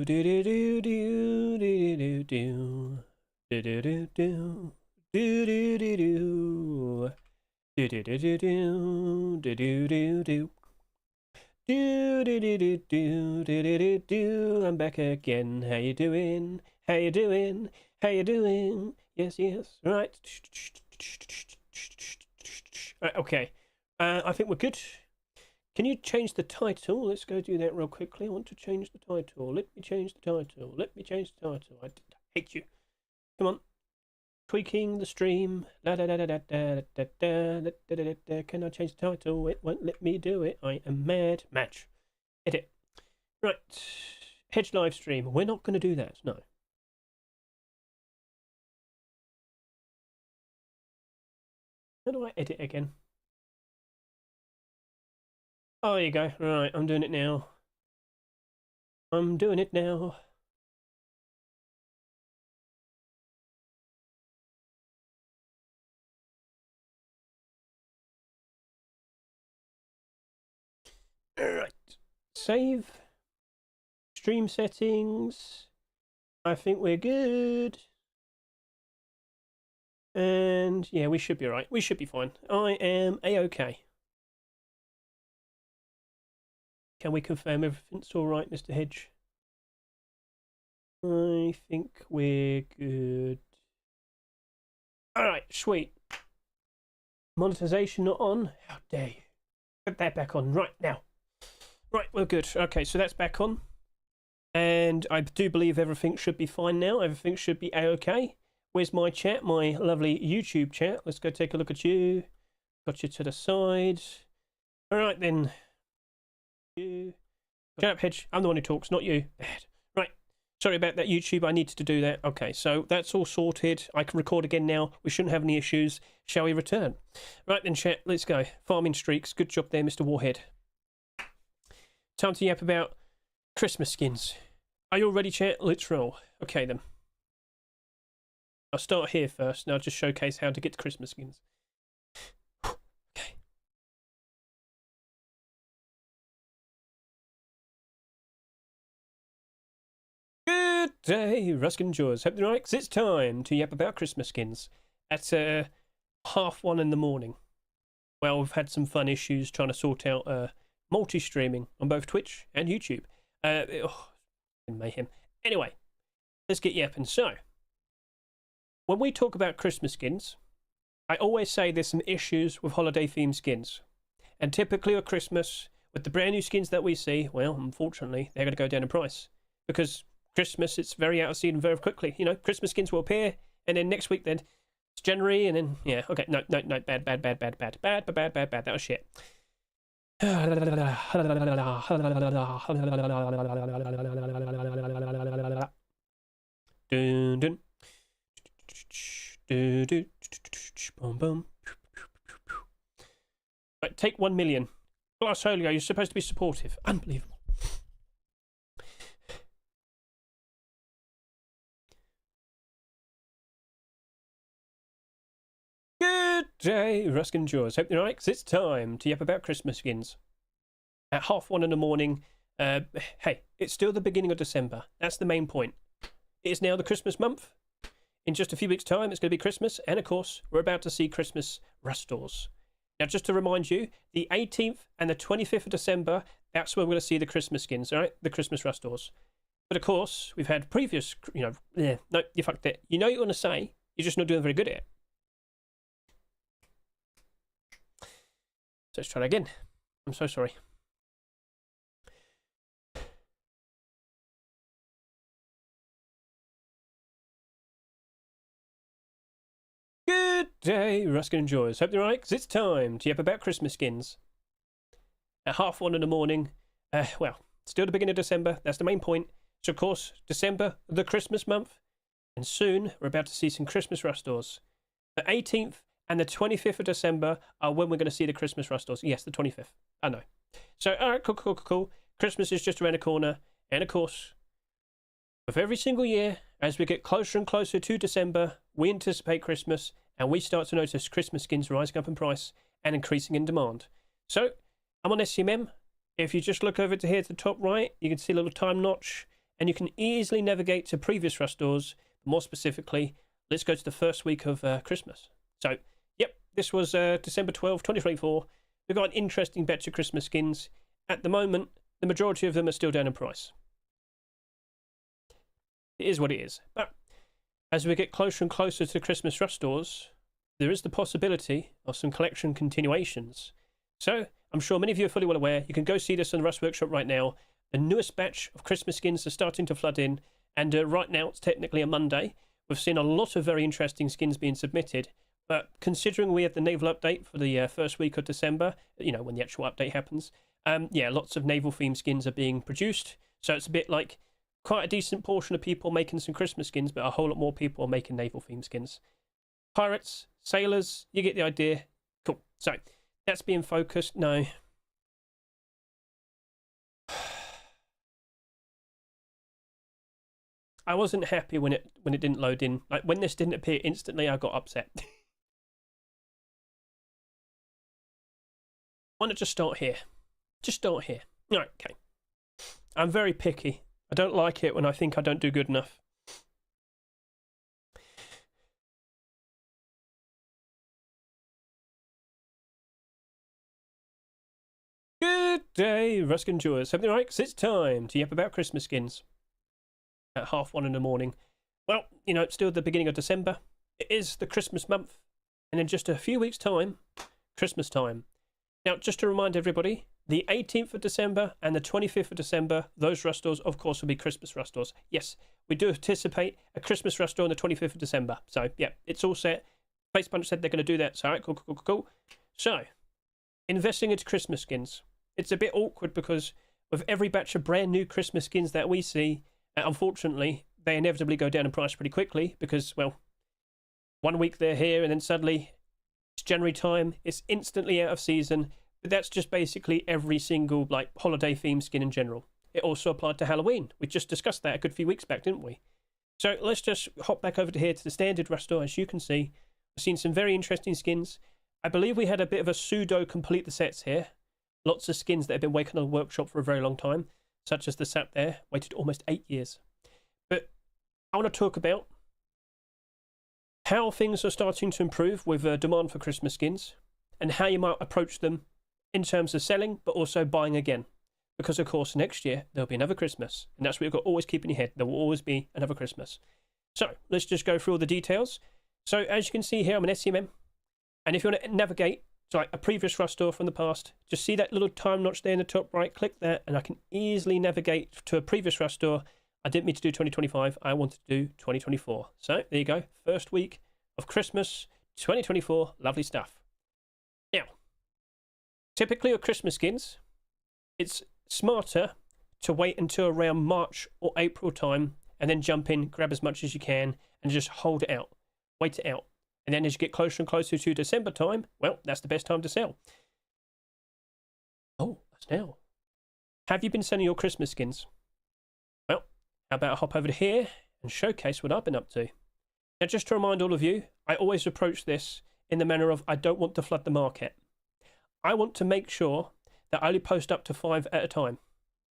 do do do do do do do do do do do do do do do. Do do do do do do do do do. Do do do do do do do do do. I'm back again. How you doing? How you doing? How you doing? Yes, yes. Right. Right. Okay. I think we're good. Can you change the title? Let's go do that real quickly. I want to change the title. Let me change the title. Let me change the title. I hate you. Come on. Tweaking the stream. Da da da da da da da da da da. Can I change the title? It won't let me do it. I am mad. Match. Edit. Right. Hedge live stream. We're not going to do that. No. How do I edit again? Oh, there you go. Right. I'm doing it now. I'm doing it now. Alright, save, stream settings, I think we're good, and yeah, we should be right, we should be fine. I am a-okay. Can we confirm everything's alright, Mr. Hedge? I think we're good. Alright, sweet. Monetization not on? How dare you. Put that back on right now. Right, we're good. Okay, so that's back on. And I do believe everything should be fine now. Everything should be a-okay. Where's my chat? My lovely YouTube chat. Let's go take a look at you. Got you to the side. All right, then. You. Shut up, Hedge. I'm the one who talks, not you. Bad. Right. Sorry about that, YouTube. I needed to do that. Okay, so that's all sorted. I can record again now. We shouldn't have any issues. Shall we return? Right then, chat. Let's go. Farming streaks. Good job there, Mr. Warhead. Time to yap about Christmas skins. Are you all ready, chat? Let's roll. Okay, then. I'll start here first, and I'll just showcase how to get to Christmas skins. Okay. Good day, Ruskin Jaws. Hope you're right, 'cause it's time to yap about Christmas skins. At 1:30 in the morning. Well, we've had some fun issues trying to sort out multi-streaming on both Twitch and YouTube. Mayhem. Anyway, let's get yapping. So, when we talk about Christmas skins, I always say there's some issues with holiday-themed skins. And typically at Christmas, with the brand new skins that we see, well, unfortunately, they're going to go down in price. Because Christmas, it's very out of season very quickly. You know, Christmas skins will appear, and then next week, then it's January, and then, yeah, okay, no, bad. That was shit. Dun, dun. Boom, boom. Right, take 1 million. Glass Holio, you're supposed to be supportive. Unbelievable. Good day, Ruskin Jaws. Hope you're right, 'cause it's time to yap about Christmas skins. At 1:30 in the morning, hey, it's still the beginning of December. That's the main point. It is now the Christmas month. In just a few weeks' time, it's going to be Christmas, and of course, we're about to see Christmas rustors. Now, just to remind you, the 18th and the 25th of December, that's where we're going to see the Christmas skins, all right? The Christmas rustors. But of course, we've had previous, no, you fucked it. You know what you want to say, you're just not doing very good at it. So let's try that again. I'm so sorry. Good day, Ruskin and Joyce. Hope you're right, 'cause it's time to yap about Christmas skins. At 1:30 in the morning, well, still the beginning of December, that's the main point. So, of course, December, the Christmas month, and soon we're about to see some Christmas rustors. The 18th and the 25th of December are when we're going to see the Christmas rustors. Yes, the 25th. I know. So, all right, cool. Christmas is just around the corner, and of course, with every single year, as we get closer and closer to December, we anticipate Christmas, and we start to notice Christmas skins rising up in price and increasing in demand. So, I'm on SCMM. If you just look over to here to the top right, you can see a little time notch, and you can easily navigate to previous rush stores. More specifically, let's go to the first week of Christmas. So, yep, this was December 12, 2024. We've got an interesting batch of Christmas skins. At the moment, the majority of them are still down in price. It is what it is. But as we get closer and closer to Christmas rush stores, there is the possibility of some collection continuations. So, I'm sure many of you are fully well aware. You can go see this on the Rust Workshop right now. The newest batch of Christmas skins are starting to flood in. And right now, it's technically a Monday. We've seen a lot of very interesting skins being submitted. But considering we had the naval update for the first week of December, you know, when the actual update happens, yeah, lots of naval themed skins are being produced. So it's a bit like quite a decent portion of people making some Christmas skins, but a whole lot more people are making naval themed skins. Pirates, sailors, you get the idea. Cool. So that's being focused. No. I wasn't happy when it didn't load in. Like when this didn't appear instantly, I got upset. Why not just start here? Just start here. Right, okay. I'm very picky. I don't like it when I think I don't do good enough. Good day, Ruskin Jewers. Something right? 'Cause it's time to yap about Christmas skins. At 1:30 in the morning. Well, you know, it's still the beginning of December. It is the Christmas month. And in just a few weeks' time, Christmas time. Now, just to remind everybody, the 18th of December and the 25th of December, those rush stores, of course, will be Christmas rush stores. Yes, we do anticipate a Christmas rush store on the 25th of December. So, yeah, it's all set. Face Punch said they're going to do that. So, all right, cool. So, investing into Christmas skins. It's a bit awkward because with every batch of brand new Christmas skins that we see, unfortunately, they inevitably go down in price pretty quickly because, well, 1 week they're here and then suddenly it's January time, it's instantly out of season. But that's just basically every single like holiday themed skin in general. It also applied to Halloween. We just discussed that a good few weeks back, didn't we? So let's just hop back over to here to the standard rush store. As you can see, we've seen some very interesting skins. I believe we had a bit of a pseudo complete the sets here. Lots of skins that have been waiting on the workshop for a very long time, such as the sap there, waited almost 8 years. But I want to talk about how things are starting to improve with demand for Christmas skins and how you might approach them in terms of selling, but also buying again. Because, of course, next year there'll be another Christmas, and that's what you've got to always keep in your head. There will always be another Christmas. So let's just go through all the details. So as you can see here, I'm an SCMM, and if you want to navigate to like a previous rush store from the past, just see that little time notch there in the top right, click that, and I can easily navigate to a previous rush store. I didn't mean to do 2025, I wanted to do 2024. So there you go, first week of Christmas 2024, lovely stuff. Now, typically with Christmas skins, it's smarter to wait until around March or April time and then jump in, grab as much as you can, and just hold it out, wait it out. And then as you get closer and closer to December time, well, that's the best time to sell. Oh, that's now. Have you been selling your Christmas skins? Well, how about I hop over to here and showcase what I've been up to. Now, just to remind all of you, I always approach this in the manner of I don't want to flood the market. I want to make sure that I only post up to 5 at a time.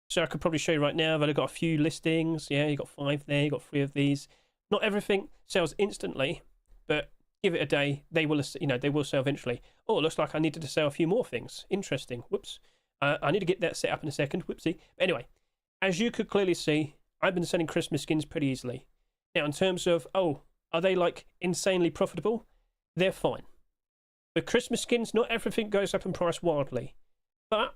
So I could probably show you right now, I've only got a few listings. Yeah, you got 5 there, you got 3 of these. Not everything sells instantly, but give it a day, they will, you know, they will sell eventually. Oh, it looks like I needed to sell a few more things. Interesting. Whoops. I need to get that set up in a second. Whoopsie. But anyway, as you could clearly see, I've been selling Christmas skins pretty easily. Now, in terms of, oh, are they like insanely profitable? They're fine. With Christmas skins, not everything goes up in price wildly. But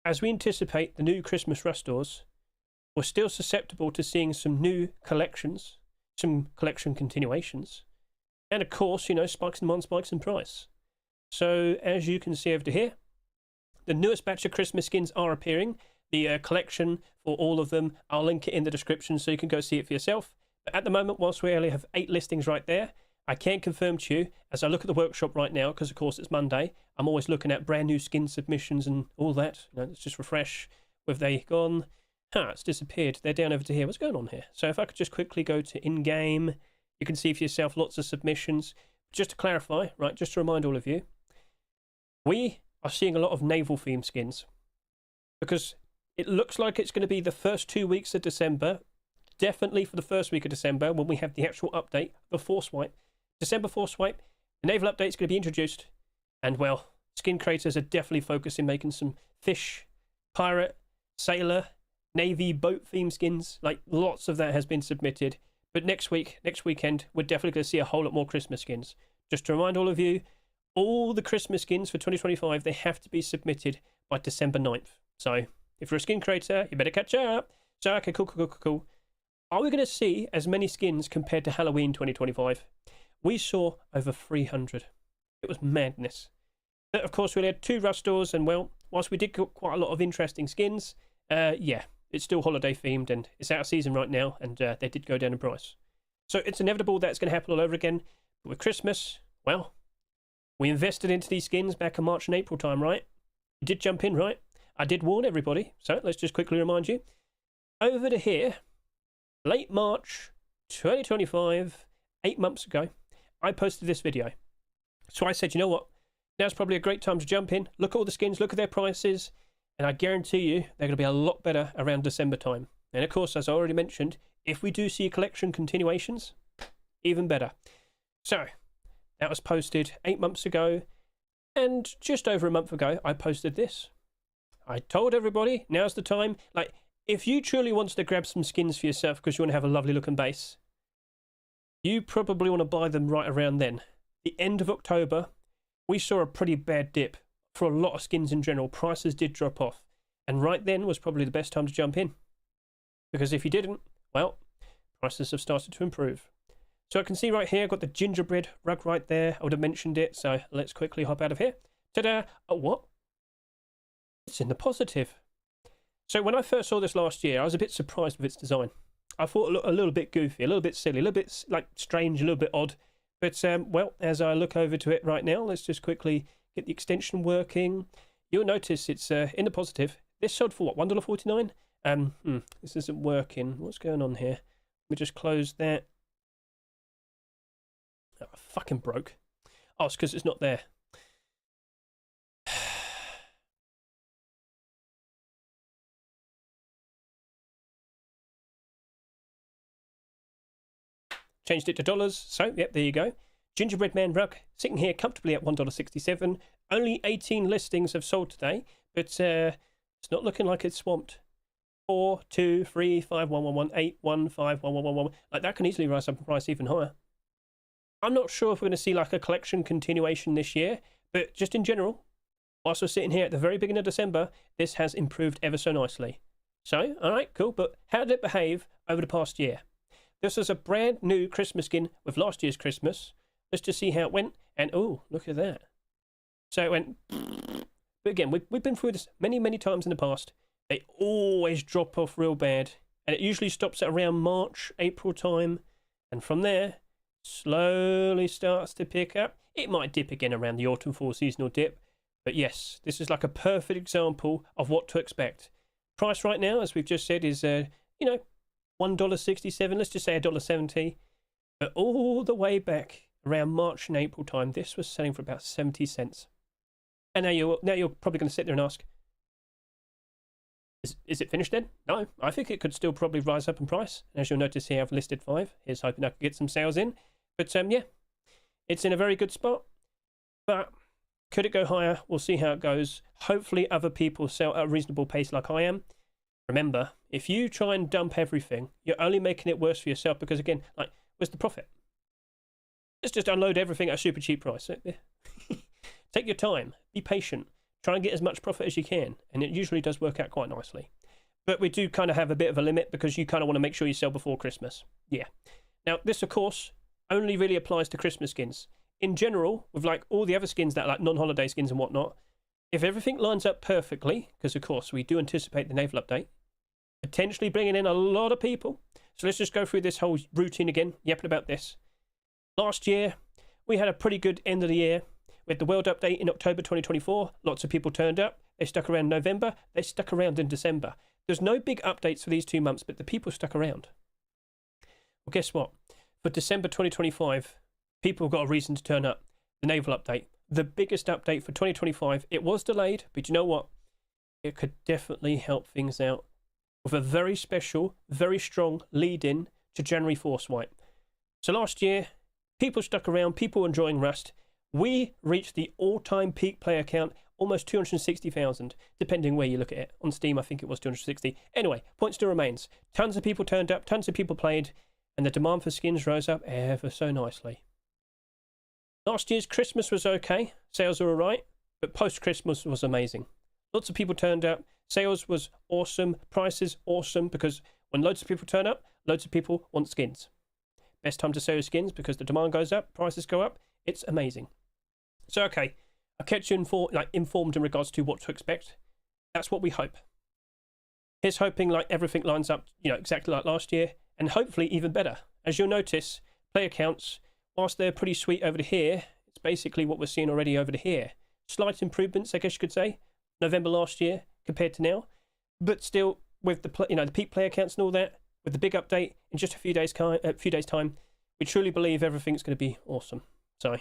as we anticipate the new Christmas rush stores, we're still susceptible to seeing some new collections, some collection continuations, and of course, you know, spikes in demand, spikes in price. So as you can see over here, the newest batch of Christmas skins are appearing. The collection for all of them, I'll link it in the description so you can go see it for yourself. But at the moment, whilst we only have 8 listings right there, I can confirm to you, as I look at the workshop right now, because of course it's Monday, I'm always looking at brand new skin submissions and all that. You know, let's just refresh. Have they gone? It's disappeared. They're down over to here. What's going on here? So if I could just quickly go to in-game, you can see for yourself lots of submissions. Just to clarify, right, just to remind all of you, we are seeing a lot of naval theme skins because It looks like it's going to be the first 2 weeks of December. Definitely for the first week of December when we have the actual update, the Force Wipe. December Force Wipe, the naval update is going to be introduced. And, well, skin creators are definitely focused in making some fish, pirate, sailor, navy, boat theme skins. Like, lots of that has been submitted. But next weekend, we're definitely going to see a whole lot more Christmas skins. Just to remind all of you, all the Christmas skins for 2025, they have to be submitted by December 9th. So, if you're a skin creator, you better catch up. So, okay, cool. Are we going to see as many skins compared to Halloween 2025? We saw over 300. It was madness. But of course, we had 2 rush stores, and well, whilst we did get quite a lot of interesting skins, yeah, it's still holiday themed, and it's out of season right now, and they did go down in price. So it's inevitable that it's going to happen all over again. But with Christmas, well, we invested into these skins back in March and April time, right? You did jump in, right? I did warn everybody, so let's just quickly remind you. Over to here, late March 2025, 8 months ago, I posted this video. So I said, you know what? Now's probably a great time to jump in, look at all the skins, look at their prices, and I guarantee you they're going to be a lot better around December time. And of course, as I already mentioned, if we do see collection continuations, even better. So, that was posted 8 months ago, and just over a month ago, I posted this. I told everybody, now's the time. Like, if you truly want to grab some skins for yourself because you want to have a lovely looking base, you probably want to buy them right around then. The end of October, we saw a pretty bad dip for a lot of skins in general. Prices did drop off, and right then was probably the best time to jump in. Because if you didn't, well, prices have started to improve. So I can see right here, I've got the gingerbread rug right there. I would have mentioned it, so let's quickly hop out of here. Ta-da! Oh, what? It's in the positive. So when I first saw this last year, I was a bit surprised with its design. I thought it looked a little bit goofy, a little bit silly, a little bit like strange, a little bit odd. But, well, as I look over to it right now, let's just quickly get the extension working. You'll notice it's in the positive. This sold for what, $1.49? This isn't working. What's going on here? Let me just close that. Oh, I fucking broke. Oh, it's because it's not there. Changed it to dollars, so yep, there you go. Gingerbread Man rug sitting here comfortably at $1.67. Only 18 listings have sold today, but it's not looking like it's swamped. 4, 2, 3, 5, 1, 1, 1, 8, 1, 5, 1, 1, 1, 1. Like that can easily rise up in price even higher. I'm not sure if we're going to see like a collection continuation this year, but just in general, whilst we're sitting here at the very beginning of December, this has improved ever so nicely. So, alright, cool, but how did it behave over the past year? This was a brand new Christmas skin with last year's Christmas. Let's just see how it went. And, oh, look at that. So it went... But again, we've been through this many, many times in the past. They always drop off real bad. And it usually stops at around March, April time. And from there, slowly starts to pick up. It might dip again around the autumn fall seasonal dip. But yes, this is like a perfect example of what to expect. Price right now, as we've just said, is, you know, $1.67, let's just say $1.70. But all the way back around March and April time, this was selling for about 70 cents. And now you're probably going to sit there and ask, is it finished then? No, I think it could still probably rise up in price. And as you'll notice here, I've listed 5. Here's hoping I can get some sales in. But yeah, it's in a very good spot. But could it go higher? We'll see how it goes. Hopefully other people sell at a reasonable pace like I am. Remember, if you try and dump everything, you're only making it worse for yourself because, again, like, where's the profit? Let's just unload everything at a super cheap price. Take your time. Be patient. Try and get as much profit as you can. And it usually does work out quite nicely. But we do kind of have a bit of a limit because you kind of want to make sure you sell before Christmas. Yeah. Now, this, of course, only really applies to Christmas skins. In general, with, like, all the other skins that are, like, non-holiday skins and whatnot, if everything lines up perfectly, because, of course, we do anticipate the naval update, potentially bringing in a lot of people. So let's just go through this whole routine again, yapping about this. Last year, we had a pretty good end of the year. We had the world update in October 2024. Lots of people turned up. They stuck around November. They stuck around in December. There's no big updates for these 2 months, but the people stuck around. Well, guess what? For December 2025, people got a reason to turn up. The naval update. The biggest update for 2025. It was delayed, but you know what? it could definitely help things out with a very special, very strong lead-in to January Force Wipe. So last year, people stuck around, people were enjoying Rust. We reached the all-time peak player count, almost 260,000, depending where you look at it. On Steam, I think it was 260. Anyway, point still remains. Tons of people turned up, tons of people played, and the demand for skins rose up ever so nicely. Last year's Christmas was okay, sales were alright, but post-Christmas was amazing. Lots of people turned up, sales was awesome, prices awesome, because when loads of people turn up, loads of people want skins. Best time to sell your skins because the demand goes up, prices go up, it's amazing. So okay, I kept you informed in regards to what to expect. That's what we hope. Here's hoping like everything lines up, exactly like last year, and hopefully even better. As you'll notice, player counts, whilst they're pretty sweet over to here, it's basically what we're seeing already over to here. Slight improvements, I guess you could say, November last year compared to now, but still with the the peak player counts and all that, with the big update in just a few days time, we truly believe everything's going to be awesome. So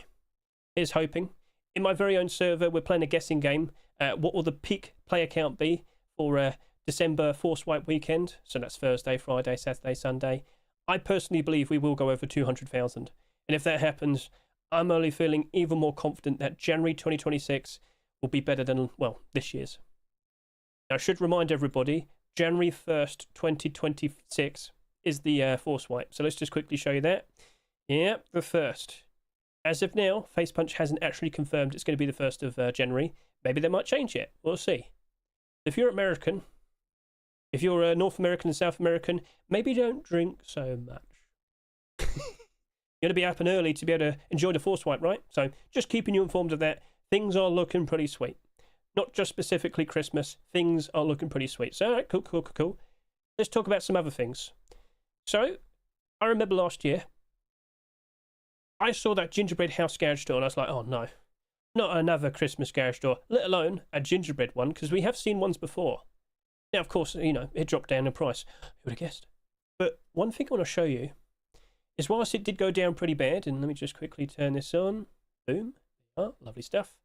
here's hoping. In my very own server, we're playing a guessing game. What will the peak player count be for December Force Wipe weekend? So that's Thursday, Friday, Saturday, Sunday. I personally believe we will go over 200,000. And if that happens, I'm only feeling even more confident that January 2026 will be better than, well, this year's. Now, I should remind everybody, January 1st, 2026 is the Force Wipe. So let's just quickly show you that. Yeah, the 1st. As of now, Facepunch hasn't actually confirmed it's going to be the 1st of January. Maybe they might change it. We'll see. If you're American, if you're North American and South American, maybe don't drink so much. You're going to be up and early to be able to enjoy the Force Wipe, right? So just keeping you informed of that. Things are looking pretty sweet. Not just specifically Christmas. Things are looking pretty sweet. So, all right, cool. Let's talk about some other things. So, I remember last year, I saw that gingerbread house garage store and I was like, oh no, not another Christmas garage store, let alone a gingerbread one, because we have seen ones before. Now, of course, it dropped down in price. Who would have guessed? But one thing I want to show you is whilst it did go down pretty bad, and let me just quickly turn this on. Boom. Oh, lovely stuff.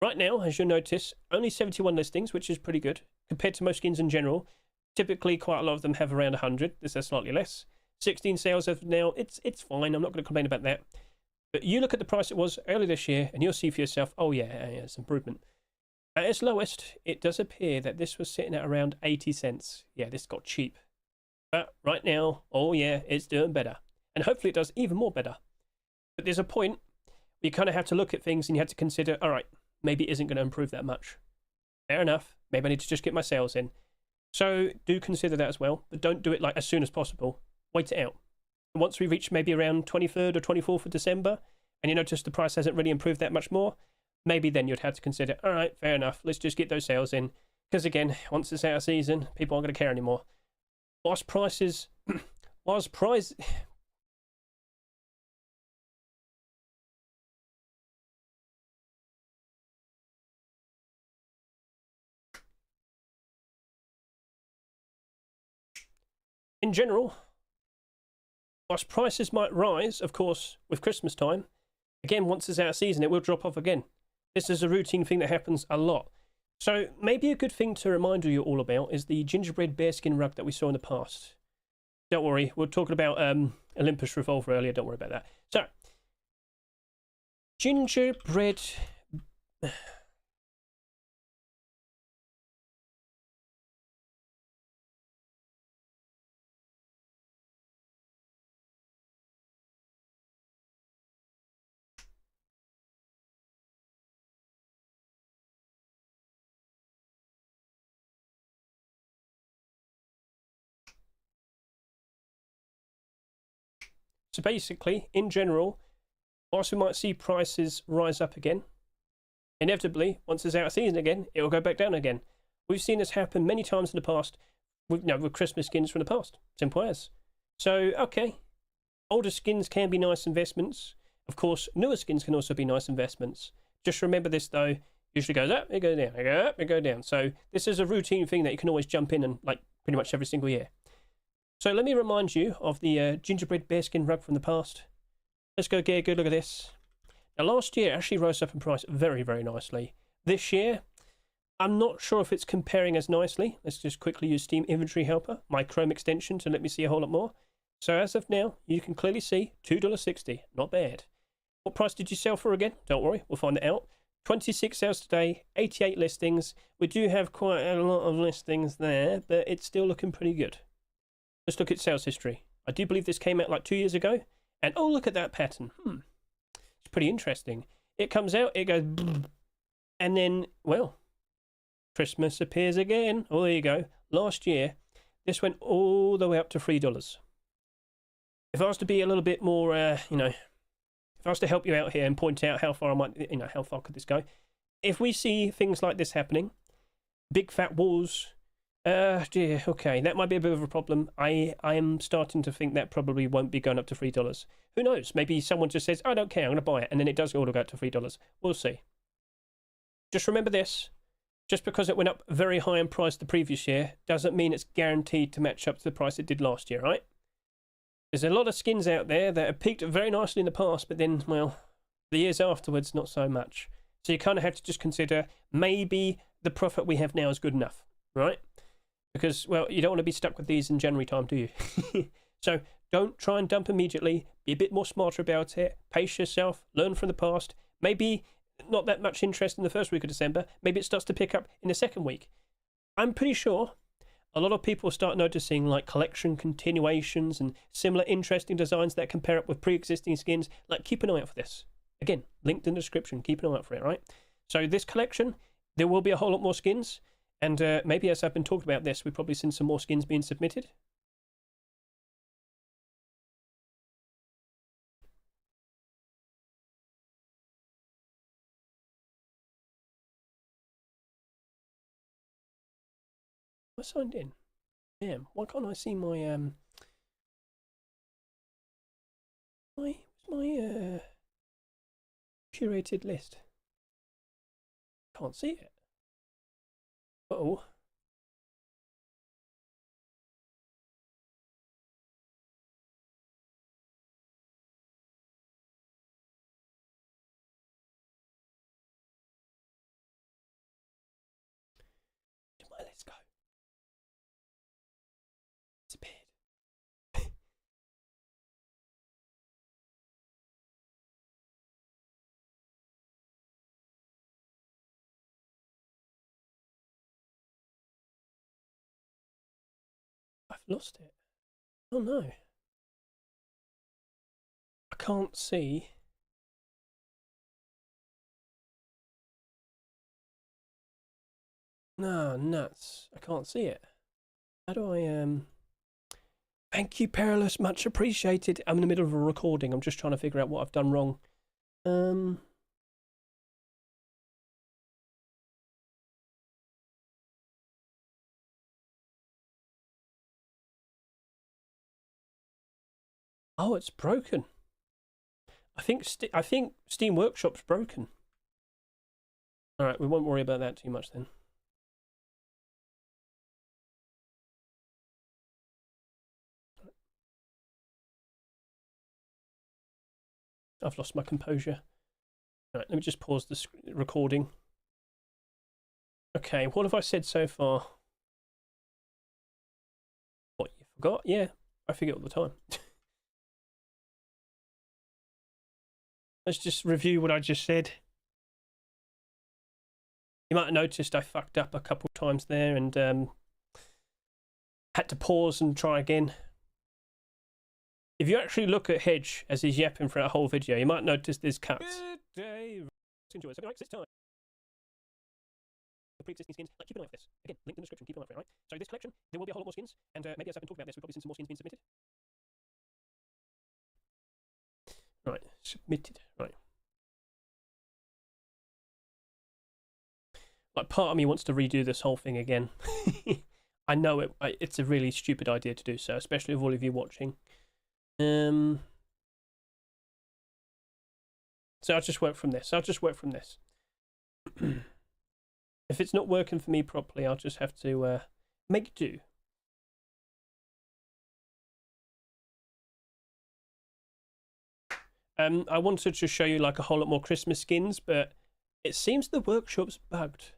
Right now, as you'll notice, only 71 listings, which is pretty good. Compared to most skins in general, typically quite a lot of them have around 100. This is slightly less. 16 sales as of now. It's fine. I'm not going to complain about that. But you look at the price it was earlier this year, and you'll see for yourself, oh yeah, it's improvement. At its lowest, it does appear that this was sitting at around 80 cents. Yeah, this got cheap. But right now, oh yeah, it's doing better. And hopefully it does even more better. But there's a point where you kind of have to look at things and you have to consider, all right, maybe it isn't going to improve that much. Fair enough. Maybe I need to just get my sales in. So do consider that as well, but don't do it like as soon as possible. Wait it out. Once we reach maybe around 23rd or 24th of December, and you notice the price hasn't really improved that much more, maybe then you'd have to consider, all right, fair enough, let's just get those sales in. Because again, once it's out of season, people aren't going to care anymore. Whilst price... In general, whilst prices might rise, of course, with Christmas time, again, once it's out of season, it will drop off again. This is a routine thing that happens a lot. So maybe a good thing to remind you all about is the gingerbread bearskin rug that we saw in the past. Don't worry, we were talking about Olympus Revolver earlier, don't worry about that. So, gingerbread... So basically, in general, whilst we might see prices rise up again, inevitably, once it's out of season again, it will go back down again. We've seen this happen many times in the past with Christmas skins from the past. Simple as. So, okay, older skins can be nice investments. Of course, newer skins can also be nice investments. Just remember this, though. Usually goes up, it goes down, it goes up, it goes down. So this is a routine thing that you can always jump in and, like, pretty much every single year. So let me remind you of the gingerbread bearskin rug from the past. Let's go get a good look at this. Now last year it actually rose up in price very, very nicely. This year, I'm not sure if it's comparing as nicely. Let's just quickly use Steam Inventory Helper, my Chrome extension, to let me see a whole lot more. So as of now, you can clearly see $2.60. Not bad. What price did you sell for again? Don't worry, we'll find it out. 26 sales today, 88 listings. We do have quite a lot of listings there, but it's still looking pretty good. Let's look at sales history. I do believe this came out like 2 years ago. And oh, look at that pattern. It's pretty interesting. It comes out, it goes, and then, well, Christmas appears again. Oh, there you go. Last year, this went all the way up to $3. If I was to be a little bit more, if I was to help you out here and point out how far I might, how far could this go? If we see things like this happening, big fat walls, dear, okay, that might be a bit of a problem. I am starting to think that probably won't be going up to $3. Who knows? Maybe someone just says, I don't care, I'm going to buy it, and then it does all go up to $3. We'll see. Just remember this. Just because it went up very high in price the previous year doesn't mean it's guaranteed to match up to the price it did last year, right? There's a lot of skins out there that have peaked very nicely in the past, but then, well, the years afterwards, not so much. So you kind of have to just consider maybe the profit we have now is good enough, right? Because, well, you don't want to be stuck with these in January time, do you? So don't try and dump immediately. Be a bit more smarter about it. Pace yourself. Learn from the past. Maybe not that much interest in the first week of December. Maybe it starts to pick up in the second week. I'm pretty sure a lot of people start noticing like collection continuations and similar interesting designs that compare up with pre-existing skins. Like, keep an eye out for this. Again, linked in the description. Keep an eye out for it, right? So this collection, there will be a whole lot more skins. And maybe as I've been talking about this, we've probably seen some more skins being submitted. I signed in. Damn, why can't I see my my curated list? Can't see it. Uh-oh. Did my list go? Disappeared. I've lost it. Oh no. I can't see. No, nuts. I can't see it. How do I, Thank you, Perilous. Much appreciated. I'm in the middle of a recording. I'm just trying to figure out what I've done wrong. Oh, it's broken. I think Steam Workshop's broken. All right, we won't worry about that too much then. I've lost my composure. All right, let me just pause the recording. Okay, what have I said so far? What, you forgot? Yeah, I forget all the time. Let's just review what I just said. You might have noticed I fucked up a couple of times there and had to pause and try again. If you actually look at Hedge as he's yapping for a whole video, you might notice there's cuts. Good day. Enjoy. So, this time. The pre-existing skins. Like, keep an eye out for this. Again, link in the description. Keep an eye out for it, right? So this collection, there will be a whole lot more skins, and maybe as I've been talking about this, we've probably seen some more skins being submitted. Right, submitted. Right. Like, part of me wants to redo this whole thing again. I know it's a really stupid idea to do so, especially with all of you watching. So I'll just work from this. If it's not working for me properly, I'll just have to make do. I wanted to show you like a whole lot more Christmas skins, but it seems the workshop's bugged.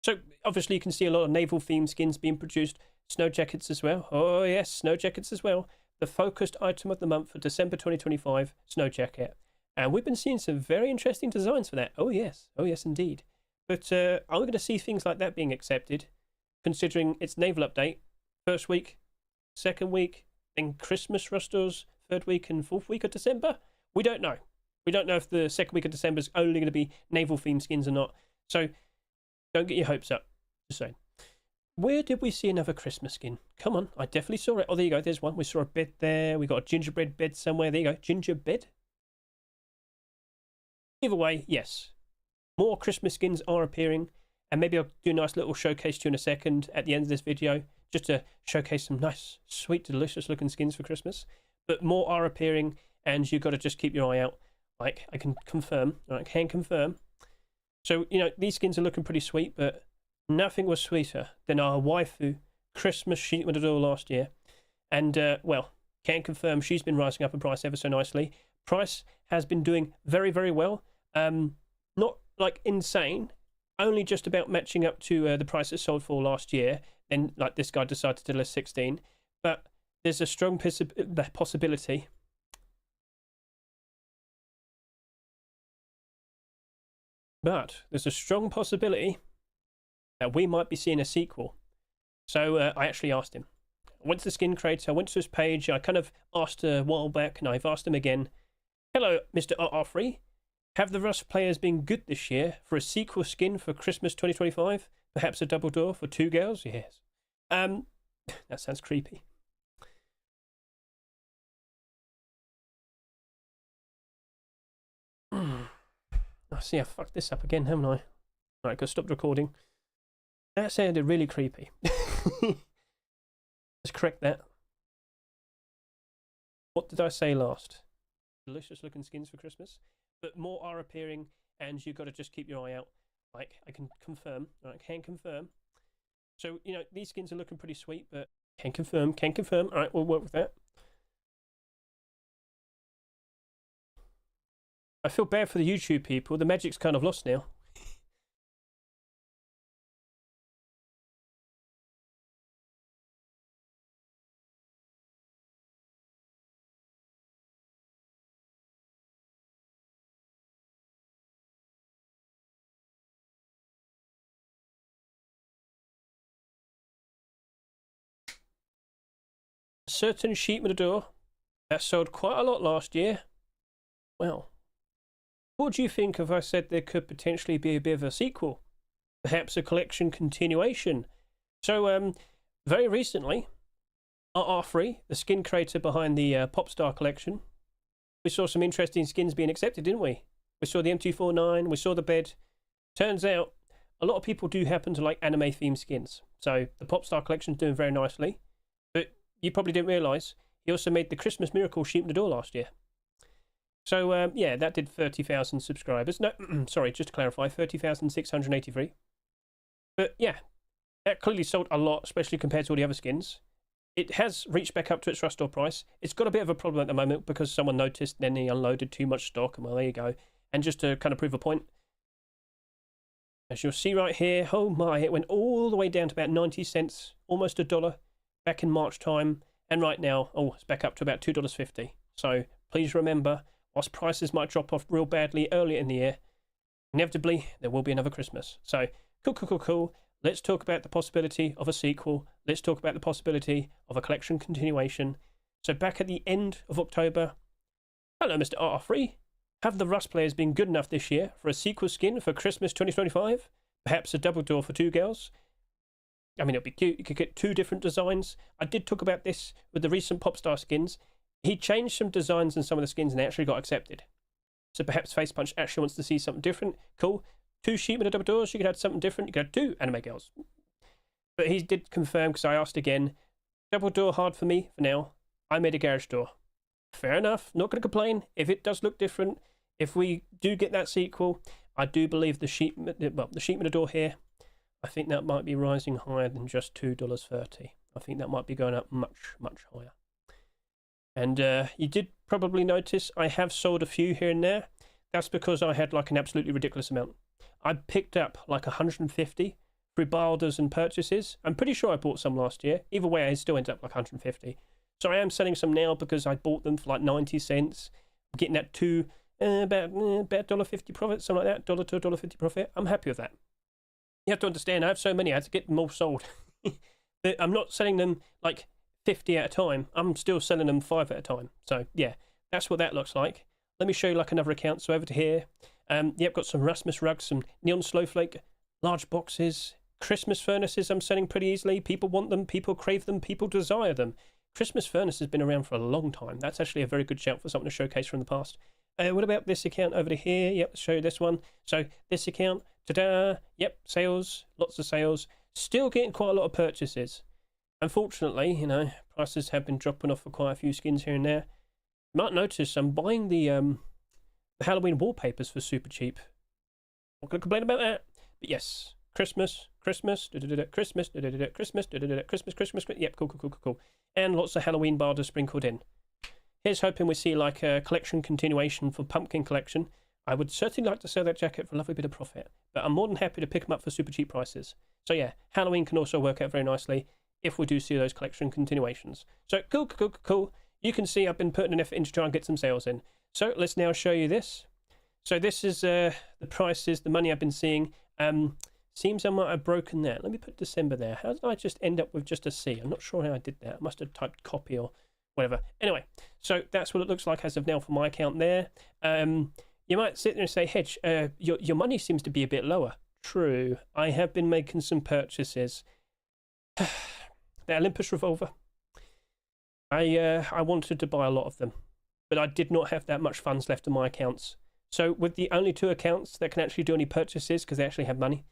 So obviously you can see a lot of naval themed skins being produced, snow jackets as well. Oh yes, snow jackets as well. The focused item of the month for December 2025, snow jacket. And we've been seeing some very interesting designs for that. Oh yes indeed. But are we going to see things like that being accepted, considering it's naval update, first week, second week, then Christmas rosters, third week and fourth week of December? We don't know. We don't know if the second week of December is only going to be naval themed skins or not. So don't get your hopes up. Just saying. Where did we see another Christmas skin? Come on, I definitely saw it. Oh, there you go. There's one. We saw a bed there. We got a gingerbread bed somewhere. There you go. Ginger bed. Either way, yes. More Christmas skins are appearing. And maybe I'll do a nice little showcase to you in a second at the end of this video, just to showcase some nice, sweet, delicious looking skins for Christmas. But more are appearing, and you've got to just keep your eye out. Like, I can confirm. I can confirm. So, you know, these skins are looking pretty sweet, but nothing was sweeter than our waifu Christmas sheet with it all last year. And, well, can confirm she's been rising up in price ever so nicely. Price has been doing very, very well. Not, like, insane. Only just about matching up to the price it sold for last year. Then, like, this guy decided to list 16. But there's a strong possibility. But there's a strong possibility that we might be seeing a sequel. So I actually asked him. I went to the skin creator, I went to his page, I kind of asked a while back, and I've asked him again. Hello, Mr. Offrey. Have the Rust players been good this year for a sequel skin for Christmas 2025? Perhaps a double door for 2 girls? Yes. That sounds creepy. I see, I fucked this up again, haven't I? Right, go stop recording. That sounded really creepy. Let's correct that. What did I say last? Delicious looking skins for Christmas. But more are appearing, and you've got to just keep your eye out. Like, I can confirm. I can confirm. So, you know, these skins are looking pretty sweet, but can confirm, can confirm. Alright, we'll work with that. I feel bad for the YouTube people. The magic's kind of lost now. A certain sheet with a door that sold quite a lot last year. Well, what do you think if I said there could potentially be a bit of a sequel? Perhaps a collection continuation? So, very recently, R3, the skin creator behind the Popstar collection, we saw some interesting skins being accepted, didn't we? We saw the M249, we saw the bed. Turns out, a lot of people do happen to like anime-themed skins. So, the Popstar collection's doing very nicely. But you probably didn't realise, he also made the Christmas Miracle sheet in the door last year. So, yeah, that did 30,000 subscribers. No, sorry, just to clarify, 30,683. But, yeah, that clearly sold a lot, especially compared to all the other skins. It has reached back up to its Rust store price. It's got a bit of a problem at the moment because someone noticed, then he unloaded too much stock, and well, there you go. And just to kind of prove a point, as you'll see right here, oh my, it went all the way down to about 90 cents, almost $1, back in March time. And right now, oh, it's back up to about $2.50. So, please remember, whilst prices might drop off real badly earlier in the year, inevitably, there will be another Christmas. So, cool. Let's talk about the possibility of a sequel. Let's talk about the possibility of a collection continuation. So, back at the end of October, hello, Mr. R3. Have the Rust players been good enough this year for a sequel skin for Christmas 2025? Perhaps a double door for 2 girls? I mean, it'd be cute. You could get 2 different designs. I did talk about this with the recent Popstar skins. He changed some designs in some of the skins and they actually got accepted. So perhaps Face Punch actually wants to see something different. Cool. 2 sheep with a double doors. You could have something different. You could have 2 anime girls. But he did confirm, because I asked again, double door hard for me for now. I made a garage door. Fair enough. Not going to complain. If it does look different, if we do get that sequel, I do believe the sheep, well, the sheep with a door here, I think that might be rising higher than just $2.30. I think that might be going up much, much higher. And you did probably notice I have sold a few here and there. That's because I had like an absolutely ridiculous amount. I picked up like 150 through bilders and purchases. I'm pretty sure I bought some last year. Either way, it still ends up like 150. So I am selling some now because I bought them for like 90 cents. I'm getting that to about $1.50 profit, something like that. $1 to $1.50 profit. I'm happy with that. You have to understand, I have so many, I had to get them all sold. But I'm not selling them like 50 at a time. I'm still selling them 5 at a time. So yeah, that's what that looks like. Let me show you like another account. So over to here. Yep, got some Rasmus rugs, some Neon Snowflake, large boxes, Christmas furnaces I'm selling pretty easily. People want them, people crave them, people desire them. Christmas furnace has been around for a long time. That's actually a very good shout for something to showcase from the past. What about this account over to here? Yep, let's show you this one. So this account, ta-da, yep, sales, lots of sales. Still getting quite a lot of purchases. Unfortunately, you know, prices have been dropping off for quite a few skins here and there. You might notice I'm buying the Halloween wallpapers for super cheap. Not going to complain about that. But yes, Christmas, Christmas, Christmas, Christmas, Christmas. Yep, cool. And lots of Halloween barders sprinkled in. Here's hoping we see like a collection continuation for Pumpkin Collection. I would certainly like to sell that jacket for a lovely bit of profit, but I'm more than happy to pick them up for super cheap prices. So yeah, Halloween can also work out very nicely if we do see those collection continuations. So cool. You can see I've been putting an effort in to try and get some sales in. So let's now show you this. So this is the prices, the money I've been seeing. Seems I might have broken that. Let me put December there. How did I just end up with just a C? I'm not sure how I did that. I must have typed copy or whatever. Anyway, so that's what it looks like as of now for my account there. You might sit there and say, Hedge, your money seems to be a bit lower. True. I have been making some purchases. The Olympus revolver. I wanted to buy a lot of them, but I did not have that much funds left in my accounts. So with the only 2 accounts that can actually do any purchases because they actually have money,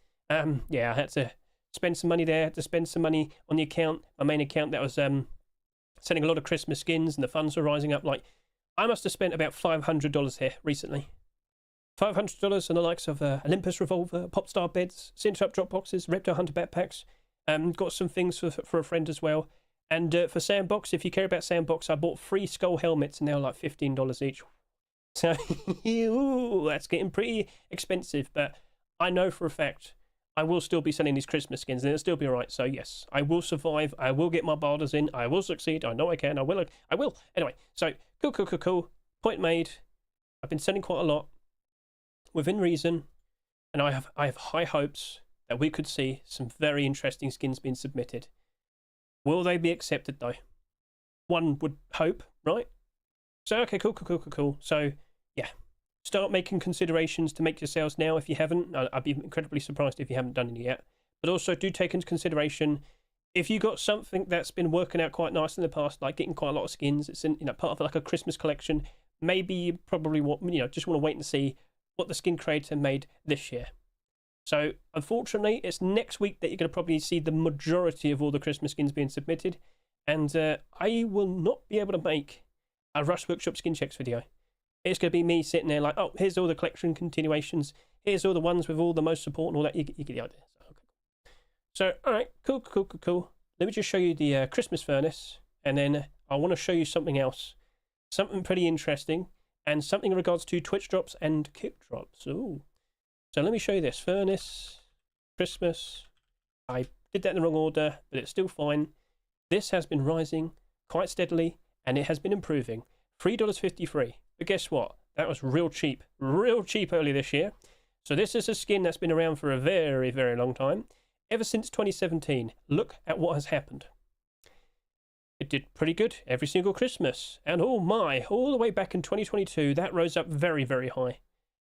yeah, I had to spend some money there, to spend some money on the account, my main account that was selling a lot of Christmas skins, and the funds were rising up. Like, I must have spent about $500 here recently. $500 on the likes of Olympus revolver, Popstar beds, Cinch Up drop boxes, Reptile Hunter backpacks. Got some things for a friend as well. And for Sandbox, if you care about Sandbox, I bought 3 skull helmets and they're like $15 each. So, ooh, that's getting pretty expensive. But I know for a fact I will still be selling these Christmas skins and it'll still be alright. So yes, I will survive. I will get my barders in. I will succeed. I know I can. I will. Anyway, so cool. Point made. I've been selling quite a lot within reason, and I have high hopes that we could see some very interesting skins being submitted. Will they be accepted though? One would hope, right? So okay, cool. So yeah, start making considerations to make your sales now if you haven't. I'd be incredibly surprised if you haven't done any yet. But also do take into consideration if you got something that's been working out quite nice in the past, like getting quite a lot of skins. It's in, part of like a Christmas collection. Maybe you probably just want to wait and see what the skin creator made this year. So unfortunately, it's next week that you're going to probably see the majority of all the Christmas skins being submitted, and I will not be able to make a Rush Workshop skin checks video. It's going to be me sitting there like, oh, here's all the collection continuations, here's all the ones with all the most support and all that. You get the idea. So all right, cool. Let me just show you the Christmas furnace, and then I want to show you something else, something pretty interesting. And something in regards to Twitch drops and kick drops. Ooh. So let me show you this. Furnace, Christmas. I did that in the wrong order, but it's still fine. This has been rising quite steadily, and it has been improving. $3.53. But guess what? That was real cheap early this year. So this is a skin that's been around for a very, very long time. Ever since 2017. Look at what has happened. It did pretty good every single Christmas, and oh my, all the way back in 2022 that rose up very, very high.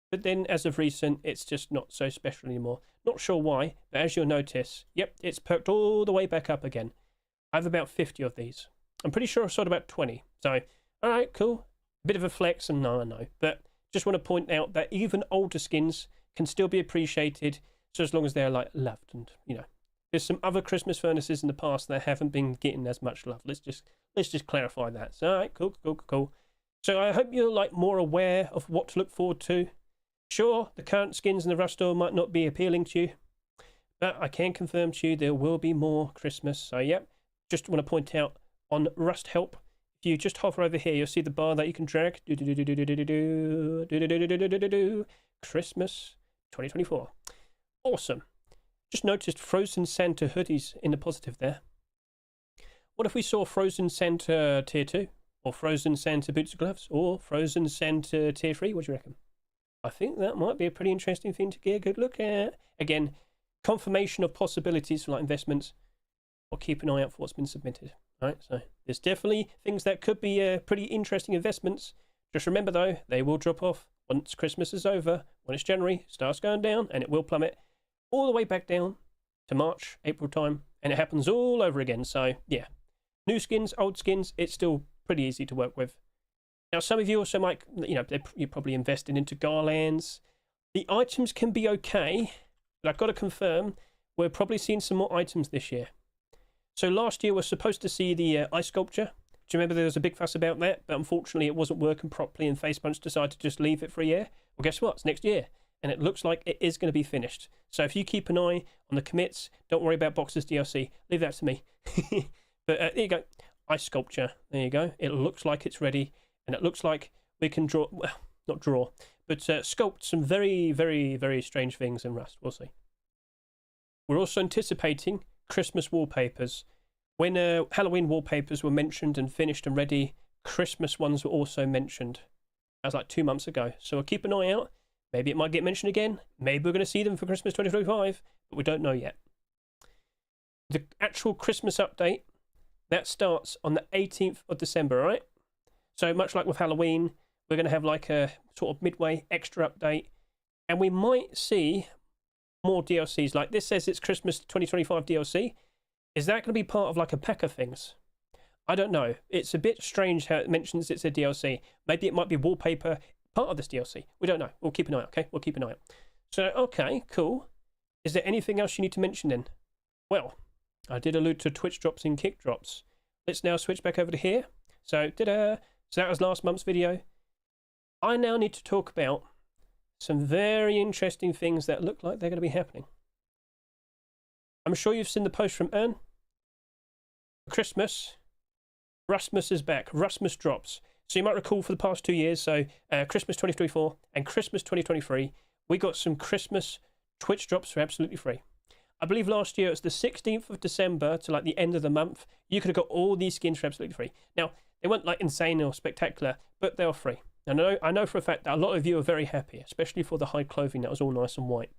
But then as of recent it's just not so special anymore. Not sure why, but as you'll notice, yep, it's perked all the way back up again. I have about 50 of these. I'm pretty sure I've sold about 20. So alright, cool, bit of a flex, and no, I know, but just want to point out that even older skins can still be appreciated, so as long as they're like loved. And there's some other Christmas furnaces in the past that haven't been getting as much love. Let's just clarify that. So, all right, cool. So I hope you're like more aware of what to look forward to. Sure, the current skins in the Rush store might not be appealing to you, but I can confirm to you there will be more Christmas. So, yep, just want to point out on Rust Help, if you just hover over here, you'll see the bar that you can drag. Christmas 2024. Awesome. Just noticed Frozen Santa hoodies in the positive there. What if we saw Frozen Santa Tier 2? Or Frozen Santa boots and gloves? Or Frozen Santa Tier 3? What do you reckon? I think that might be a pretty interesting thing to get a good look at. Again, confirmation of possibilities for like investments. Or keep an eye out for what's been submitted. Right, so there's definitely things that could be pretty interesting investments. Just remember though, they will drop off once Christmas is over. When it's January, it starts going down and it will plummet all the way back down to March, April time, and it happens all over again. So yeah, new skins, old skins, it's still pretty easy to work with. Now some of you also might, you're probably investing into garlands. The items can be okay, but I've got to confirm we're probably seeing some more items this year. So last year we're supposed to see the ice sculpture. Do you remember there was a big fuss about that? But unfortunately it wasn't working properly and Facepunch decided to just leave it for a year. Well, guess what? It's next year. And it looks like it is going to be finished. So if you keep an eye on the commits, don't worry about Boxers DLC. Leave that to me. But there you go. Ice sculpture. There you go. It looks like it's ready. And it looks like we can draw, well, not draw, but sculpt some very, very, very strange things in Rust. We'll see. We're also anticipating Christmas wallpapers. When Halloween wallpapers were mentioned and finished and ready, Christmas ones were also mentioned. That was like 2 months ago. So we'll keep an eye out. Maybe it might get mentioned again. Maybe we're going to see them for Christmas 2025, but we don't know yet. The actual Christmas update, that starts on the 18th of December, right? So much like with Halloween, we're going to have like a sort of midway extra update, and we might see more DLCs. Like this says it's Christmas 2025 DLC. Is that going to be part of like a pack of things? I don't know. It's a bit strange how it mentions it's a DLC. Maybe it might be wallpaper part of this DLC. We don't know. We'll keep an eye out, okay? We'll keep an eye out. So, okay, cool. Is there anything else you need to mention then? Well, I did allude to Twitch drops and kick drops. Let's now switch back over to here. So, so that was last month's video. I now need to talk about some very interesting things that look like they're going to be happening. I'm sure you've seen the post from Ern. Christmas, Rustmas is back. Rustmas drops. So you might recall for the past 2 years, so Christmas 2024 and Christmas 2023, we got some Christmas Twitch drops for absolutely free. I believe last year it was the 16th of December to like the end of the month. You could have got all these skins for absolutely free. Now, they weren't like insane or spectacular, but they were free. And I know for a fact that a lot of you are very happy, especially for the high clothing that was all nice and white.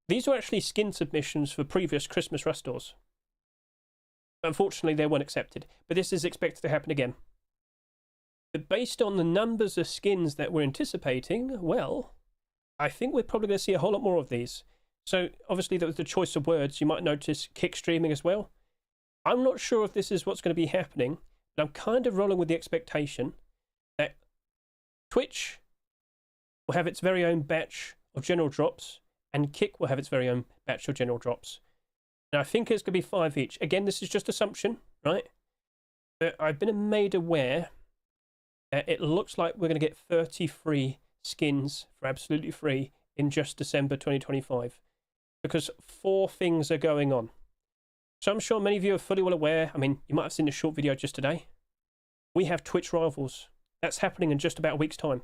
These were actually skin submissions for previous Christmas Rust stores. Unfortunately, they weren't accepted, but this is expected to happen again. But based on the numbers of skins that we're anticipating, well, I think we're probably going to see a whole lot more of these. So obviously there was the choice of words. You might notice kick streaming as well. I'm not sure if this is what's going to be happening, but I'm kind of rolling with the expectation that Twitch will have its very own batch of general drops and Kick will have its very own batch of general drops. Now I think it's going to be 5 each. Again, this is just assumption, right? But I've been made aware that it looks like we're going to get 33 skins for absolutely free in just December 2025 because 4 things are going on. So I'm sure many of you are fully well aware. I mean, you might have seen a short video just today. We have Twitch Rivals. That's happening in just about a week's time.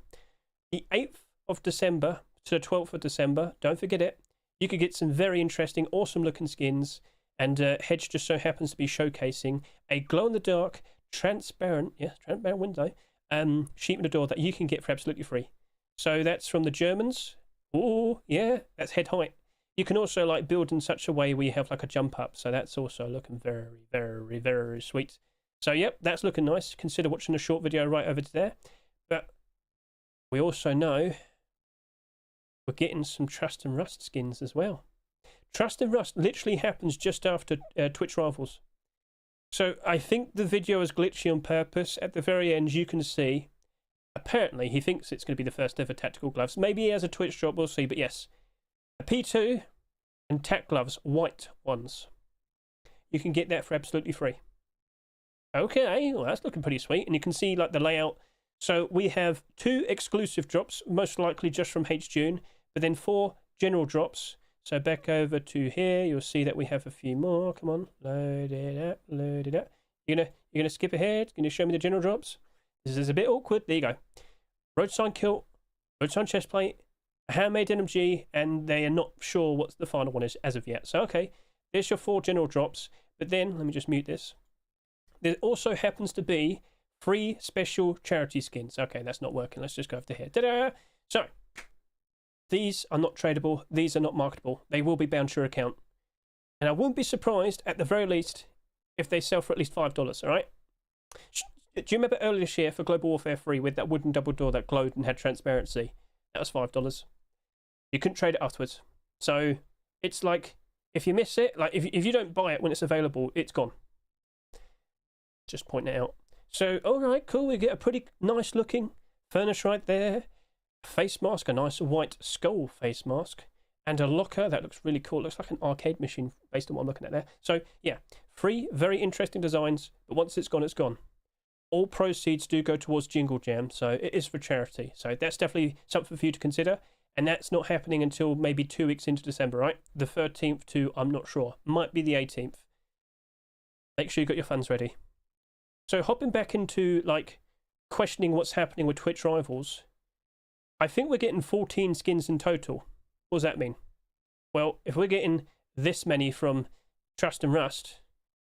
The 8th of December to the 12th of December, don't forget it. You could get some very interesting, awesome looking skins. And Hedge just so happens to be showcasing a glow-in-the-dark, transparent window sheet in the door that you can get for absolutely free. So that's from the Germans. Oh, yeah, that's head height. You can also like build in such a way where you have like a jump up. So that's also looking very, very, very sweet. So yep, that's looking nice. Consider watching a short video right over to there. But we also know we're getting some Trust and Rust skins as well. Trust and Rust literally happens just after Twitch Rivals. So I think the video is glitchy on purpose. At the very end, you can see, apparently he thinks it's going to be the first ever tactical gloves. Maybe he has a Twitch drop, we'll see. But yes, a P2 and tac gloves, white ones. You can get that for absolutely free. Okay, well that's looking pretty sweet. And you can see like the layout. So we have 2 exclusive drops, most likely just from H June, but then 4 general drops. So back over to here, you'll see that we have a few more. Come on, load it up, load it up. You're gonna skip ahead. Gonna show me the general drops. This is a bit awkward. There you go. Road sign kilt, road sign chest plate, a handmade NMG, and they are not sure what the final one is as of yet. So, okay, there's your 4 general drops. But then, let me just mute this. There also happens to be 3 special charity skins. Okay, that's not working. Let's just go over to here. Ta-da! So, these are not tradable. These are not marketable. They will be bound to your account. And I wouldn't be surprised, at the very least, if they sell for at least $5, all right? Do you remember earlier this year for Global Warfare 3 with that wooden double door that glowed and had transparency? That was $5. You couldn't trade it afterwards. So, it's like, if you miss it, like if you don't buy it when it's available, it's gone. Just pointing it out. So, all right, cool. We get a pretty nice looking furnace right there. A face mask, a nice white skull face mask. And a locker that looks really cool. Looks like an arcade machine based on what I'm looking at there. So, yeah, 3 very interesting designs. But once it's gone, it's gone. All proceeds do go towards Jingle Jam. So, it is for charity. So, that's definitely something for you to consider. And that's not happening until maybe 2 weeks into December, right? The 13th to, I'm not sure. Might be the 18th. Make sure you got your funds ready. So hopping back into, like, questioning what's happening with Twitch Rivals, I think we're getting 14 skins in total. What does that mean? Well, if we're getting this many from Trust and Rust,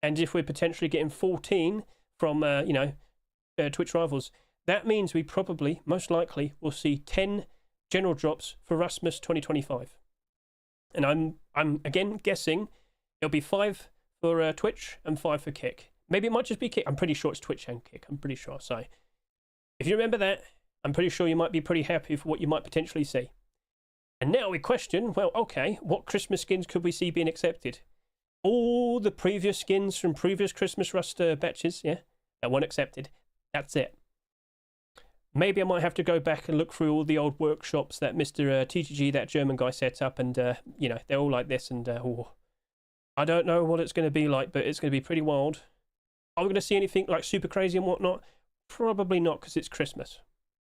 and if we're potentially getting 14 from, Twitch Rivals, that means we probably, most likely, will see 10 general drops for Rustmas 2025. And I'm again guessing it'll be 5 for Twitch and 5 for Kick. Maybe it might just be Kick. I'm pretty sure it's Twitch and Kick. I'm pretty sure. So if you remember that, I'm pretty sure you might be pretty happy for what you might potentially see. And now we question, well, okay, what Christmas skins could we see being accepted? All the previous skins from previous Christmas Rust batches, yeah, that weren't accepted. That's it. Maybe I might have to go back and look through all the old workshops that Mr. TTG, that German guy, set up, and, they're all like this, and I don't know what it's going to be like, but it's going to be pretty wild. Are we going to see anything, like, super crazy and whatnot? Probably not, because it's Christmas.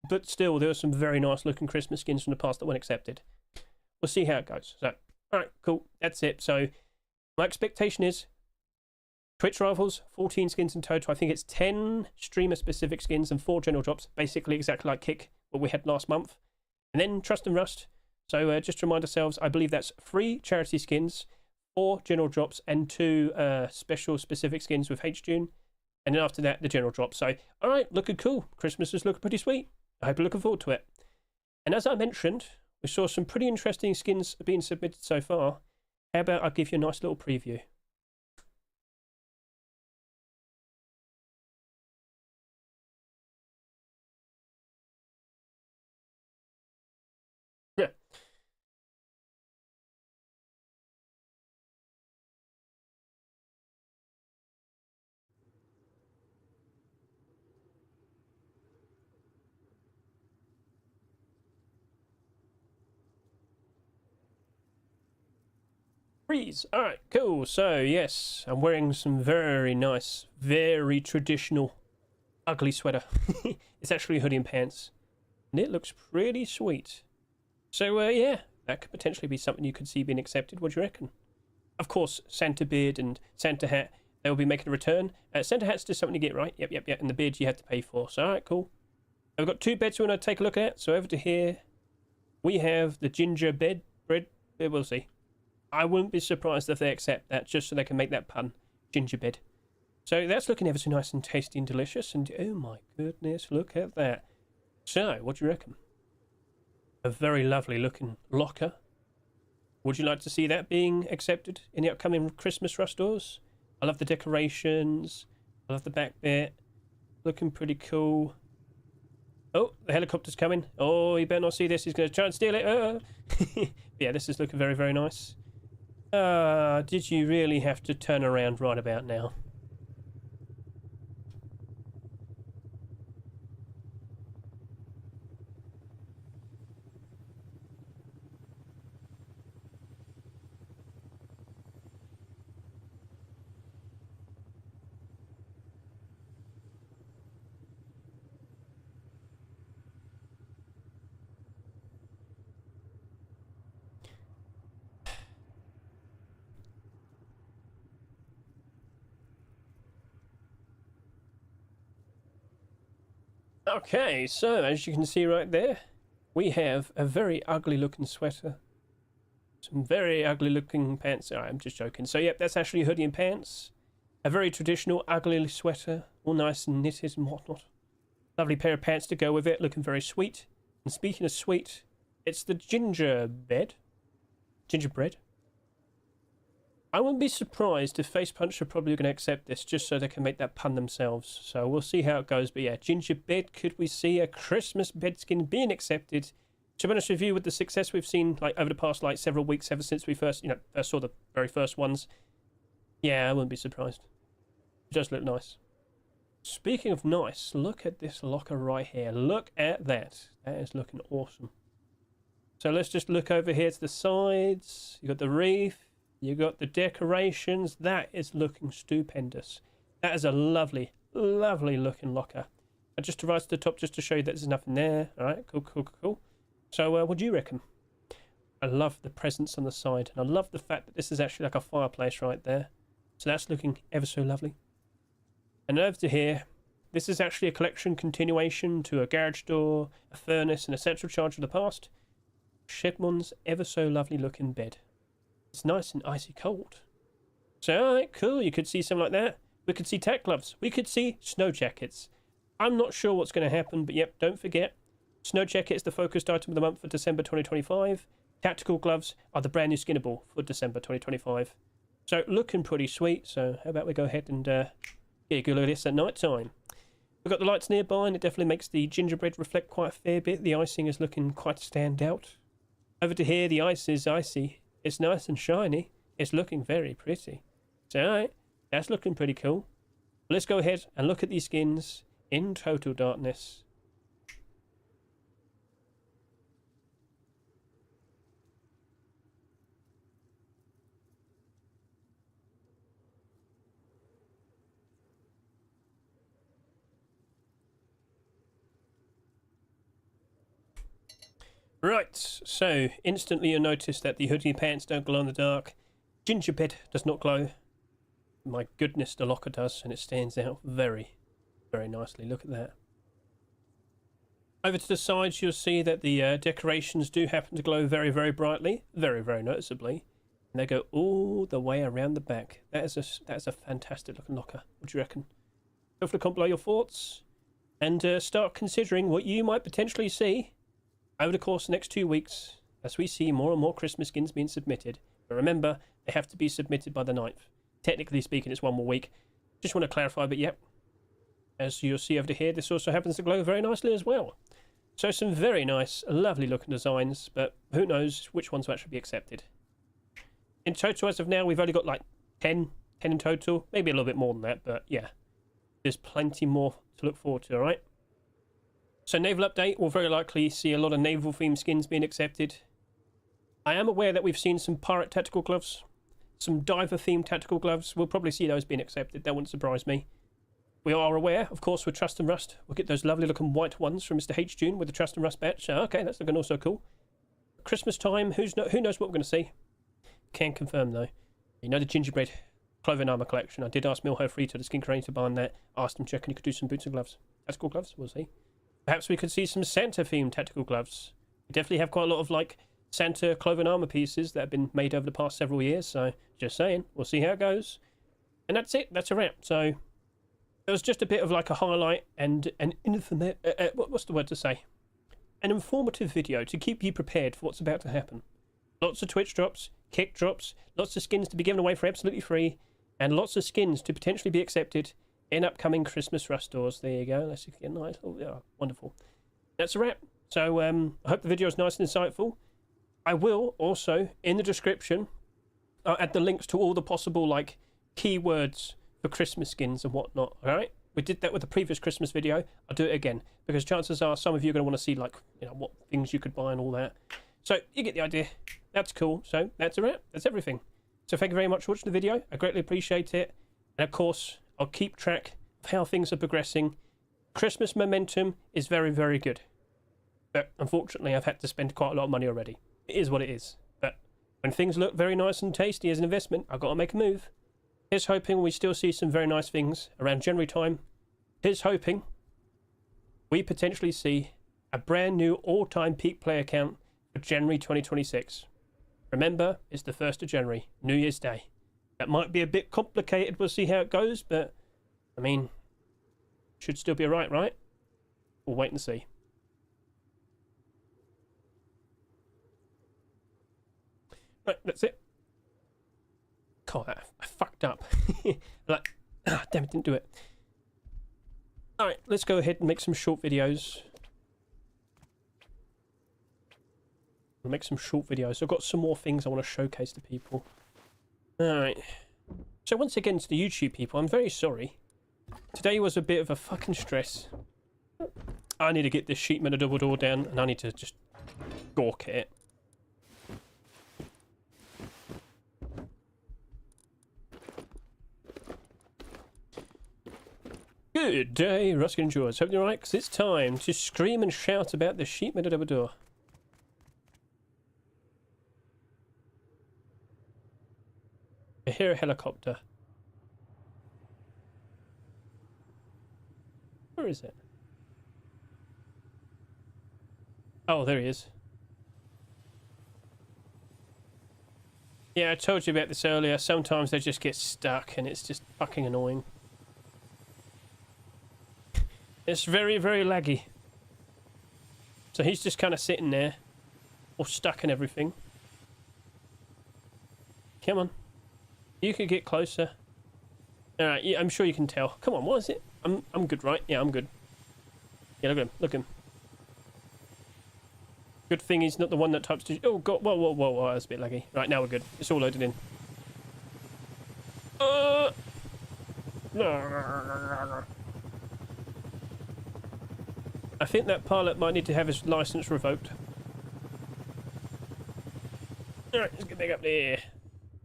But still, there are some very nice-looking Christmas skins from the past that weren't accepted. We'll see how it goes. So, alright, cool, that's it. So, my expectation is Twitch Rivals, 14 skins in total. I think it's 10 streamer-specific skins and 4 general drops, basically exactly like Kick, what we had last month. And then Trust and Rust. So just to remind ourselves, I believe that's 3 charity skins, 4 general drops, and 2 special specific skins with Hedge. And then after that, the general drop. So, all right, looking cool. Christmas is looking pretty sweet. I hope you're looking forward to it. And as I mentioned, we saw some pretty interesting skins being submitted so far. How about I give you a nice little preview? Yeah. Freeze. All right, cool. So, yes, I'm wearing some very nice, very traditional, ugly sweater. It's actually a hoodie and pants. And it looks pretty sweet. So, yeah, that could potentially be something you could see being accepted. What do you reckon? Of course, Santa beard and Santa hat, they will be making a return. Santa hat's just something you get, right? Yep. And the beard you have to pay for. So, all right, cool. I've got 2 beds we want to take a look at. So, over to here, we have the ginger bread. We'll see. I wouldn't be surprised if they accept that, just so they can make that pun. Gingerbread. So that's looking ever so nice and tasty and delicious. And oh my goodness, look at that. So, what do you reckon? A very lovely looking locker. Would you like to see that being accepted in the upcoming Christmas Rust stores? I love the decorations. I love the back bit. Looking pretty cool. Oh, the helicopter's coming. Oh, you better not see this. He's going to try and steal it. Yeah, this is looking very, very nice. Did you really have to turn around right about now? Okay, so as you can see right there, we have a very ugly looking sweater. Some very ugly looking pants. All right, I'm just joking. So, yep, that's actually a hoodie and pants. A very traditional ugly sweater, all nice and knitted and whatnot. Lovely pair of pants to go with it, looking very sweet. And speaking of sweet, it's the gingerbread. I wouldn't be surprised if Face Punch are probably going to accept this just so they can make that pun themselves. So we'll see how it goes. But yeah, gingerbread, could we see a Christmas bedskin being accepted? To be honest with you, with the success we've seen like over the past like several weeks, ever since we first saw the very first ones, yeah, I wouldn't be surprised. It does look nice. Speaking of nice, look at this locker right here. Look at that. That is looking awesome. So let's just look over here to the sides. You got the wreath. You got the decorations. That is looking stupendous. That is a lovely, lovely looking locker. And just to rise to the top, just to show you that there's nothing there. All right, cool. So what do you reckon? I love the presents on the side, and I love the fact that this is actually like a fireplace right there. So that's looking ever so lovely. And over to here, this is actually a collection continuation to a garage door, a furnace, and a central charge of the past. Shedmon's ever so lovely looking bed. It's nice and icy cold. So, alright, cool. You could see something like that. We could see tech gloves. We could see snow jackets. I'm not sure what's going to happen, but yep, don't forget. Snow jacket is the focused item of the month for December 2025. Tactical gloves are the brand new skinnable for December 2025. So, looking pretty sweet. So, how about we go ahead and get a good look at this at night time. We've got the lights nearby, and it definitely makes the gingerbread reflect quite a fair bit. The icing is looking quite stand out. Over to here, the ice is icy. It's nice and shiny. It's looking very pretty. So, alright, that's looking pretty cool. Let's go ahead and look at these skins in total darkness. Right, so instantly you'll notice that the hoodie pants don't glow in the dark. Gingerbread does not glow. My goodness, the locker does, and it stands out very, very nicely. Look at that. Over to the sides, you'll see that the decorations do happen to glow very, very brightly, very, very noticeably. And they go all the way around the back. That is a fantastic looking locker. What do you reckon? Feel free to comment below your thoughts and start considering what you might potentially see over the course of the next 2 weeks, as we see more and more Christmas skins being submitted. But remember, they have to be submitted by the 9th. Technically speaking, it's 1 more week. Just want to clarify, but yep. As you'll see over here, this also happens to glow very nicely as well. So some very nice, lovely looking designs, but who knows which ones will actually be accepted. In total, as of now, we've only got like 10 in total. Maybe a little bit more than that, but yeah. There's plenty more to look forward to, alright? So naval update, we'll very likely see a lot of naval themed skins being accepted. I am aware that we've seen some pirate tactical gloves, some diver themed tactical gloves. We'll probably see those being accepted. That wouldn't surprise me. We are aware, of course, with Trust and Rust. We'll get those lovely looking white ones from Mr. Hedge with the Trust and Rust batch. Okay, that's looking also cool. Christmas time, who knows what we're going to see. Can't confirm though. You know the gingerbread clothing armor collection. I did ask Milho Free to the skin creator to buy that. Asked him checking he could do some boots and gloves. Tactical gloves, we'll see. Perhaps we could see some Santa-themed tactical gloves. We definitely have quite a lot of, like, Santa clothing armor pieces that have been made over the past several years, so just saying. We'll see how it goes. And that's it. That's a wrap. So it was just a bit of, like, a highlight and an what's the word to say? An informative video to keep you prepared for what's about to happen. Lots of Twitch drops, kick drops, lots of skins to be given away for absolutely free, and lots of skins to potentially be accepted in upcoming Christmas Rust stores. There you go. Let's get a nice. Oh, yeah, wonderful. That's a wrap. So I hope the video is nice and insightful. I will also, in the description, add the links to all the possible like keywords for Christmas skins and whatnot. All right. We did that with the previous Christmas video. I'll do it again because chances are some of you are going to want to see like what things you could buy and all that. So you get the idea. That's cool. So that's a wrap. That's everything. So thank you very much for watching the video. I greatly appreciate it. And of course, I'll keep track of how things are progressing. Christmas momentum is very, very good. But unfortunately, I've had to spend quite a lot of money already. It is what it is. But when things look very nice and tasty as an investment, I've got to make a move. Here's hoping we still see some very nice things around January time. Here's hoping we potentially see a brand new all-time peak player count for January 2026. Remember, it's the 1st of January, New Year's Day. That might be a bit complicated. We'll see how it goes, but I mean, should still be alright, right? We'll wait and see. Right, that's it. God, I fucked up. Like, damn it, didn't do it. Alright, let's go ahead and make some short videos. I'll make some short videos. I've got some more things I want to showcase to people. Alright. So once again to the YouTube people, I'm very sorry. Today was a bit of a fucking stress. I need to get this sheet metal double door down, and I need to just gawk at it. Good day, Ruskin and George. Hope you're right, because it's time to scream and shout about the sheet metal double door. I hear a helicopter. Where is it? Oh, there he is. Yeah, I told you about this earlier. Sometimes they just get stuck and it's just fucking annoying. It's very, very laggy. So he's just kind of sitting there, all stuck and everything. Come on. You could get closer. Alright, yeah, I'm sure you can tell. Come on, what is it? I'm good, right? Yeah, I'm good. Yeah, look at him. Look at him. Good thing he's not the one that types to... Oh, God. Whoa, whoa, whoa, whoa. That's a bit laggy. Right, now we're good. It's all loaded in. I think that pilot might need to have his license revoked. Alright, let's get back up there.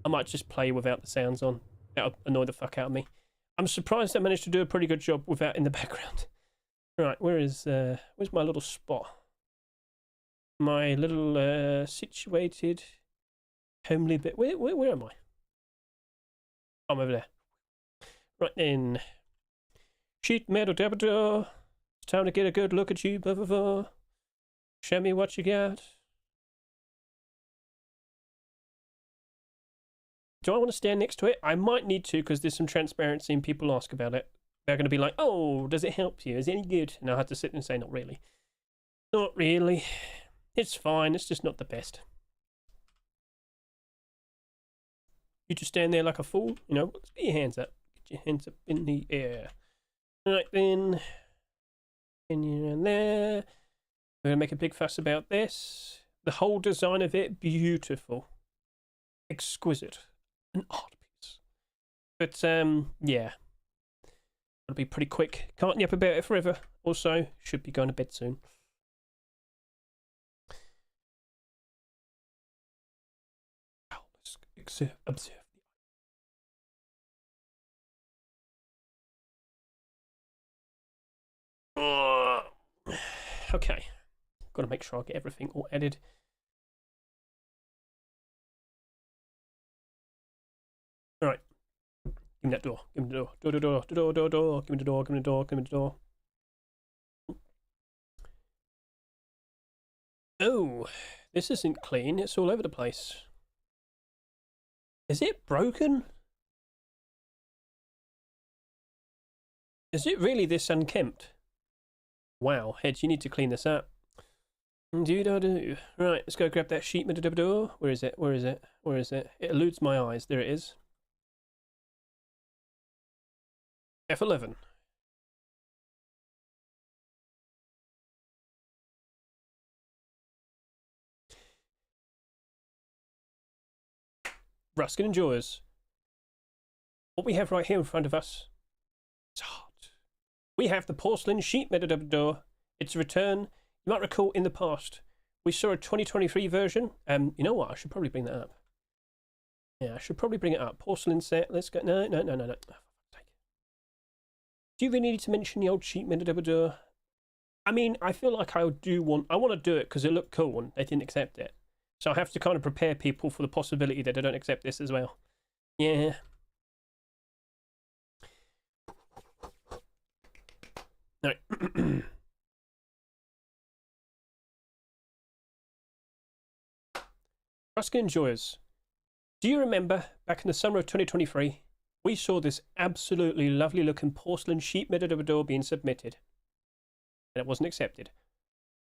I might just play without the sounds on. That'll annoy the fuck out of me. I'm surprised I managed to do a pretty good job without in the background. Right, where's my little spot? My little situated homely bit. Where am I? I'm over there. Right then. Sheet metal dabber. It's time to get a good look at you, blah blah blah. Show me what you got. Do I want to stand next to it? I might need to, because there's some transparency and people ask about it. They're going to be like, oh, does it help you? Is it any good? And I have to sit and say, not really. Not really. It's fine. It's just not the best. You just stand there like a fool, you know. Get your hands up. Get your hands up in the air. Right then. In and there. We're going to make a big fuss about this. The whole design of it, beautiful. Exquisite. An art piece. But, yeah. It'll be pretty quick. Can't yap about it forever. Also, should be going to bed soon. Observe. Okay. Got to make sure I get everything all edited. All right. Give me that door. Give me the door. Door. Give me the door. Give me the door. Give me the door. Oh, this isn't clean. It's all over the place. Is it broken? Is it really this unkempt? Wow, Hedge, you need to clean this up. Do. Right, let's go grab that sheet metal door. Where is it? Where is it? Where is it? It eludes my eyes. There it is. F11. Ruskin and Joyers. What we have right here in front of us is hot. We have the porcelain sheet metal door. Its return. You might recall in the past, we saw a 2023 version. You know what? I should probably bring that up. Yeah, I should probably bring it up. Porcelain set. Let's go. No. Oh, do you really need to mention the old sheet metal door? I mean, I feel like I want to do it because it looked cool and they didn't accept it. So I have to kind of prepare people for the possibility that they don't accept this as well. Yeah. No. Ruskin enjoyers, do you remember back in the summer of 2023, we saw this absolutely lovely looking porcelain sheep matador being submitted, and it wasn't accepted.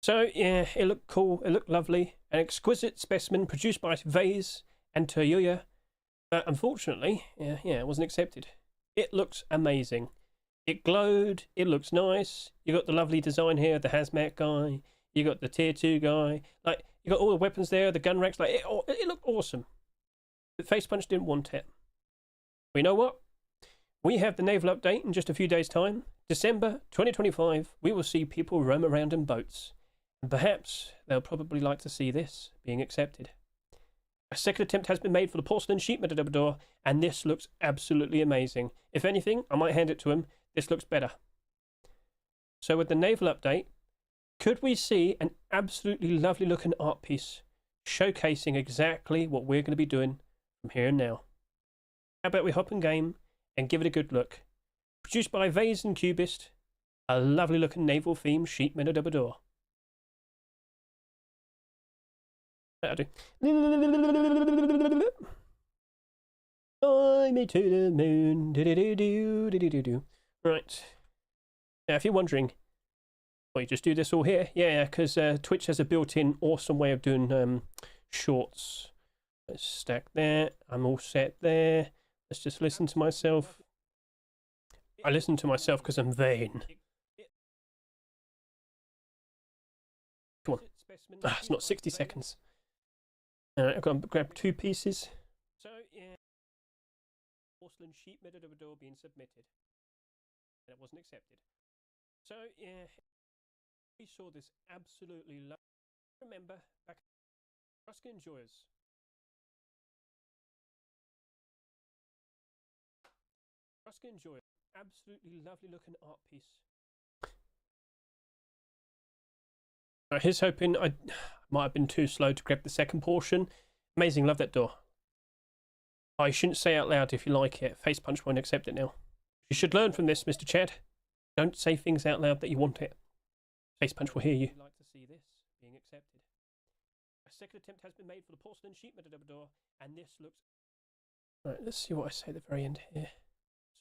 So yeah, it looked cool, it looked lovely, an exquisite specimen produced by Vase and Toyoya, but unfortunately, yeah, it wasn't accepted. It looks amazing. It glowed, it looks nice. You got the lovely design here, the hazmat guy, you got the tier 2 guy, like you got all the weapons there, the gun racks, like it looked awesome. But Face Punch didn't want it. Well, you know what? We have the naval update in just a few days' time. December 2025, we will see people roam around in boats. And perhaps they'll probably like to see this being accepted. A second attempt has been made for the porcelain sheep matador, and this looks absolutely amazing. If anything, I might hand it to him. This looks better. So with the naval update, could we see an absolutely lovely looking art piece showcasing exactly what we're going to be doing from here and now? How about we hop in game and give it a good look? Produced by Vase and Cubist, a lovely looking naval themed sheep matador. That'll do. Fly me to the moon. Do. Right. Now, if you're wondering, well, you just do this all here. Yeah, because Twitch has a built-in awesome way of doing shorts. Let's stack there. I'm all set there. Let's just listen to myself. I listen to myself because I'm vain. Come on. It's not 60 seconds. Alright, I've got to grab 2 pieces. So, yeah. Porcelain sheep matador being submitted. And it wasn't accepted. So, yeah. We saw this absolutely lovely. Remember, back Ruskin enjoyers. Ruskin enjoyers. Absolutely lovely looking art piece. Here's hoping I might have been too slow to grab the second portion. Amazing, love that door. I shouldn't say out loud if you like it. Face Punch won't accept it now. You should learn from this, Mr. Chad. Don't say things out loud that you want it. Face Punch will hear you. I'd like to see this being accepted. A second attempt has been made for the porcelain sheep matador, and this looks... Right, let's see what I say at the very end here.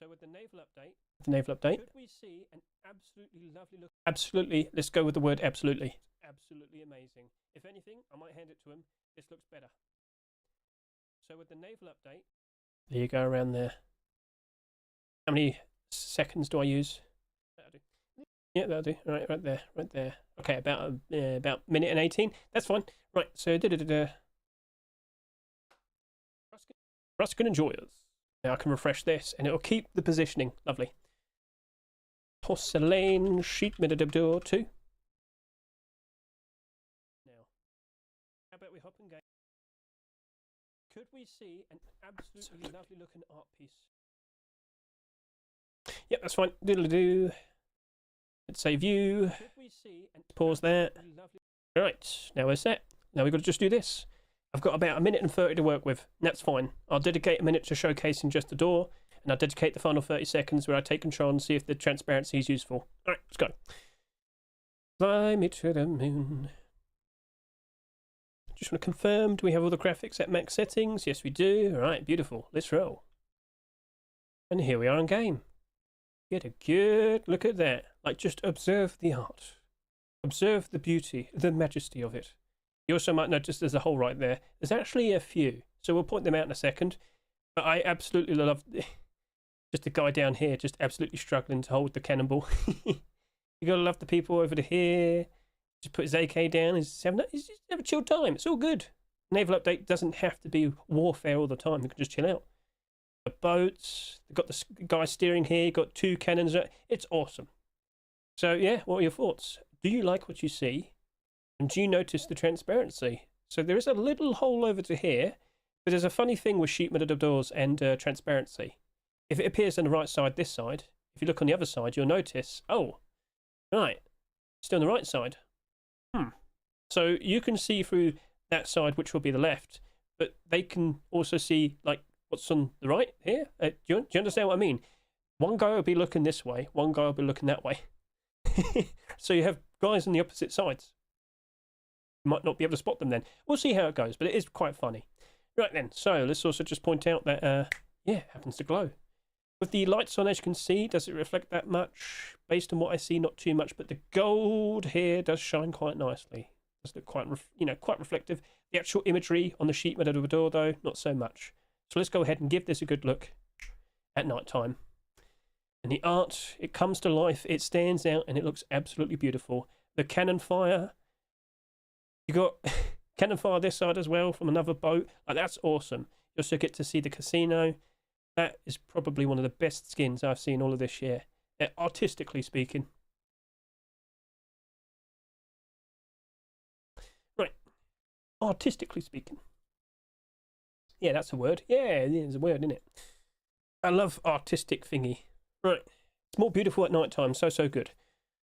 So with the naval update, could we see an absolutely lovely look? Absolutely, let's go with the word absolutely. Absolutely amazing. If anything, I might hand it to him. This looks better. So with the naval update, there you go around there. How many seconds do I use? That'll do. Yeah, that'll do. All right, right there. Okay, about minute and 18. That's fine. Right, so Ruskin enjoyers. Now I can refresh this, and it'll keep the positioning. Lovely. Porcelain sheep matador 2. Now, how about we hop in game? Could we see an absolutely lovely looking art piece? Yep, that's fine. Doodle-doo. Let's say view. Could we see an pause there. Right, now we're set. Now we've got to just do this. I've got about 1 minute and 30 to work with. That's fine. I'll dedicate a minute to showcasing just the door, and I'll dedicate the final 30 seconds where I take control and see if the transparency is useful. Alright, let's go. Fly me to the moon. Just want to confirm, do we have all the graphics at max settings? Yes, we do. Alright, beautiful. Let's roll. And here we are in game. Get a good look at that. Like, just observe the art. Observe the beauty, the majesty of it. You also might notice there's a hole right there. There's actually a few, so we'll point them out in a second. But I absolutely love just the guy down here, just absolutely struggling to hold the cannonball. You gotta love the people over to here. Just put his AK down. He's having a chill time. It's all good. Naval update doesn't have to be warfare all the time. You can just chill out. The boats. They've got the guy steering here. You've got 2 cannons. It's awesome. So yeah, what are your thoughts? Do you like what you see? And do you notice the transparency? So there is a little hole over to here, but there's a funny thing with sheep matadors and transparency. If it appears on the right side, this side, if you look on the other side, you'll notice, oh, right, still on the right side. So you can see through that side, which will be the left, but they can also see, like, what's on the right here. Do you understand what I mean? One guy will be looking this way, one guy will be looking that way. So you have guys on the opposite sides. You might not be able to spot them then. We'll see how it goes, but it is quite funny. Right then, so let's also just point out that, yeah, it happens to glow. With the lights on, as you can see, does it reflect that much? Based on what I see, not too much, but the gold here does shine quite nicely. Does look quite, quite reflective. The actual imagery on the sheet metal door, though, not so much. So let's go ahead and give this a good look at night time. And the art, it comes to life, it stands out, and it looks absolutely beautiful. The cannon fire, you got cannon fire this side as well from another boat. Like, that's awesome. You also get to see the casino. That is probably one of the best skins I've seen all of this year, artistically speaking. Right, artistically speaking. Yeah, that's a word. Yeah, it's a word, isn't it? I love artistic thingy. Right, it's more beautiful at night time. So good.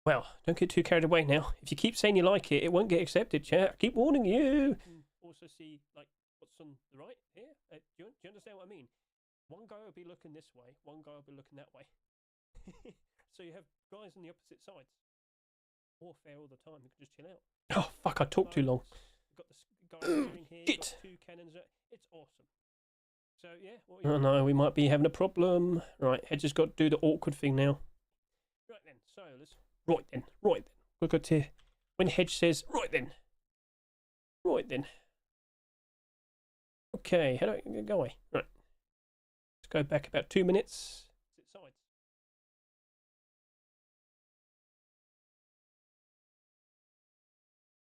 Well, don't get too carried away now. If you keep saying you like it, it won't get accepted, chat. I keep warning you. Also see, like, what's on the right here? Do you understand what I mean? One guy will be looking this way, one guy will be looking that way. So you have guys on the opposite sides. Warfare all the time, you can just chill out. Oh, fuck, I talked too long. You've got the guy shooting here, you've got 2 cannons. It's awesome. So, yeah. Oh, no, we might be having a problem. Right, Hedge has got to do the awkward thing now. Right then, so let's... Right then. We've got to... When Hedge says, right then. Okay, how do I go away? Right. Let's go back about 2 minutes. Sides.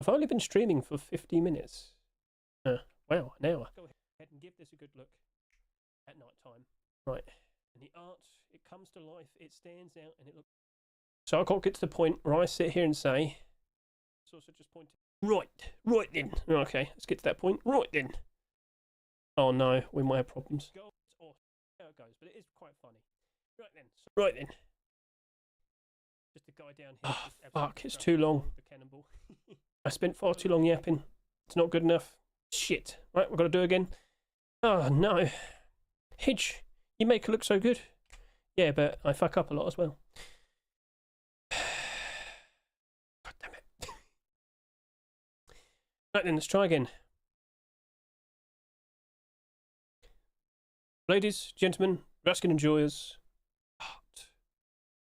I've only been streaming for 50 minutes. Wow, an hour. Go ahead and give this a good look at night time. Right, and the art, it comes to life, it stands out, and it looks... So I can't get to the point where I sit here and say, it's also just pointing... Right then. Okay, let's get to that point. Right then. Oh no, we might have problems. It's awesome. How it goes, but it is quite funny. Right then. Just the guy down here. Oh, fuck, it's too long. The cannonball. I spent far too long yapping. It's not good enough. Shit. Right, we've got to do it again. Oh no. Hedge, you make it look so good. Yeah, but I fuck up a lot as well. God damn it. Right then, let's try again. Ladies, gentlemen, Ruskin enjoyers.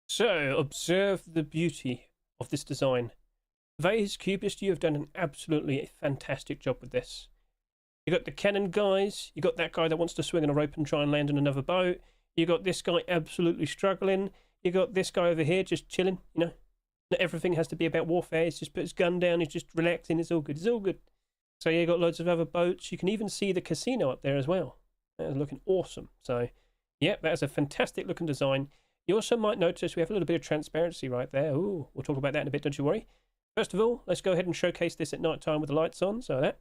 So, observe the beauty of this design. Vase, Cubist, you have done an absolutely fantastic job with this. You got the cannon guys, you got that guy that wants to swing on a rope and try and land on another boat, you got this guy absolutely struggling, you got this guy over here just chilling, you know. Not everything has to be about warfare, he's just put his gun down, he's just relaxing, it's all good, So yeah, you got loads of other boats, you can even see the casino up there as well. That is looking awesome. So, yeah, that is a fantastic looking design. You also might notice we have a little bit of transparency right there. Ooh, we'll talk about that in a bit, don't you worry. First of all, let's go ahead and showcase this at night time with the lights on. So that,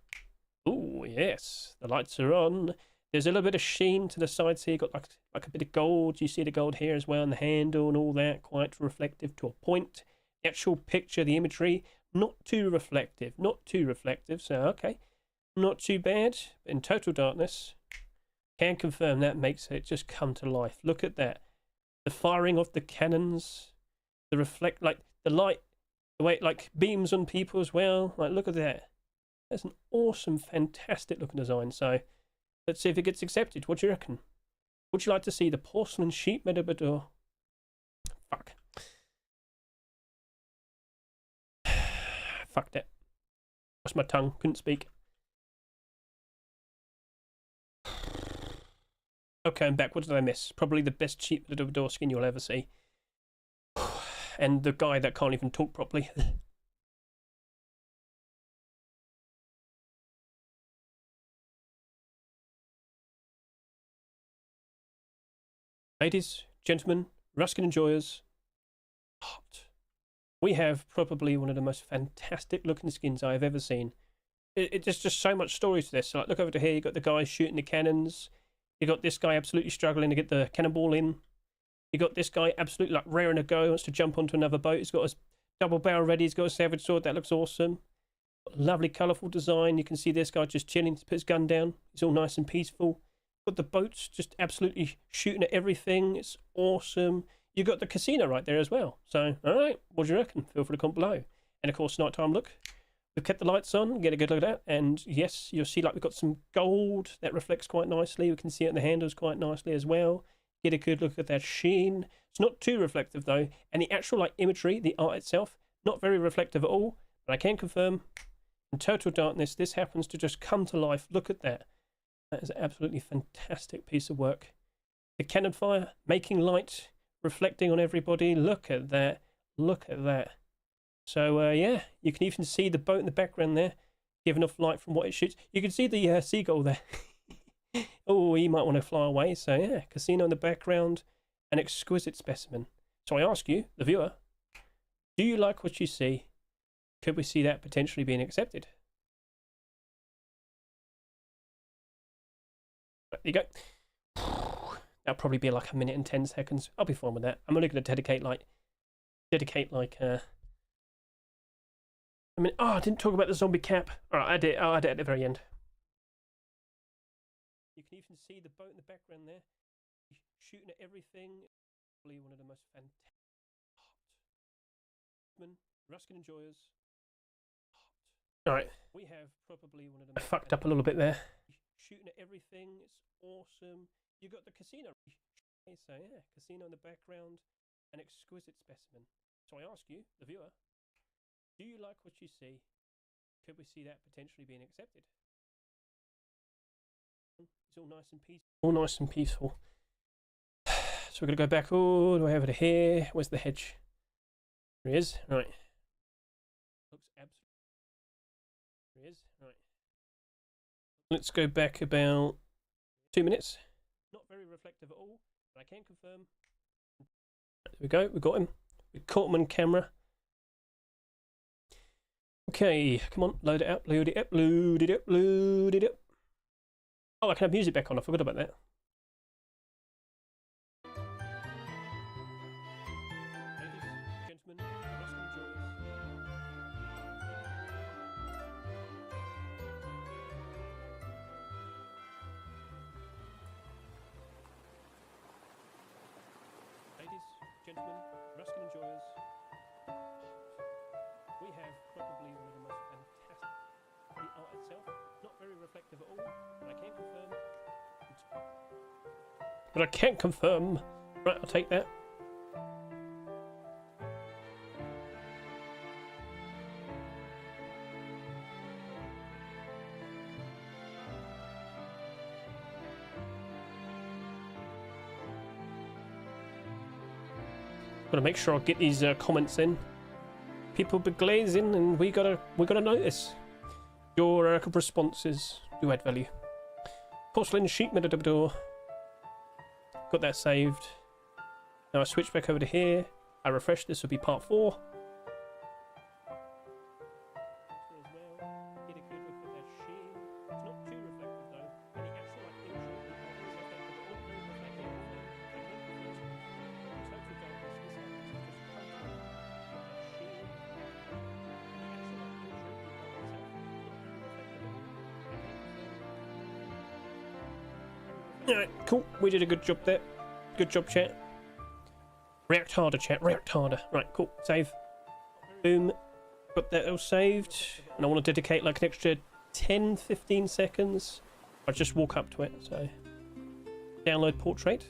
ooh, yes, the lights are on. There's a little bit of sheen to the sides here. You've got like a bit of gold. You see the gold here as well, and the handle and all that, quite reflective to a point. The actual picture, the imagery, not too reflective. So, okay, not too bad. In total darkness, can confirm that makes it just come to life. Look at that. The firing of the cannons, the reflect, like the light, the way it like beams on people as well. Like, look at that. That's an awesome, fantastic looking design. So let's see if it gets accepted. What do you reckon? Would you like to see the porcelain sheep medabador? Fuck. Fuck that. Lost my tongue. Couldn't speak. Okay, I'm back. What did I miss? Probably the best sheep medabador skin you'll ever see. And the guy that can't even talk properly. Ladies, gentlemen, Ruskin enjoyers, we have probably one of the most fantastic looking skins I have ever seen. There's just so much story to this. So, like, look over to here, you got the guy shooting the cannons. You got this guy absolutely struggling to get the cannonball in. You got this guy absolutely like raring to go, wants to jump onto another boat. He's got his double barrel ready. He's got a savage sword. That looks awesome. Lovely, colourful design. You can see this guy just chilling. He's put his gun down. He's all nice and peaceful. Got the boats just absolutely shooting at everything. It's awesome. You got the casino right there as well. So, all right, what do you reckon? Feel free to comment below. And of course, nighttime look. we've kept the lights on, get a good look at that, and yes, you'll see like we've got some gold that reflects quite nicely. We can see it in the handles quite nicely as well. Get a good look at that sheen. It's not too reflective though, and the actual like imagery, the art itself, not very reflective at all, but I can confirm in total darkness this happens to just come to life. Look at that. That is an absolutely fantastic piece of work. The cannon fire, making light, reflecting on everybody. Look at that. Look at that. So yeah, you can even see the boat in the background there, giving off light from what it shoots. You can see the seagull there. Oh, he might want to fly away. So yeah, casino in the background, an exquisite specimen. So I ask you, the viewer, do you like what you see? Could we see that potentially being accepted? There you go. That'll probably be like 1 minute and 10 seconds. I'll be fine with that. I'm only going to dedicate like I mean, oh, I didn't talk about the zombie cap. All right, I did. Oh, I did at the very end. You can even see the boat in the background there, shooting at everything. Probably one of the most fantastic. Ruskin enjoyers. All right, we have probably one of the. I fucked up a little bit there. Shooting at everything. It's awesome. You got the casino. So yeah, casino in the background, an exquisite specimen. So I ask you, the viewer, do you like what you see? Could we see that potentially being accepted? It's all nice and peaceful. All nice and peaceful. So we're going to go back all the way over to here. Where's the hedge? There he is. Right. Looks absolutely. There he is. Right. Let's go back about 2 minutes. Not very reflective at all, but I can confirm. There we go. We got him. We caught him on camera. Okay, come on, load it up, load it up, load it up, load it up. Oh, I can have music back on, I forgot about that. Ladies, gentlemen, Ruskin enjoyers. Ladies, gentlemen, Ruskin enjoyers. We have probably one of the most fantastic. The art itself, not very reflective at all, but I can confirm. Right, I'll take that. Gotta make sure I get these comments in. People be glazing, and we gotta notice. Your responses do add value. Porcelain sheet door. Got that saved. Now I switch back over to here. I refresh. This will be part 4. Alright, cool. We did a good job there. Good job, chat. React harder, chat. React harder. Right, cool. Save. Boom. Got that all saved. And I want to dedicate like an extra 10-15 seconds. I'll just walk up to it. So, download portrait.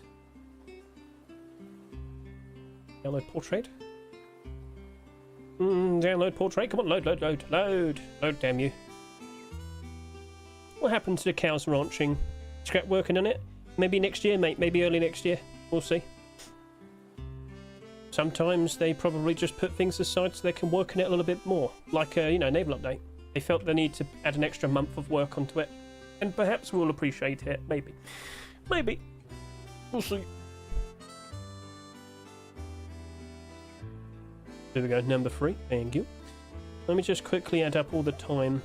Download portrait. Download portrait. Come on, load, load, load, load. Load, damn you. What happened to the cows ranching? Scrap working on it? Maybe next year, mate. Maybe early next year. We'll see. Sometimes they probably just put things aside so they can work on it a little bit more. Like, you know, Naval Update. They felt the need to add an extra month of work onto it. And perhaps we'll appreciate it. Maybe. Maybe. We'll see. There we go. Number 3. Thank you. Let me just quickly add up all the time.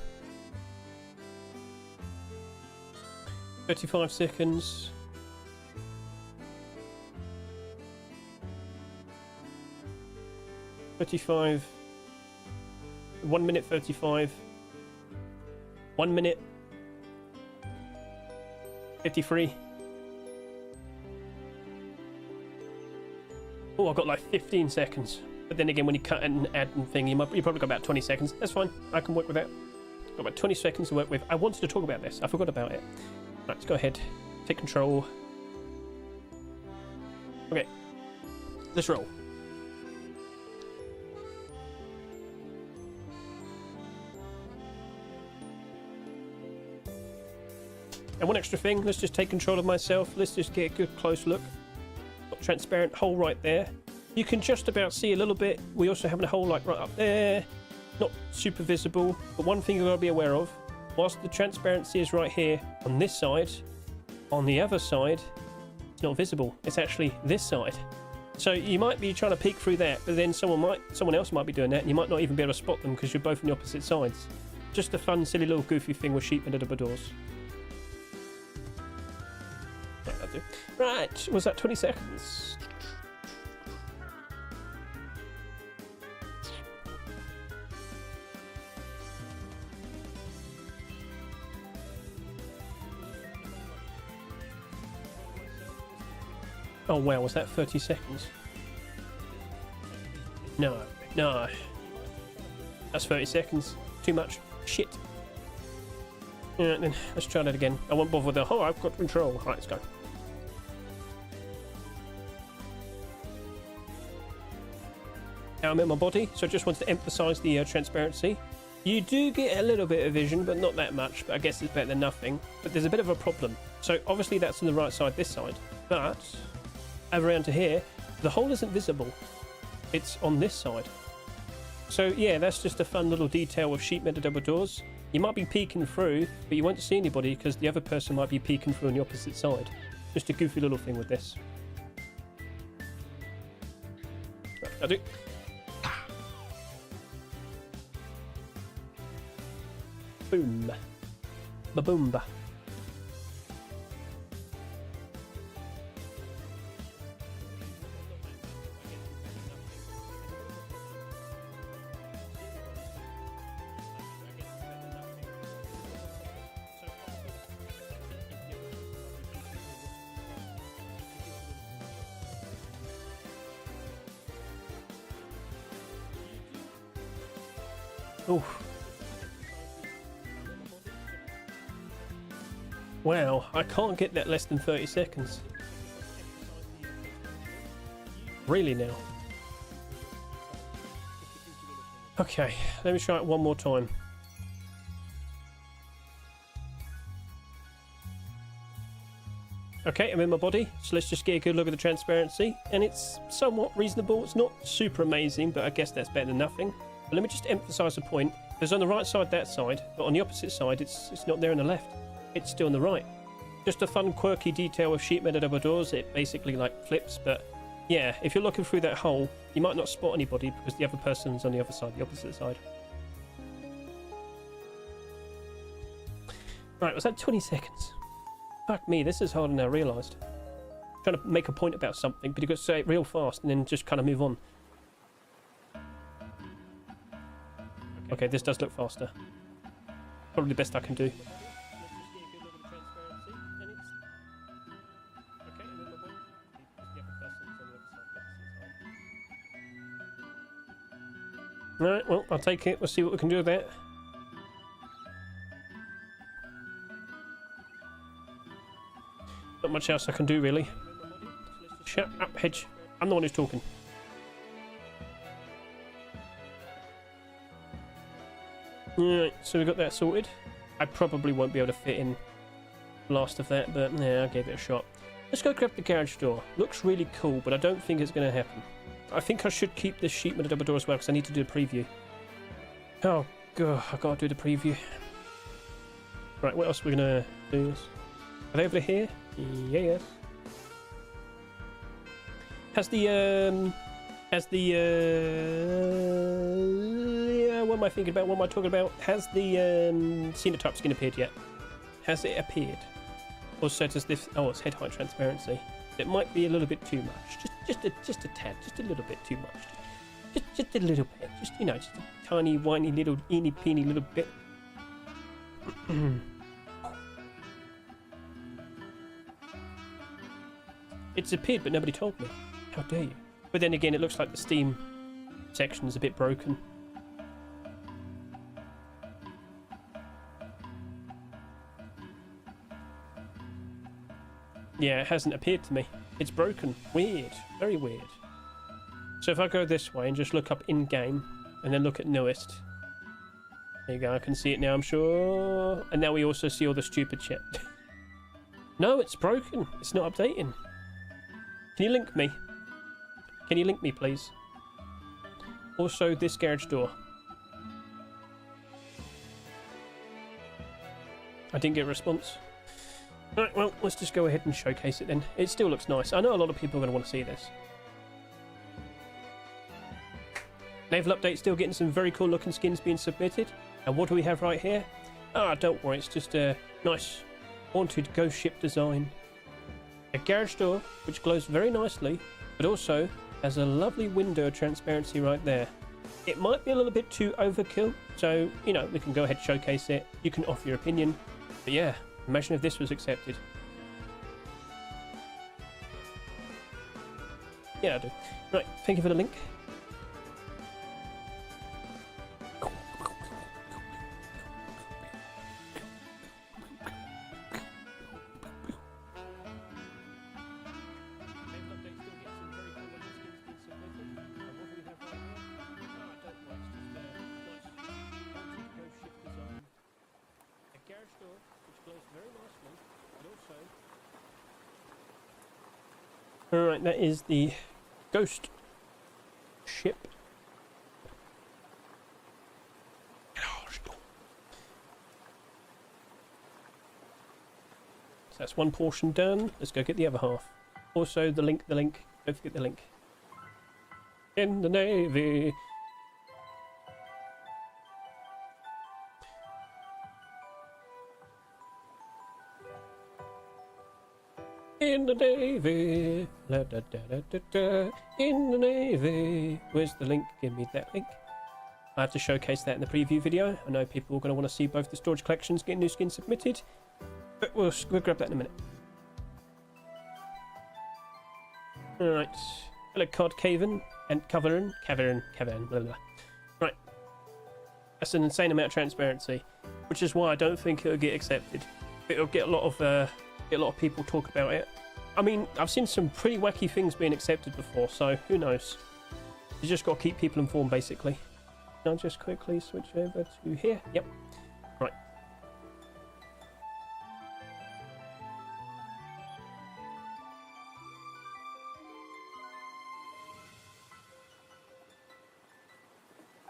35 seconds. $35. 1 minute 35. 1 minute 53. Oh, I've got like 15 seconds. But then again, when you cut and add and thing, you probably got about 20 seconds. That's fine. I can work with that. Got about 20 seconds to work with. I wanted to talk about this. I forgot about it. Right, let's go ahead. Take control. Okay. Let's roll. And one extra thing, let's just take control of myself. Let's just get a good close look. Got a transparent hole right there. You can just about see a little bit. We also have a hole like right up there. Not super visible, but one thing you've got to be aware of, whilst the transparency is right here on this side, on the other side, it's not visible. It's actually this side. So you might be trying to peek through that, but then someone else might be doing that, and you might not even be able to spot them because you're both on the opposite sides. Just a fun, silly little goofy thing with sheep and double doors. Right, that'll do. Right, was that 20 seconds? Oh wow, was that 30 seconds? No. That's 30 seconds. Too much. Shit. Alright then, let's try that again. I won't bother with the, oh, I've got control. Alright, let's go. Now I'm in my body, so I just wanted to emphasise the transparency. You do get a little bit of vision, but not that much, but I guess it's better than nothing. But there's a bit of a problem. So obviously that's on the right side, this side, but over around to here, the hole isn't visible. It's on this side. So yeah, that's just a fun little detail of sheet metal double doors. You might be peeking through, but you won't see anybody because the other person might be peeking through on the opposite side. Just a goofy little thing with this. Right, that'll do. Boom. Ba-boomba. Oof. Wow, I can't get that less than 30 seconds. Really now? Okay, let me try it one more time. Okay, I'm in my body, so let's just get a good look at the transparency. And it's somewhat reasonable. It's not super amazing, but I guess that's better than nothing. But let me just emphasise the point. There's on the right side that side, but on the opposite side, it's not there on the left. It's still on the right. Just a fun, quirky detail of sheet metal double doors. It basically like flips, but yeah, if you're looking through that hole, you might not spot anybody because the other person's on the other side, the opposite side. Right, was that 20 seconds? Fuck me, this is harder than I realised. Trying to make a point about something, but you've got to say it real fast and then just kind of move on. Okay, this does look faster. Probably the best I can do. Alright, well, I'll take it. We'll see what we can do with that. Not much else I can do, really. Shut up, Hedge. I'm the one who's talking. Alright, so we got that sorted. I probably won't be able to fit in the last of that, but yeah, I gave it a shot. Let's go grab the garage door. Looks really cool, but I don't think it's going to happen. I think I should keep this sheet metal double door as well, because I need to do a preview. Oh, God, I've got to do the preview. Right, what else are we going to do? Are they over here? Yes. Has the, what am I thinking about? What am I talking about? Has the, Xenotype skin appeared yet? Has it appeared? Or so does this, oh, it's head height transparency. It might be a little bit too much. Just a tad, just a little bit too much. Just a little bit. Just, you know, just a tiny, whiny little, eeny, peeny little bit. It's appeared, but nobody told me. How dare you? But then again, it looks like the steam section's a bit broken. Yeah, it hasn't appeared to me. It's broken. Weird. Very weird. So if I go this way and just look up in-game and then look at newest. There you go. I can see it now, I'm sure. And now we also see all the stupid shit. No, it's broken. It's not updating. Can you link me? Can you link me, please? Also, this garage door. I didn't get a response. Alright, well, let's just go ahead and showcase it then. It still looks nice. I know a lot of people are going to want to see this. Naval update, still getting some very cool looking skins being submitted. And what do we have right here? Ah, don't worry, it's just a nice haunted ghost ship design. A garage door, which glows very nicely, but also has a lovely window transparency right there. It might be a little bit too overkill, so, you know, we can go ahead and showcase it. You can offer your opinion. But yeah, imagine if this was accepted. Yeah, I do. Right, thank you for the link. Alright, that is the ghost ship. So that's one portion done. Let's go get the other half. Also, the link. Don't forget the link. In the Navy. In the Navy, la, da, da, da, da, da. In the Navy. Where's the link? Give me that link. I have to showcase that in the preview video. I know people are going to want to see both the storage collections getting new skins submitted, but we'll grab that in a minute. Alright. Hello, Cod Caven and Cavern, blah, blah. Right. That's an insane amount of transparency, which is why I don't think it'll get accepted. It'll get a lot of people talk about it. I mean, I've seen some pretty wacky things being accepted before, so who knows? You just got to keep people informed, basically. I'll just quickly switch over to here. Yep. Right.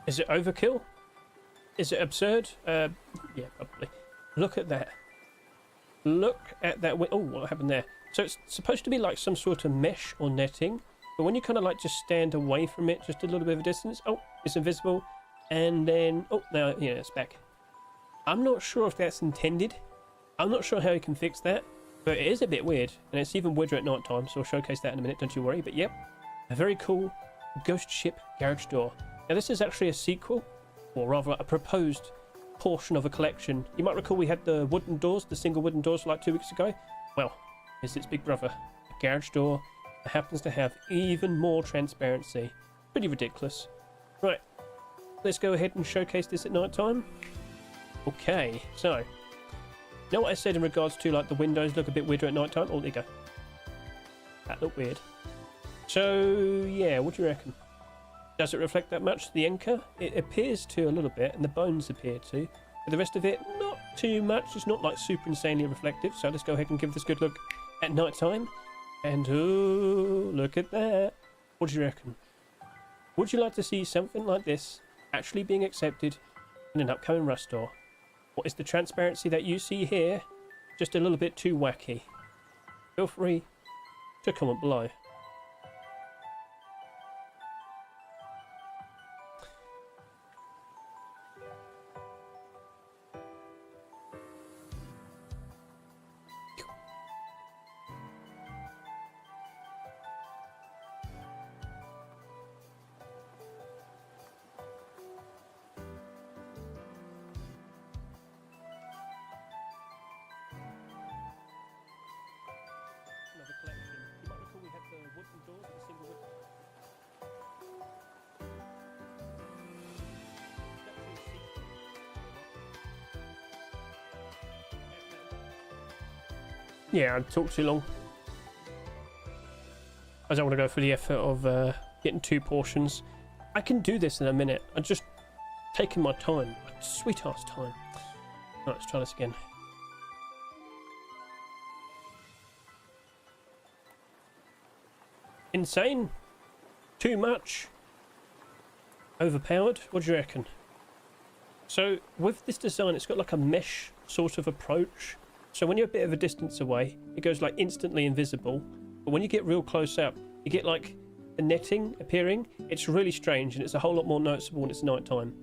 Is it overkill? Is it absurd? Yeah, probably. Look at that. Look at that. Oh, what happened there? So it's supposed to be like some sort of mesh or netting, but when you kind of like just stand away from it, just a little bit of a distance, oh, it's invisible, and then, oh, now, yeah, it's back. I'm not sure if that's intended. I'm not sure how you can fix that, but it is a bit weird, and it's even weirder at night time, so I'll showcase that in a minute, don't you worry. But yep, a very cool ghost ship garage door. Now this is actually a sequel, or rather a proposed portion of a collection. You might recall we had the wooden doors, the single wooden doors, like 2 weeks ago. Well, it's its big brother, a garage door that happens to have even more transparency. Pretty ridiculous. Right, let's go ahead and showcase this at night time. Okay, so, you know what I said in regards to like the windows look a bit weirder at night time? Oh, there you go. That looked weird. So, yeah, what do you reckon? Does it reflect that much? The anchor? It appears to a little bit, and the bones appear to. But the rest of it, not too much. It's not like super insanely reflective. So let's go ahead and give this a good look at night time. And oh, look at that. What do you reckon? Would you like to see something like this actually being accepted in an upcoming Rust store? Or is the transparency that you see here just a little bit too wacky? Feel free to comment below. Collection. You might recall we had the Yeah, I talked too long. I don't want to go for the effort of getting 2 portions. I can do this in a minute. I'm just taking my time. Sweet ass time. Right, let's try this again. Insane? Too much? Overpowered? What do you reckon? So with this design, it's got like a mesh sort of approach. So when you're a bit of a distance away, it goes like instantly invisible. But when you get real close up, you get like the netting appearing. It's really strange, and it's a whole lot more noticeable when it's night time.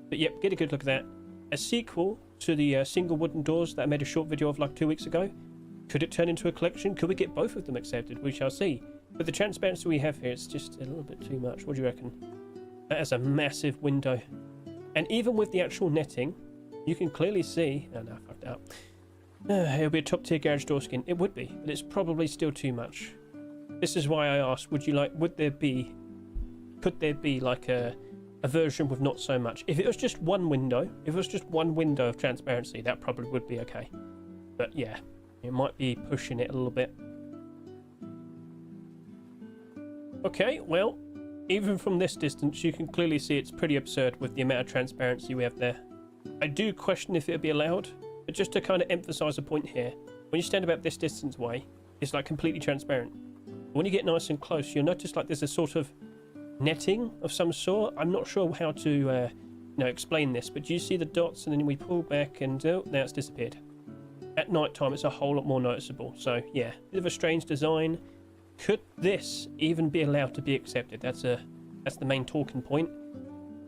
But yep, get a good look at that. A sequel to the single wooden doors that I made a short video of like 2 weeks ago. Could it turn into a collection? Could we get both of them accepted? We shall see. But the transparency we have here is just a little bit too much. What do you reckon? That is a massive window. And even with the actual netting, you can clearly see... Oh no, I fucked it up. It'll be a top tier garage door skin. It would be, but it's probably still too much. This is why I asked, could there be like a version with not so much? If it was just one window, of transparency, that probably would be okay. But yeah, it might be pushing it a little bit. Okay, well, even from this distance, you can clearly see it's pretty absurd with the amount of transparency we have there. I do question if it would be allowed, but just to kind of emphasize a point here, when you stand about this distance away, it's like completely transparent. When you get nice and close, you'll notice like there's a sort of netting of some sort. I'm not sure how to explain this, but you see the dots, and then we pull back, and oh, now it's disappeared. At night time, it's a whole lot more noticeable. So yeah, bit of a strange design. Could this even be allowed to be accepted? That's the main talking point.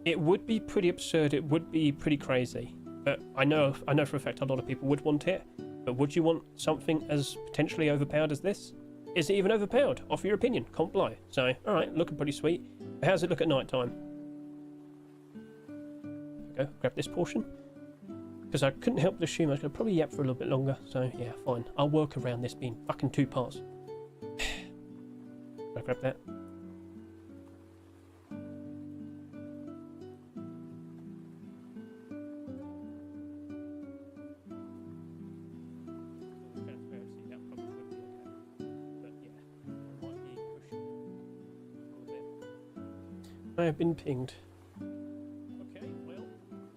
It would be pretty absurd. It would be pretty crazy. But I know for a fact a lot of people would want it. But would you want something as potentially overpowered as this? Is it even overpowered? Offer your opinion. Comment below. So, all right, looking pretty sweet. But how's it look at night time? Go grab this portion. Because I couldn't help but assume I was going to probably yap for a little bit longer. So yeah, fine. I'll work around this being fucking 2 parts. I'll grab that. I have been pinged. Okay, well,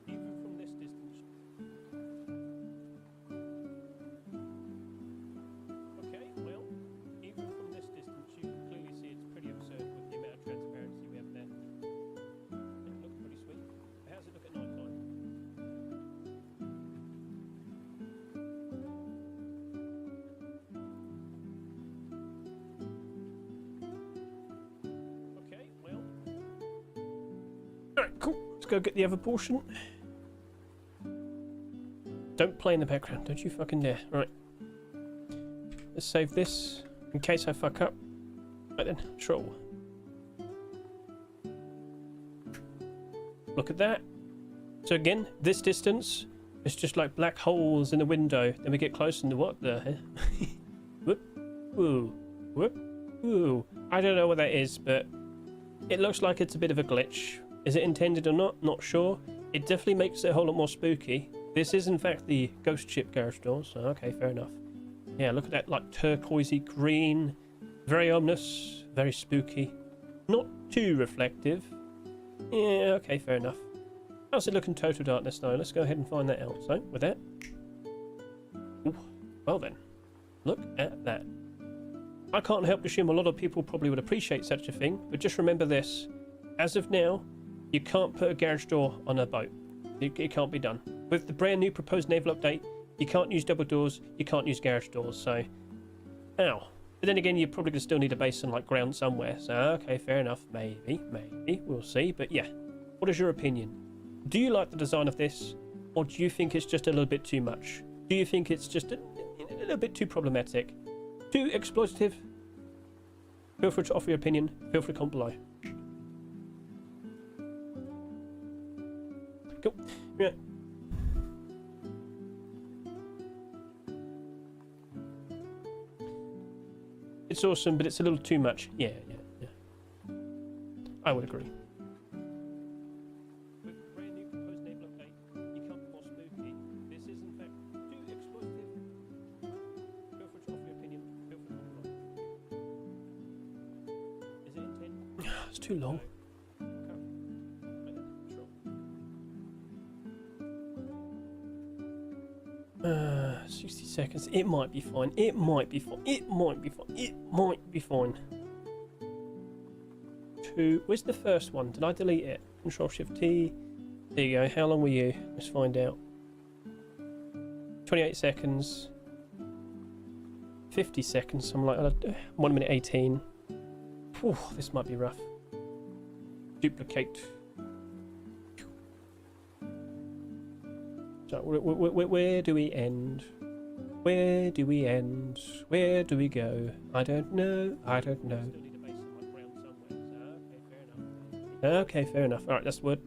even from this distance. Okay, well, even from this distance, you can clearly see it's pretty absurd with the amount of transparency we have there. It looks pretty sweet. How's it look at night time? Okay, well. Alright, cool. Let's go get the other portion. Don't play in the background. Don't you fucking dare. Right. Let's save this in case I fuck up. Right then. Troll. Look at that. So again, this distance, it's just like black holes in the window. Then we get close and what the hell? Whoop. Ooh. Whoop. Ooh. I don't know what that is, but it looks like it's a bit of a glitch. Is it intended or not? Not sure. It definitely makes it a whole lot more spooky. This is in fact the ghost ship garage door, so okay, fair enough. Yeah, look at that, like turquoisey green. Very ominous, very spooky. Not too reflective. Yeah, okay, fair enough. How's it look in total darkness though? Let's go ahead and find that out. So, with that. Ooh, well then, look at that. I can't help but assume a lot of people probably would appreciate such a thing, but just remember this. As of now, you can't put a garage door on a boat. It can't be done. With the brand new proposed naval update, you can't use double doors, you can't use garage doors, so... Ow. But then again, you're probably going to still need a base on like ground somewhere, so okay, fair enough. Maybe, we'll see. But yeah, what is your opinion? Do you like the design of this, or do you think it's just a little bit too much? Do you think it's just a little bit too problematic? Too exploitative? Feel free to offer your opinion. Feel free to comment below. Cool. Yeah. It's awesome, but it's a little too much. Yeah. I would agree. With the brand new proposed naval update, you can't be more spooky. This is in fact too exploitative. Feel free to offer It's too long. 60 seconds. It might be fine. It might be fine. It might be fine. It might be fine. 2. Where's the first one? Did I delete it? Control Shift T. There you go. How long were you? Let's find out. 28 seconds. 50 seconds. I'm like 1 minute 18. Whew, this might be rough. Duplicate. So where do we end? Where do we end? Where do we go? I don't know. I don't know. Okay, fair enough. Alright, that's the word.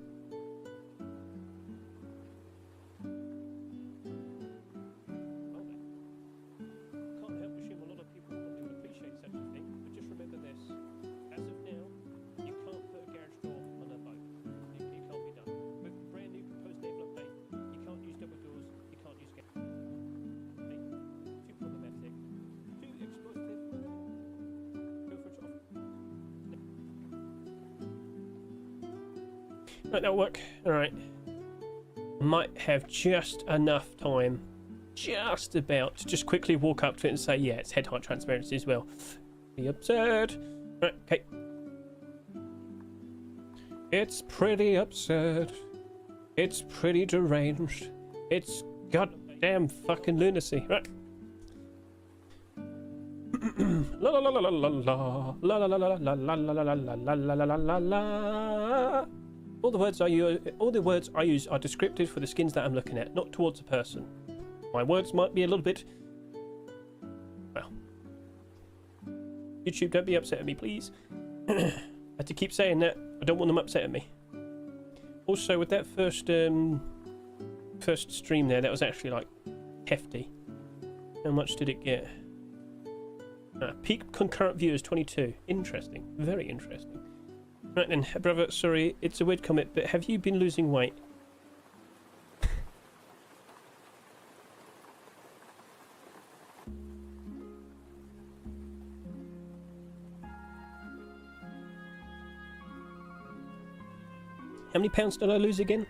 Can't help assume a lot of people would appreciate such a thing, but just remember this. As of now, you can't put a garage door on a boat. It can't be done. With brand new proposed naval update, you can't use double doors, you can't use gas. Too problematic. Too explosive. Go for a job. Right, that'll work. Alright. Might have just enough time, just about, to just quickly walk up to it and say, yeah, it's head height transparency as well. Pretty absurd. Right, okay. It's pretty absurd. It's pretty deranged. It's goddamn fucking lunacy. Right. La la la la la la la la la la la la la la la la la la. All the words I use are descriptive for the skins that I'm looking at, not towards a person. My words might be a little bit... Well. YouTube, don't be upset at me, please. I have to keep saying that. I don't want them upset at me. Also, with that first stream there, that was actually, like, hefty. How much did it get? Peak concurrent viewers, 22. Interesting. Very interesting. Right then, brother, sorry, it's a weird comment, but have you been losing weight? How many pounds did I lose again?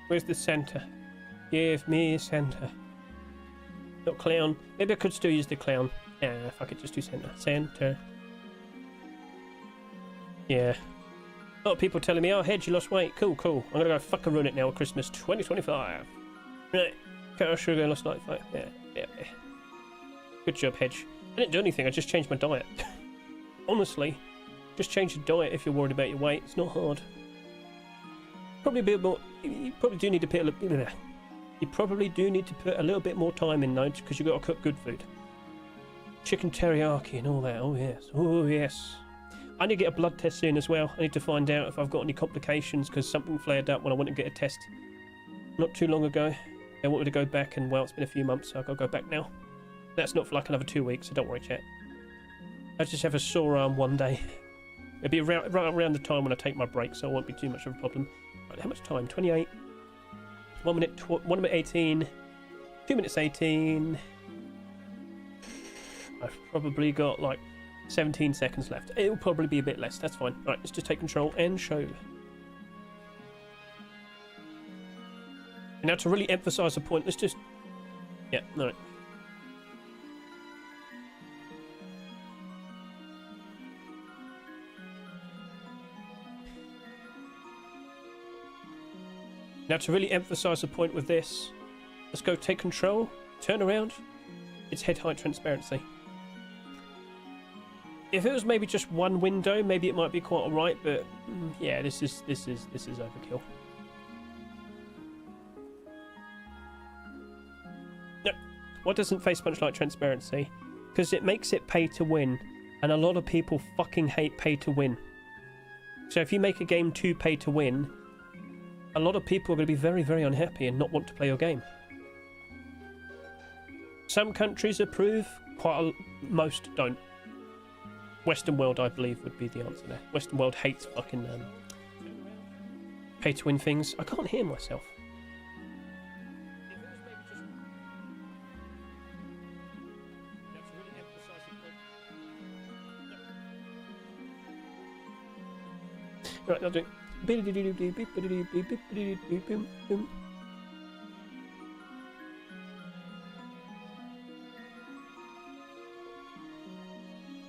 Where's the centre? Give me centre. Not clown. Maybe I could still use the clown. Yeah, if I could just do centre. Centre. Yeah. A lot of people telling me, oh, Hedge, you lost weight. Cool, cool. I'm going to go fucking ruin it now at Christmas 2025. Right. Cut sugar, lost 95. Yeah, yeah, yeah. Good job, Hedge. I didn't do anything. I just changed my diet. Honestly, just change your diet if you're worried about your weight. It's not hard. Probably a bit more. You probably do need to put a little. You probably do need to put a little bit more time in though, because you've got to cook good food. Chicken teriyaki and all that. Oh yes. Oh yes. I need to get a blood test soon as well. I need to find out if I've got any complications because something flared up when I went to get a test not too long ago. They wanted to go back, and well, it's been a few months, so I've got to go back now. That's not for like another 2 weeks, so don't worry, chat. I just have a sore arm one day. It'll be right around the time when I take my break, so it won't be too much of a problem. Right, how much time? 28. 1 minute 18. 2 minutes 18. I've probably got like 17 seconds left. It'll probably be a bit less. That's fine. Right, let's just take control and show. And now to really emphasise the point, let's just... Yeah, alright. Now to really emphasise the point with this, let's go take control, turn around, it's head height transparency. If it was maybe just one window, maybe it might be quite alright, but yeah, this is overkill. No, what doesn't face punch like transparency? Because it makes it pay to win, and a lot of people fucking hate pay to win. So if you make a game too pay to win, a lot of people are going to be very, very unhappy and not want to play your game. Some countries approve, most don't. Western world, I believe, would be the answer there. Western world hates fucking pay to win things. I can't hear myself. Right, I'll do it.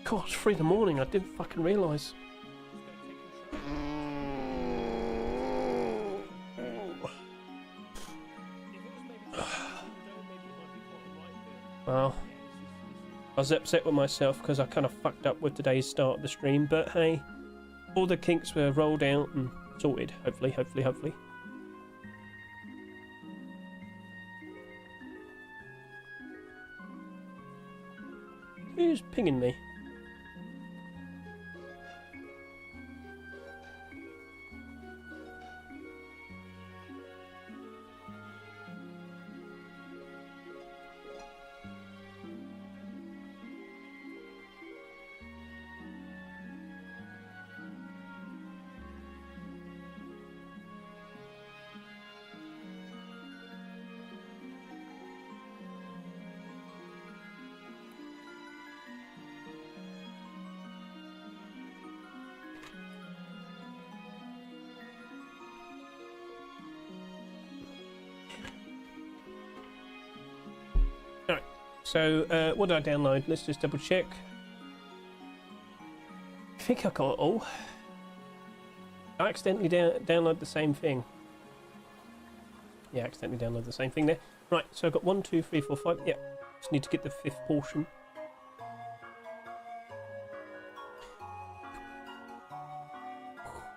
God, it's 3 in the morning. I didn't fucking realise. Well, I was upset with myself because I kind of fucked up with today's start of the stream, but hey, all the kinks were rolled out and sorted. Hopefully. Who's pinging me? Alright, so what did I download? Let's just double check. I think I got it all. I accidentally downloaded the same thing. Yeah, I accidentally downloaded the same thing there. Right, so I've got 1, 2, 3, 4, 5. Yeah, just need to get the 5th portion.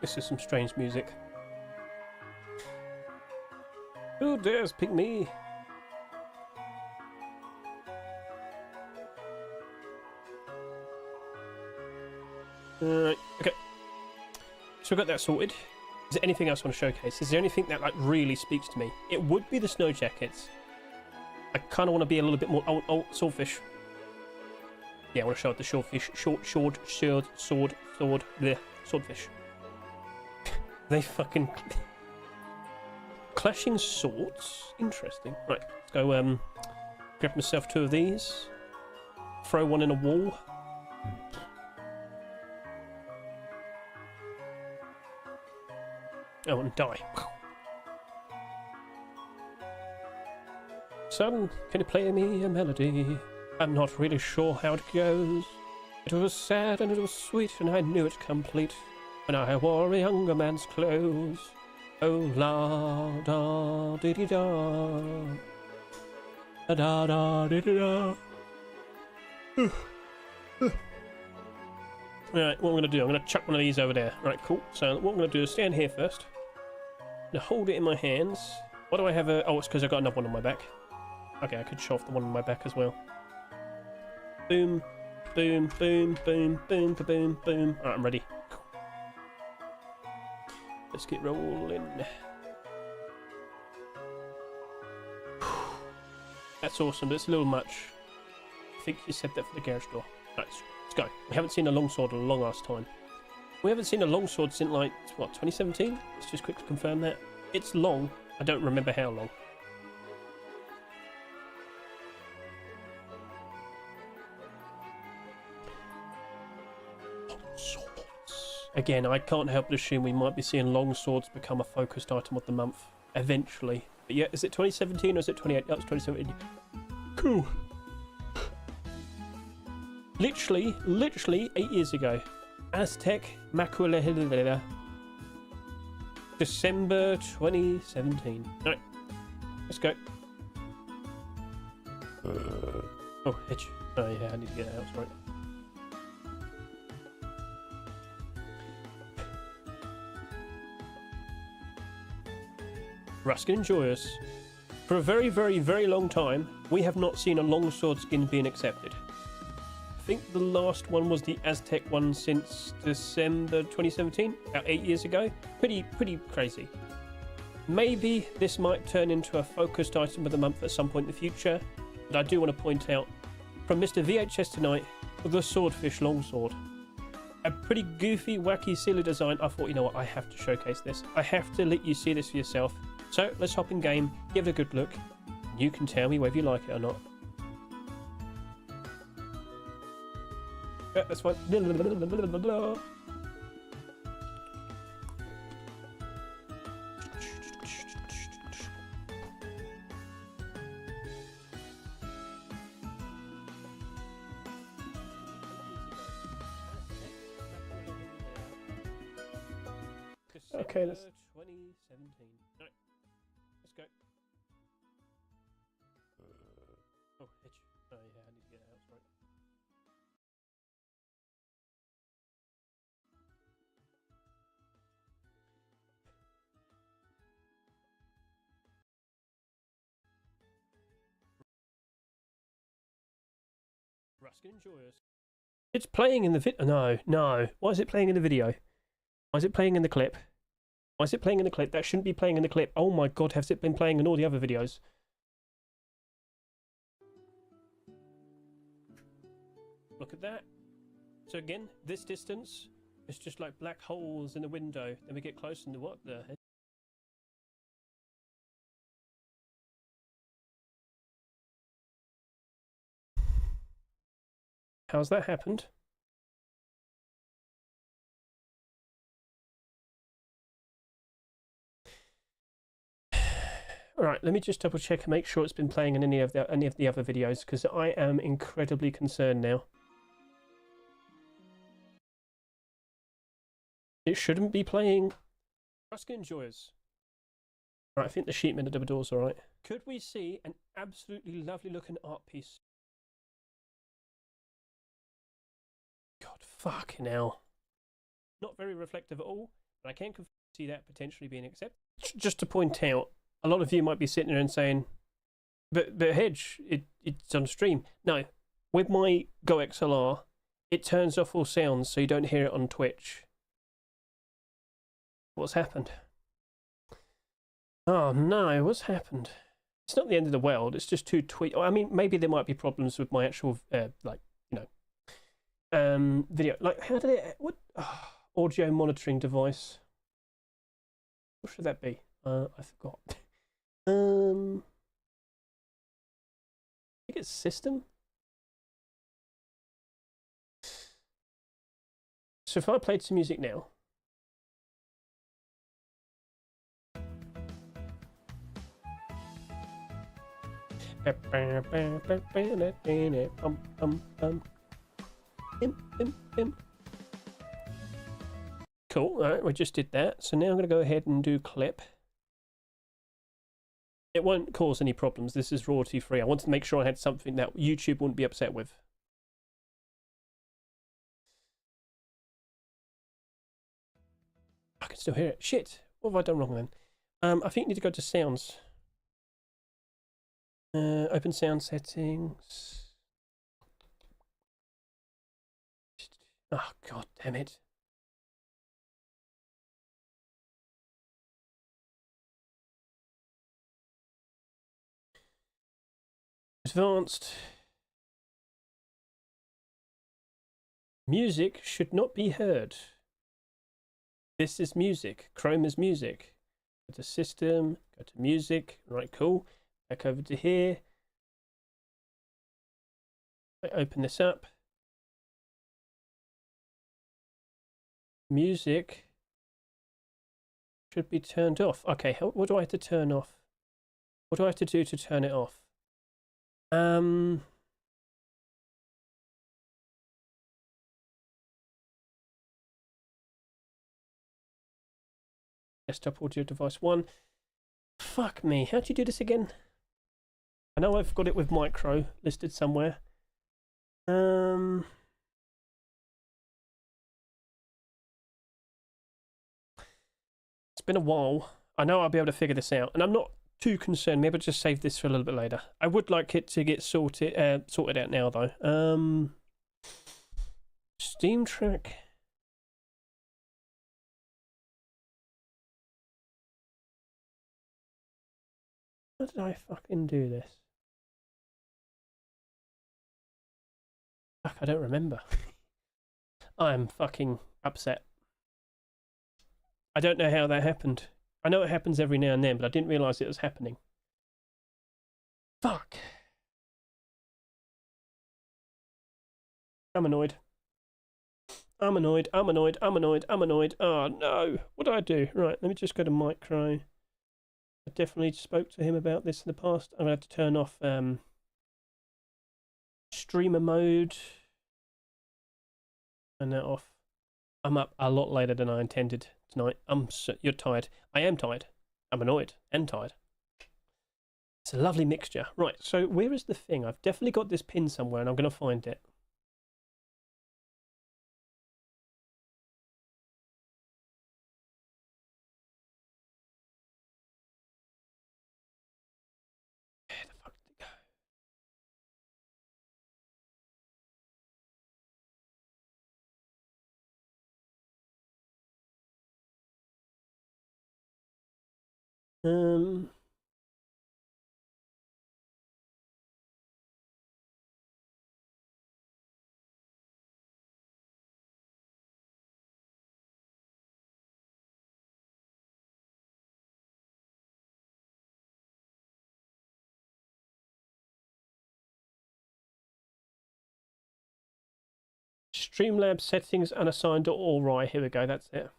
This is some strange music. Who dares pick me? Okay. So we've got that sorted. Is there anything else I want to showcase? Is there anything that like really speaks to me? It would be the snow jackets. I kind of want to be a little bit more... Oh, swordfish. Yeah, I want to show it the swordfish. Swordfish. They fucking... Clashing swords? Interesting. Right, let's go grab myself 2 of these. Throw one in a wall. Oh, and die. Son, can you play me a melody? I'm not really sure how it goes. It was sad and it was sweet, and I knew it complete when I wore a younger man's clothes. Oh la da dee dee da, da da da dee dee da. Alright, what I'm going to do, I'm going to chuck one of these over there. Right, cool. So what I'm going to do is stand here first. I'm going to hold it in my hands. Why do I have a... Oh, it's because I've got another one on my back. Okay, I could show off the one on my back as well. Boom, boom, boom, boom, boom, boom, boom. Alright, I'm ready. Let's get rolling. That's awesome, but it's a little much. I think you said that for the garage door. Right, let's go. We haven't seen a longsword in a long ass time. We haven't seen a longsword since like, what, 2017? Let's just quickly confirm that. It's long. I don't remember how long. Longswords. Again, I can't help but assume we might be seeing longswords become a focused item of the month eventually. But yeah, is it 2017 or is it 28? That was 2017. Cool. Literally 8 years ago. Aztec Macula December 2017. Alright, let's go. Oh, Hedge. Oh yeah, I need to get that out, sorry. Ruskin and Joyous. For a very, very, very long time, we have not seen a longsword skin being accepted. I think the last one was the Aztec one since December 2017, about 8 years ago. Pretty crazy. Maybe this might turn into a focused item of the month at some point in the future. But I do want to point out, from Mr. VHS Tonight, the Swordfish Longsword. A pretty goofy, wacky, silly design. I thought, you know what, I have to showcase this. I have to let you see this for yourself. So let's hop in game, give it a good look. You can tell me whether you like it or not. Yeah, that's fine. Okay, let's 2017. Right, let's go. Oh, Hedge. Oh, yeah, I need to get it out. Sorry. Ruskin Enjoyers. It's playing in the video. No, no. Why is it playing in the video? Why is it playing in the clip? Why is it playing in the clip? That shouldn't be playing in the clip. Oh my god, has it been playing in all the other videos? Look at that. So again, this distance, it's just like black holes in the window. Then we get closer and what the heck? How's that happened? Alright, let me just double check and make sure it's been playing in any of the other videos, because I am incredibly concerned now. It shouldn't be playing. Ruskin Enjoyers. Right, I think the sheepman at the door's alright. Could we see an absolutely lovely looking art piece? God, fucking hell. Not very reflective at all, but I can see that potentially being accepted. Just to point out, a lot of you might be sitting there and saying, but Hedge, it's on stream. No, with my Go XLR, it turns off all sounds so you don't hear it on Twitch. What's happened? Oh no, what's happened? It's not the end of the world, it's just two tweet. I mean, maybe there might be problems with my actual, like, you know, video. Like, how did it, what? Oh, audio monitoring device. What should that be? I forgot. I think it's system. So if I played some music now. Cool, alright, we just did that. So now I'm going to go ahead and do clip. It won't cause any problems. This is royalty free. I wanted to make sure I had something that YouTube wouldn't be upset with. I can still hear it. Shit. What have I done wrong then? I think you need to go to sounds. Open sound settings. Oh, god damn it. Advanced. Music should not be heard. This is music. Chrome is music. Go to system, go to music. Right, cool. Back over to here. I open this up. Music should be turned off. Okay, what do I have to turn off? What do I have to do to turn it off? Desktop audio device 1. Fuck me, how do you do this again? I know I've got it with micro listed somewhere. It's been a while. I know I'll be able to figure this out, and I'm not too concerned. Maybe I'll just save this for a little bit later. I would like it to get sorted out now, though. Steam track. How did I fucking do this? Fuck, I don't remember. I'm fucking upset. I don't know how that happened. I know it happens every now and then, but I didn't realise it was happening. Fuck. I'm annoyed. I'm annoyed. I'm annoyed. I'm annoyed. I'm annoyed. Oh no. What do I do? Right, let me just go to Micro. I definitely spoke to him about this in the past. I'm going to have to turn off streamer mode. Turn that off. I'm up a lot later than I intended tonight. You're tired. I am tired. I'm annoyed and tired. It's a lovely mixture. Right, so where is the thing? I've definitely got this pin somewhere and I'm going to find it. Where the fuck did it go? Streamlabs settings unassigned or all right. Here we go. That's it.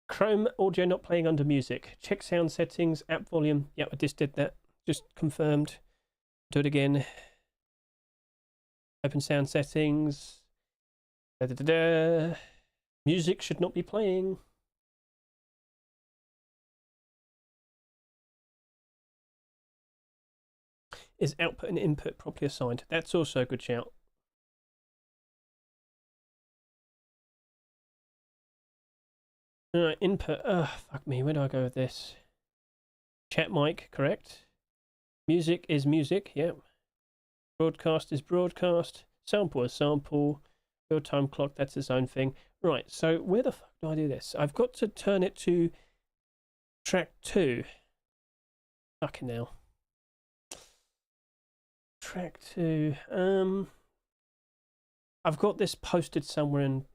Chrome audio not playing under music. Check sound settings, app volume. Yep, I just did that. Just confirmed. Do it again. Open sound settings. Da, da, da, da. Music should not be playing. Is output and input properly assigned? That's also a good shout. Alright, input. Fuck me. Where do I go with this? Chat mic, correct. Music is music, yep. Broadcast is broadcast. Sample is sample. Real time clock, that's its own thing. Right, so where the fuck do I do this? I've got to turn it to track 2. Fucking hell. Track 2. I've got this posted somewhere in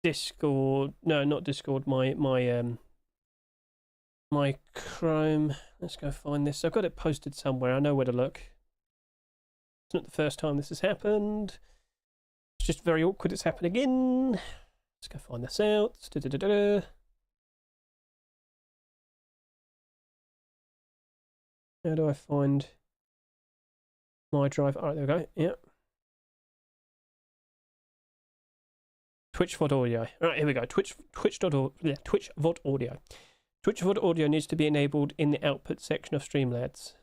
Discord. No, not Discord. My Chrome. Let's go find this. I've got it posted somewhere. I know where to look. It's not the first time this has happened. It's just very awkward. It's happened again. Let's go find this out. Da, da, da, da. How do I find my drive? All right, there we go. Yep. Twitch VOD audio. All right, here we go. Twitch VOD audio. Twitch VOD audio needs to be enabled in the output section of Streamlabs.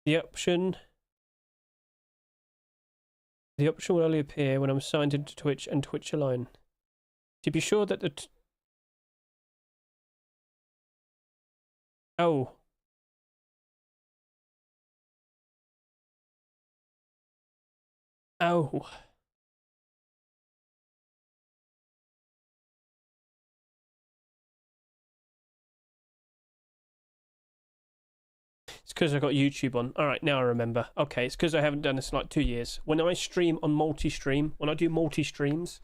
The option will only appear when I'm signed into Twitch and Twitch alone. To be sure that the oh. It's because I got YouTube on. All right, now I remember. Okay, it's because I haven't done this in like 2 years. When I stream on multi-stream, when I do multi-streams,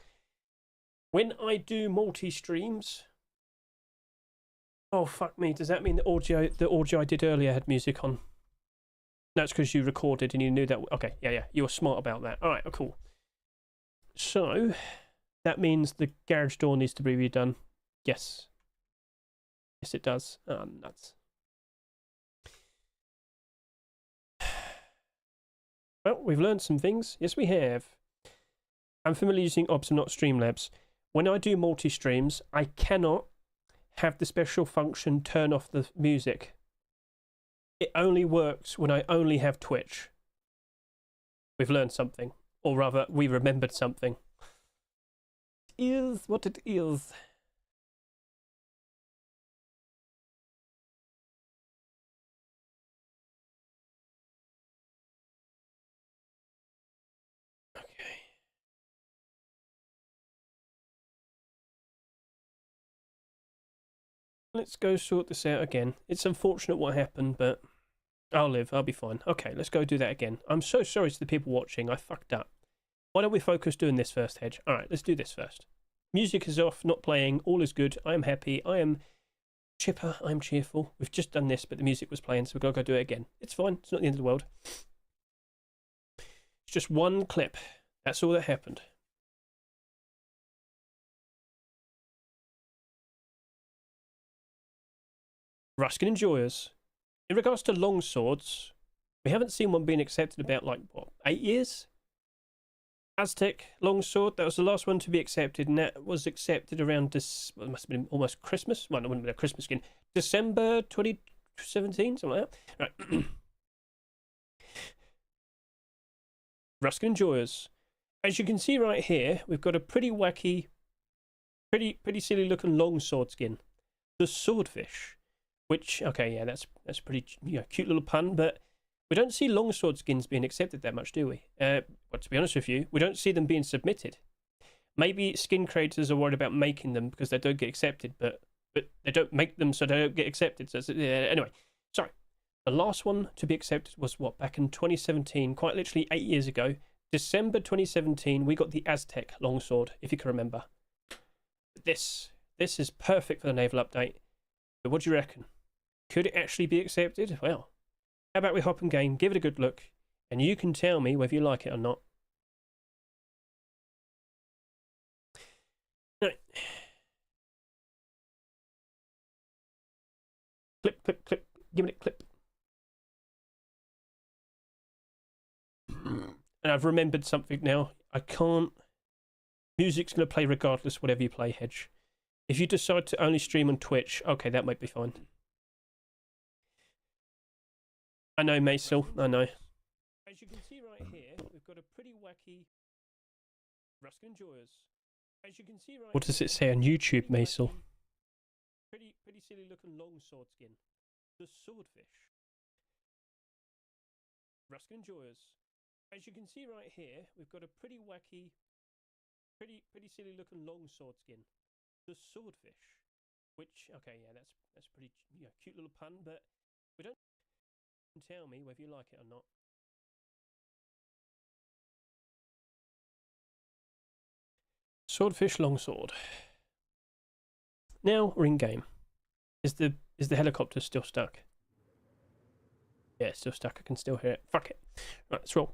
oh fuck me, does that mean the audio I did earlier had music on? No, it's because you recorded and you knew that. Okay, yeah, you were smart about that. All right, cool. So that means the garage door needs to be redone. Yes, it does. Oh, nuts. Well, we've learned some things. Yes, we have. I'm familiar using OBS and not Streamlabs. When I do multi-streams, I cannot have the special function turn off the music. It only works when I only have Twitch. We've learned something. Or rather, we remembered something. It is what it is. Let's go sort this out again. It's unfortunate what happened, but I'll live. I'll be fine. Okay, let's go do that again. I'm so sorry to the people watching. I fucked up. Why don't we focus doing this first, Hedge? All right, let's do this first. Music is off, not playing. All is good. I am happy. I am chipper. I'm cheerful. We've just done this, but the music was playing, so we've got to go do it again. It's fine. It's not the end of the world. It's just one clip. That's all that happened. Ruskin Enjoyers. In regards to long swords, we haven't seen one being accepted about, like, what, 8 years? Aztec longsword, that was the last one to be accepted, and that was accepted around this. Well, it must have been almost Christmas. Well, it wouldn't have been a Christmas skin. December 2017, something like that. Right. Ruskin Enjoyers. As you can see right here, we've got a pretty wacky, pretty silly looking longsword skin. The Swordfish. Which, okay, yeah, that's pretty, cute little pun, but we don't see longsword skins being accepted that much, do we? But to be honest with you, we don't see them being submitted. Maybe skin creators are worried about making them because they don't get accepted, but they don't make them so they don't get accepted. So anyway, sorry. The last one to be accepted was what, back in 2017, quite literally 8 years ago. December 2017, we got the Aztec longsword, if you can remember. This is perfect for the naval update. But what do you reckon? Could it actually be accepted? Well, how about we hop in game, give it a good look, and you can tell me whether you like it or not. Right. Clip, clip, clip. Give it a clip. And I've remembered something now. I can't. Music's going to play regardless, whatever you play, Hedge. If you decide to only stream on Twitch, okay, that might be fine. I know, Maisel, I know. As you can see right here, we've got a pretty wacky Ruskin Enjoyers. As you can see right What does it say on YouTube, Maisel? Pretty silly looking longsword skin. The Swordfish. Ruskin Enjoyers. As you can see right here, we've got a pretty wacky, pretty silly looking longsword skin. The Swordfish. Which, okay, yeah, that's pretty, cute little pun, but we don't tell me whether you like it or not. Swordfish longsword. Now we're in game. Is the helicopter still stuck? Yeah, it's still stuck. I can still hear it. Fuck it. Right, let's roll.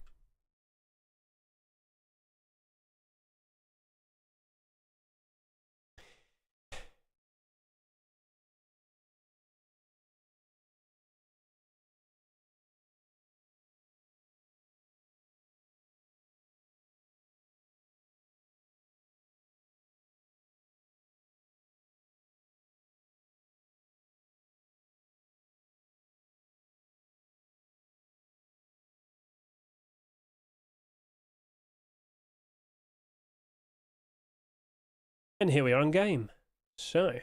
And here we are in game. So,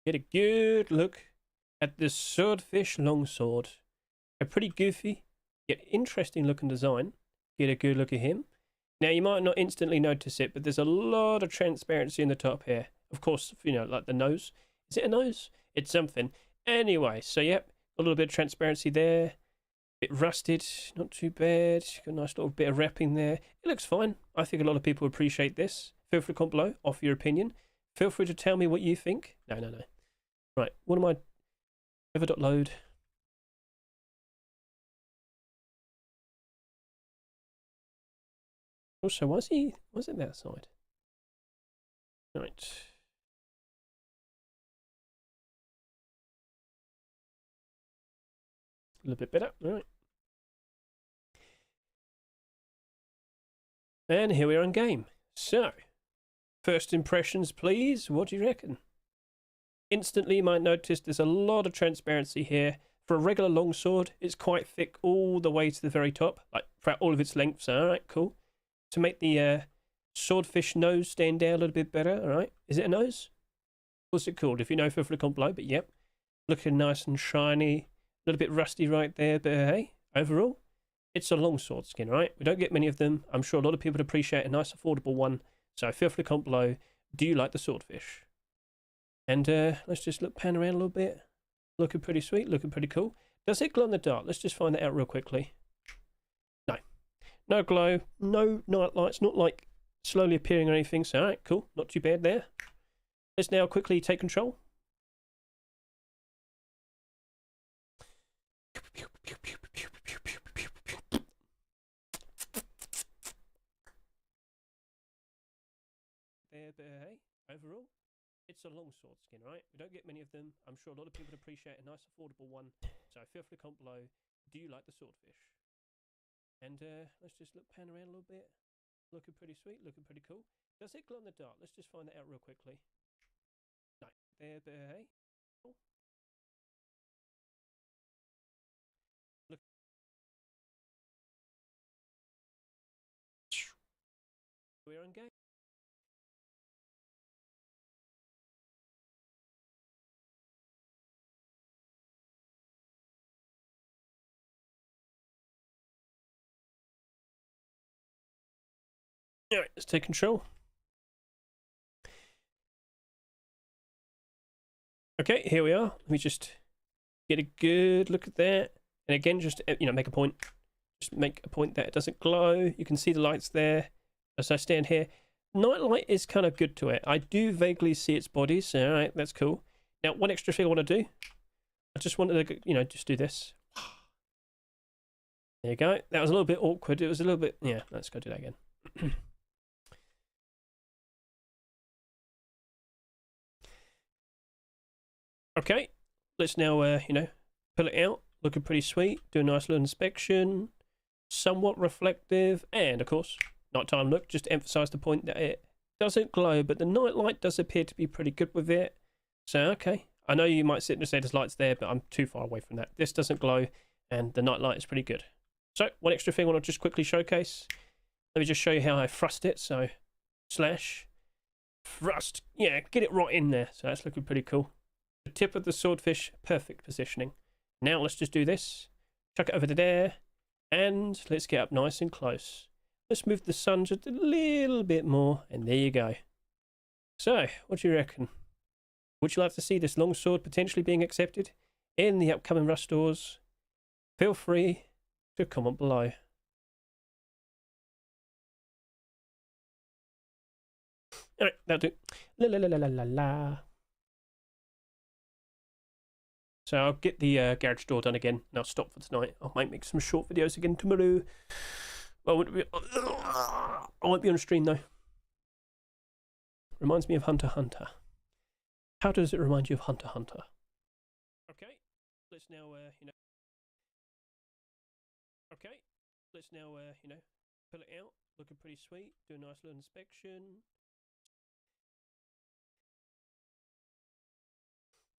get a good look at this Swordfish longsword. A pretty goofy, yet interesting looking design. Get a good look at him. Now, you might not instantly notice it, but there's a lot of transparency in the top here. Of course, like the nose. Is it a nose? It's something. Anyway, so yep, a little bit of transparency there. Bit rusted, not too bad. Got a nice little bit of wrapping there. It looks fine. I think a lot of people appreciate this. Feel free to comment below, offer your opinion. Feel free to tell me what you think. No. Right, what am I? Ever.load. Also, was it that side? Right. A little bit better, right. And here we are in game. So, first impressions, please. What do you reckon? Instantly, you might notice there's a lot of transparency here. For a regular longsword, it's quite thick all the way to the very top, like throughout all of its length. So, all right, cool. To make the swordfish nose stand out a little bit better, all right. Is it a nose? What's it called? If you know, feel free to comment below. But yep, looking nice and shiny. A little bit rusty right there, but hey, overall, it's a longsword skin, right? We don't get many of them. I'm sure a lot of people would appreciate a nice, affordable one. So feel free to comment below. Do you like the swordfish? And let's just pan around a little bit. Looking pretty sweet, looking pretty cool. Does it glow in the dark? Let's just find that out real quickly. No. No glow. No night lights. Not like slowly appearing or anything. So, alright, cool. Not too bad there. Let's now quickly take control. There, but hey, overall, it's a longsword skin, right? We don't get many of them. I'm sure a lot of people appreciate a nice affordable one. So feel free to comment below. Do you like the swordfish? And let's just pan around a little bit. Looking pretty sweet, looking pretty cool. Does it glow in the dark? Let's just find that out real quickly. No. There, but hey. Cool. Look. We're on game. Alright, let's take control. Okay, here we are. Let me just get a good look at that. And again, just, make a point. Just make a point that it doesn't glow. You can see the lights there as I stand here. Nightlight is kind of good to it. I do vaguely see its body, so alright, that's cool. Now, one extra thing I want to do. I just wanted to, just do this. There you go. That was a little bit awkward. It was a little bit, yeah, let's go do that again. Okay, let's now, pull it out. Looking pretty sweet. Do a nice little inspection. Somewhat reflective. And, of course, nighttime look. Just to emphasize the point that it doesn't glow, but the night light does appear to be pretty good with it. So, okay. I know you might sit and say there's lights there, but I'm too far away from that. This doesn't glow, and the night light is pretty good. So, one extra thing I want to just quickly showcase. Let me just show you how I thrust it. So, slash, thrust. Yeah, get it right in there. So, that's looking pretty cool. The tip of the swordfish, perfect positioning. Now let's just do this. Chuck it over to there. And let's get up nice and close. Let's move the sun just a little bit more. And there you go. So, what do you reckon? Would you like to see this longsword potentially being accepted in the upcoming Rust stores? Feel free to comment below. Alright, that'll do. La la la la la la la. So I'll get the garage door done again, and I'll stop for tonight. I might make some short videos again tomorrow. Well, I won't be on stream though. Reminds me of Hunter x Hunter. How does it remind you of Hunter x Hunter? Okay, let's now, Okay, let's now, pull it out. Looking pretty sweet. Do a nice little inspection.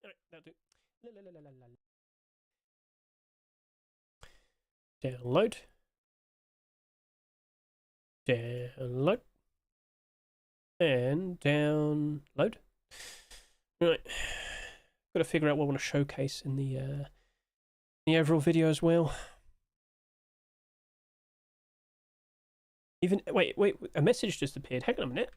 Alright, that'll do. La, la, la, la, la. Download. Download. And download. Right. Got to figure out what I want to showcase in the overall video as well. Even wait, a message just appeared. Hang on a minute.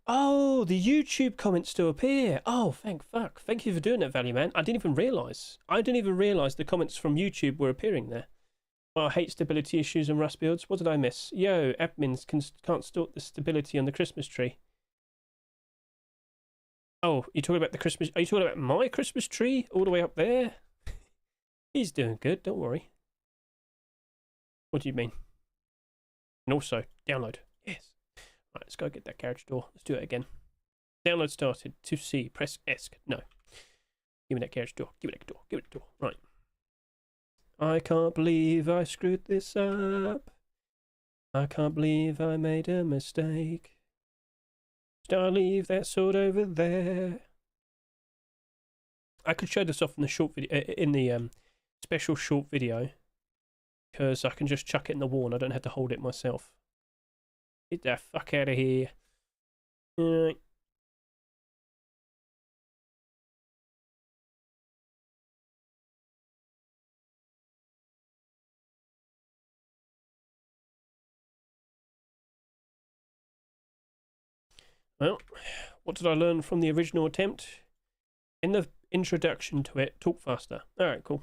Oh, the YouTube comments still appear. Oh, thank fuck. Thank you for doing that, Value Man. I didn't even realise. The comments from YouTube were appearing there. Well, I hate stability issues and Rust builds. What did I miss? Yo, admins can't sort the stability on the Christmas tree. Oh, you talking about the Christmas? Are you talking about my Christmas tree all the way up there? He's doing good. Don't worry. What do you mean? And also, download. Yes. Right, let's go get that garage door. Let's do it again. Download started. To see. Press ESC. No. Give me that garage door. Give me that door. Give me that door. Right. I can't believe I screwed this up. I can't believe I made a mistake. Should I leave that sword over there? I could show this off in the short video, in the special short video, because I can just chuck it in the wall and I don't have to hold it myself. Get the fuck out of here. Alright. Well, what did I learn from the original attempt? In the introduction to it, talk faster. Alright, cool.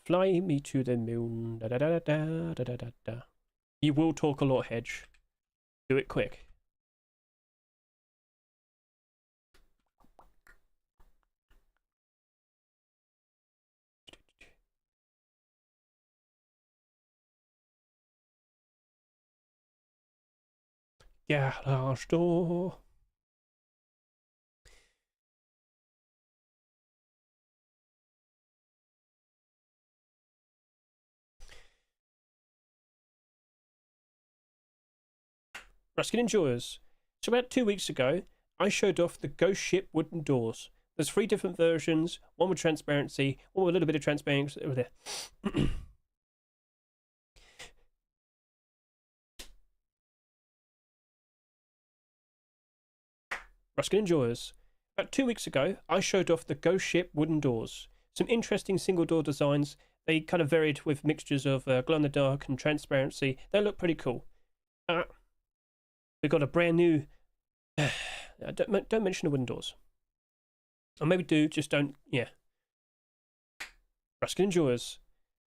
Fly me to the moon. Da, da, da, da, da, da, da, da. You will talk a lot, Hedge. Do it quick. Garage door. Ruskin enjoyers. So about 2 weeks ago, I showed off the Ghost Ship wooden doors. There's 3 different versions, one with transparency, one with a little bit of transparency over there. Ruskin enjoyers. About 2 weeks ago, I showed off the Ghost Ship wooden doors. Some interesting single door designs. They kind of varied with mixtures of glow in the dark and transparency. They look pretty cool. We've got a brand new. Don't mention the wooden doors. Or maybe do, just don't. Yeah. Ruskin enjoyers.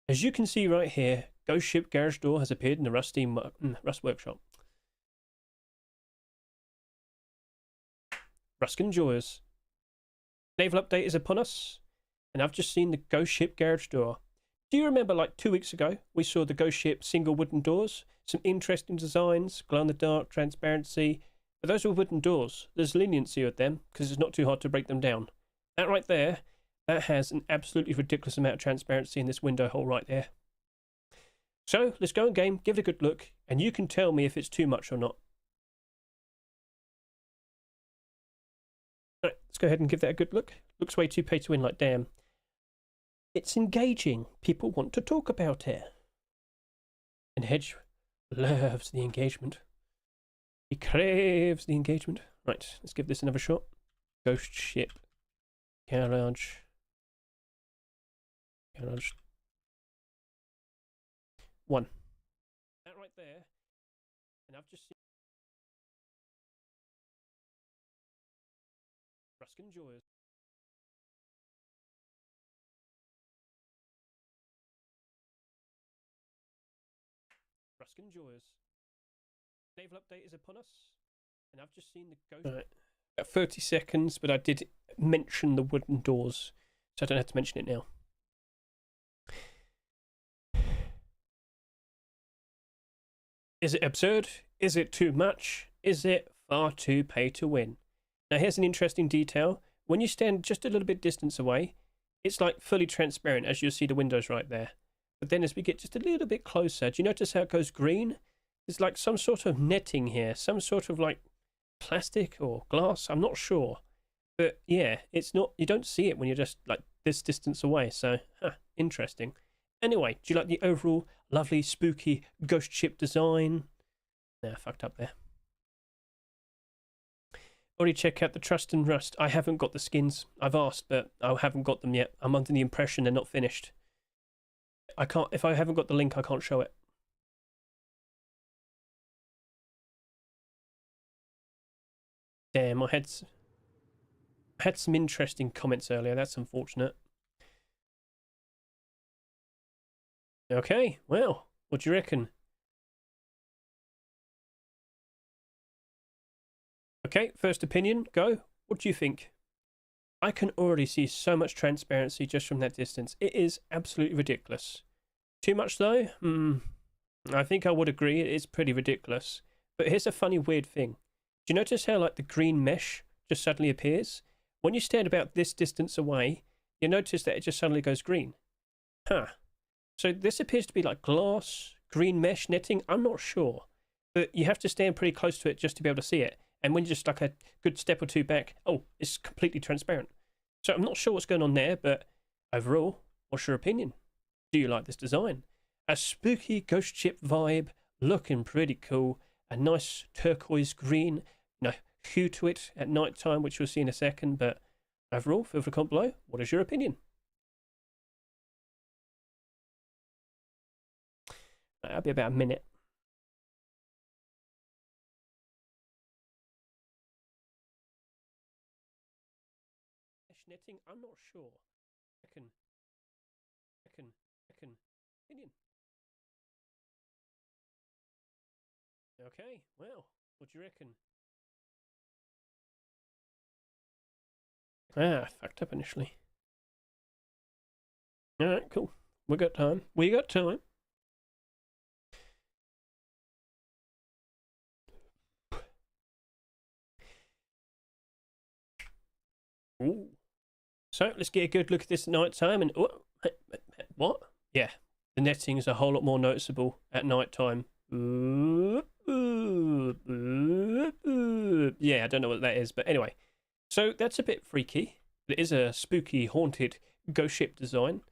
As you can see right here, Ghost Ship garage door has appeared in the Rust workshop. Ruskin enjoyers. Naval update is upon us, and I've just seen the Ghost Ship garage door. Do you remember, like 2 weeks ago, we saw the Ghost Ship single wooden doors? Some interesting designs, glow in the dark, transparency. But those were wooden doors. There's leniency with them because it's not too hard to break them down. That right there, that has an absolutely ridiculous amount of transparency in this window hole right there. So let's go in game, give it a good look, and you can tell me if it's too much or not. Right, let's go ahead and give that a good look. Looks way too pay to win, like damn. It's engaging. People want to talk about it. And Hedge loves the engagement. He craves the engagement. Right, let's give this another shot. Ghost Ship. Garage. Garage. 1. That right there. And I've just seen Ruskin enjoyers. Ruskin enjoyers. Naval update is upon us, and I've just seen the ghost. Right. About 30 seconds, but I did mention the wooden doors, so I don't have to mention it now. Is it absurd? Is it too much? Is it far too pay to win? Now here's an interesting detail. When you stand just a little bit distance away, it's like fully transparent, as you'll see the windows right there. But then as we get just a little bit closer, do you notice how it goes green? There's like some sort of netting here, some sort of like plastic or glass, I'm not sure. But yeah, it's not, you don't see it when you're just like this distance away, so interesting. Anyway, do you like the overall lovely spooky ghost ship design? Nah, fucked up there. Already check out the Trust and Rust. I haven't got the skins. I've asked, but I haven't got them yet. I'm under the impression they're not finished. I can't, if I haven't got the link, I can't show it. Damn, I had some interesting comments earlier. That's unfortunate. Okay, well, what do you reckon? Okay, first opinion, go. What do you think? I can already see so much transparency just from that distance. It is absolutely ridiculous. Too much though? I think I would agree. It is pretty ridiculous. But here's a funny, weird thing. Do you notice how like the green mesh just suddenly appears? When you stand about this distance away, you notice that it just suddenly goes green. Huh. So this appears to be like glass, green mesh netting. I'm not sure. But you have to stand pretty close to it just to be able to see it. And when you're just like a good step or two back, oh, it's completely transparent. So I'm not sure what's going on there, but overall, what's your opinion? Do you like this design? A spooky ghost ship vibe, looking pretty cool. A nice turquoise green, hue to it at night time, which we'll see in a second. But overall, feel free to comment below. What is your opinion? That'll be about a minute. lighting, I'm not sure. Second opinion. Okay, well, what do you reckon? Ah, fucked up initially. Alright, cool. We got time. We got time. Ooh. So let's get a good look at this at night time. And what? Yeah, the netting is a whole lot more noticeable at night time. Yeah, I don't know what that is, but anyway. So that's a bit freaky. It is a spooky, haunted ghost ship design.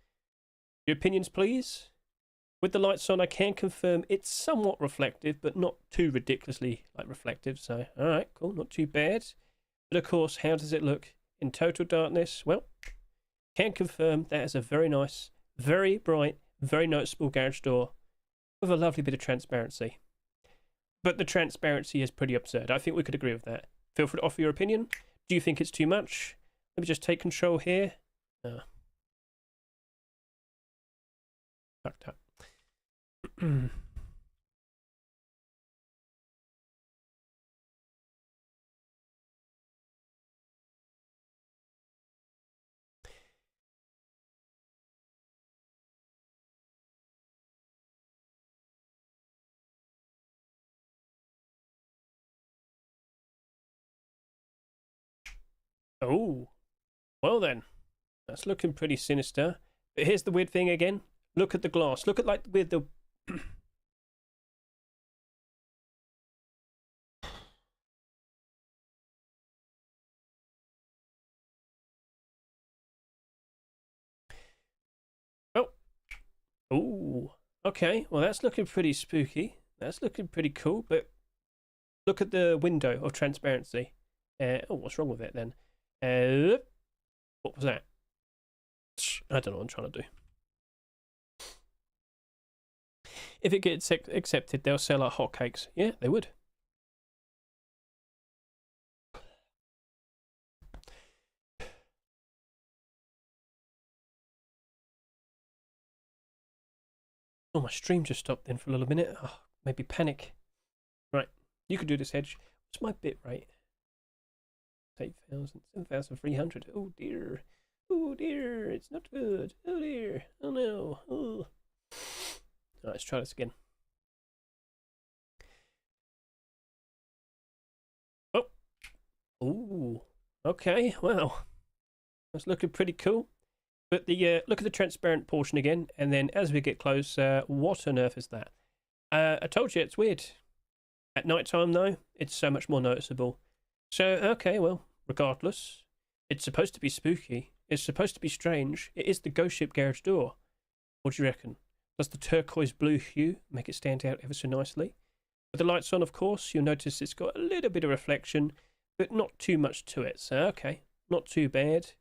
Your opinions, please? With the lights on, I can confirm it's somewhat reflective, but not too ridiculously reflective. So, all right, cool, not too bad. But of course, how does it look in total darkness? Well, can confirm that is a very nice, very bright, very noticeable garage door with a lovely bit of transparency. But the transparency is pretty absurd. I think we could agree with that. Feel free to offer your opinion. Do you think it's too much? Let me just take control here. Fucked up. Oh, well then. That's looking pretty sinister. But here's the weird thing again. Look at the glass. Look at with the... Oh. Oh. Okay. Well, that's looking pretty spooky. That's looking pretty cool. But look at the window of transparency. Oh, what's wrong with it then? What was that? I don't know what I'm trying to do. If it gets accepted, they'll sell like hotcakes. Yeah, they would. Oh, my stream just stopped then for a little minute. Oh, maybe panic. Right, you could do this, Hedge. What's my bit rate? 8,000, 7,300. Oh dear. Oh dear, it's not good. Oh dear. Oh no. Oh. Right, let's try this again. Oh. Oh. Okay, well. That's looking pretty cool. But the look at the transparent portion again, and then as we get close, what on earth is that? I told you it's weird. At night time, though, it's so much more noticeable. So, okay, well, regardless, it's supposed to be spooky. It's supposed to be strange. It is the ghost ship garage door. What do you reckon? Does the turquoise blue hue make it stand out ever so nicely? With the lights on, of course, you'll notice it's got a little bit of reflection, but not too much to it. So, okay, not too bad.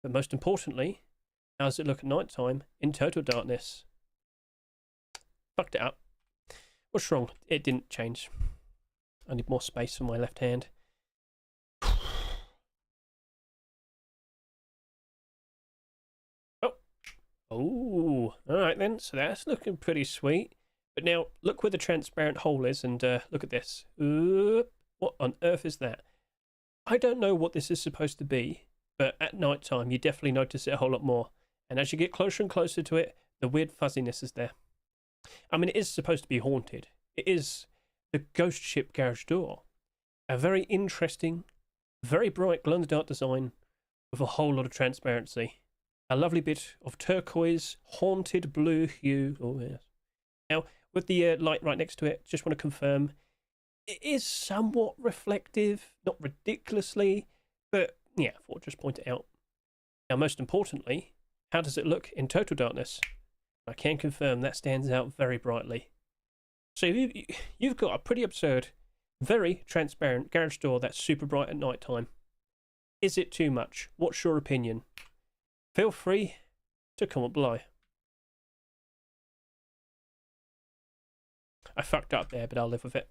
But most importantly, how does it look at night time in total darkness? Fucked it up. What's wrong? It didn't change. I need more space for my left hand. Oh, alright then. So that's looking pretty sweet. But now, look where the transparent hole is and look at this. What on earth is that? I don't know what this is supposed to be, but at night time, you definitely notice it a whole lot more. And as you get closer and closer to it, the weird fuzziness is there. I mean, it is supposed to be haunted. It is the ghost ship garage door. A very interesting, very bright glow-in-the-dark design with a whole lot of transparency. A lovely bit of turquoise, haunted blue hue. Oh, yes. Now, with the light right next to it, just want to confirm, it is somewhat reflective, not ridiculously, but yeah, I thought I'd just point it out. Now, most importantly, how does it look in total darkness? I can confirm that stands out very brightly. So you've got a pretty absurd, very transparent garage door that's super bright at night time. Is it too much? What's your opinion? Feel free to comment below. I fucked up there, but I'll live with it.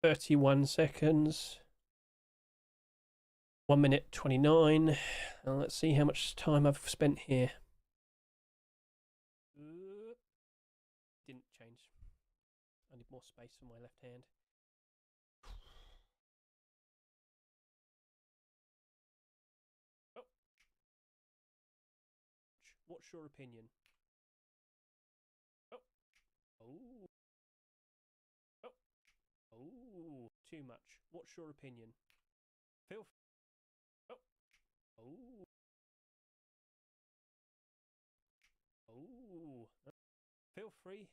31 seconds. 1 minute 29. Now let's see how much time I've spent here. Didn't change. I need more space for my left hand. Oh. What's your opinion? Oh. Oh. Oh. Oh. Too much. What's your opinion? Feel. Oh. Oh. Oh. Feel free.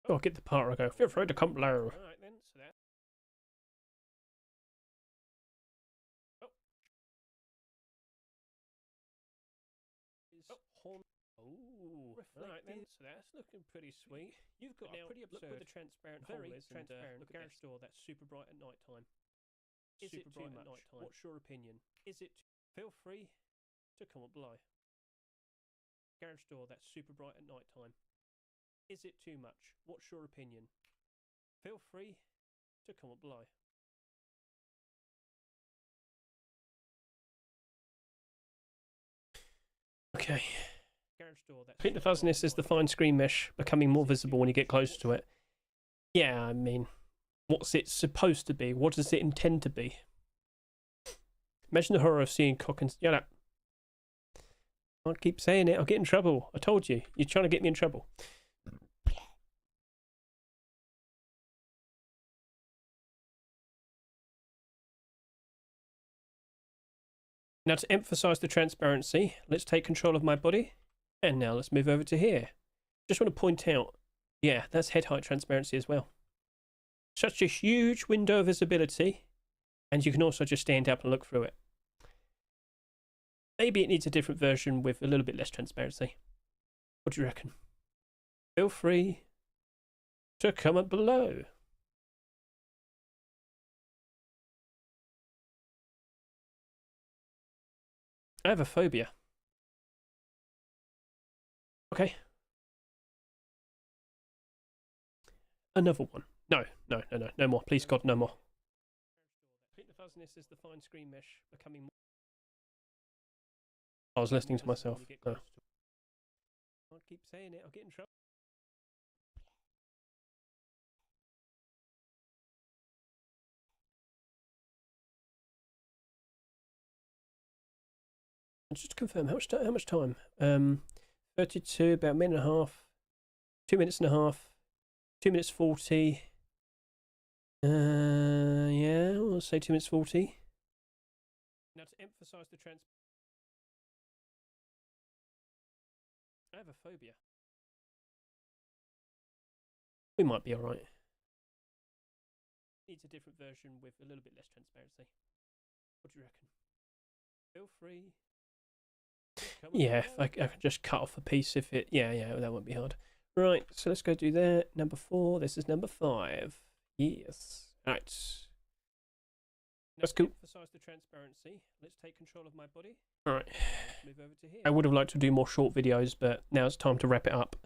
Oh, get the part where I go, feel free to come below. Alright then, so that. Oh. Oh, horn. Oh, alright then, so that's looking pretty sweet. You've got now, pretty absurd. Look where the transparent hole is, transparent. Look at garage door, that's super bright at night time. Is super it too much? Night time. What's your opinion? Is it? Feel free to comment below. Garage door, that's super bright at night time. Is it too much? What's your opinion? Feel free to comment below. Okay. Garage door, I think the fuzziness is the fine screen mesh becoming more visible when you get close to it. Yeah, I mean, what's it supposed to be? What does it intend to be? Imagine the horror of seeing cock and... Shut up. I keep saying it, I'll get in trouble. I told you. You're trying to get me in trouble. Now to emphasize the transparency, let's take control of my body. And now let's move over to here. Just want to point out, yeah, that's head height transparency as well. Such a huge window of visibility. And you can also just stand up and look through it. Maybe it needs a different version with a little bit less transparency. What do you reckon? Feel free to comment below. I have a phobia. Okay. Another one. No more. Please, God, no more. I think the fuzziness is the fine screen mesh becoming more... I was listening to myself. Oh. I keep saying it, I'll get in trouble. Just to confirm, how much time? 32, about a minute and a half. 2 minutes and a half. 2 minutes 40. Yeah, I'll say 2 minutes 40. Now to emphasize the I have a phobia. We might be alright. Needs a different version with a little bit less transparency. What do you reckon? Feel free. Yeah, if I can just cut off a piece if it... Yeah, that won't be hard. Right, so let's go do that. Number 4. This is number 5. Yes. Right. That's cool. Emphasize the transparency. Let's take control of my body. Alright. Move over to here. I would have liked to do more short videos, but now it's time to wrap it up.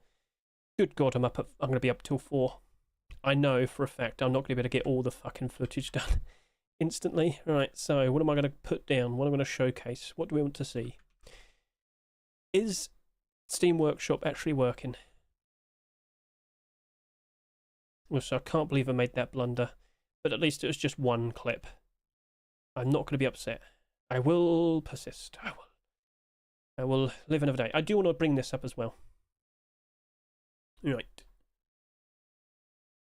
Good God, I'm going to be up till 4. I know for a fact I'm not going to be able to get all the fucking footage done instantly. Right, so what am I going to put down? What am I going to showcase? What do we want to see? Is Steam Workshop actually working? Well, so I can't believe I made that blunder, but at least it was just one clip. I'm not going to be upset. I will persist. I will live another day. I do want to bring this up as well. Right.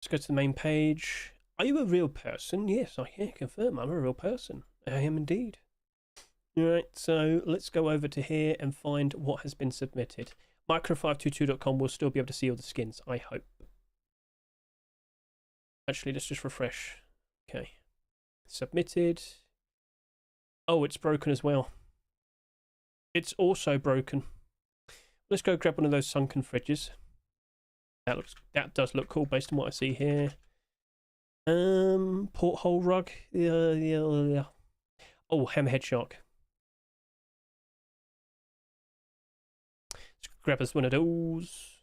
Let's go to the main page. Are you a real person? Yes, I can confirm I'm a real person. I am indeed. Right, so let's go over to here and find what has been submitted. Micro522.com will still be able to see all the skins, I hope. Actually, let's just refresh. Okay. Submitted. Oh, it's broken as well. It's also broken. Let's go grab one of those sunken fridges. That does look cool based on what I see here. Porthole rug. Yeah. Oh, hammerhead shark. Let's grab us one of those.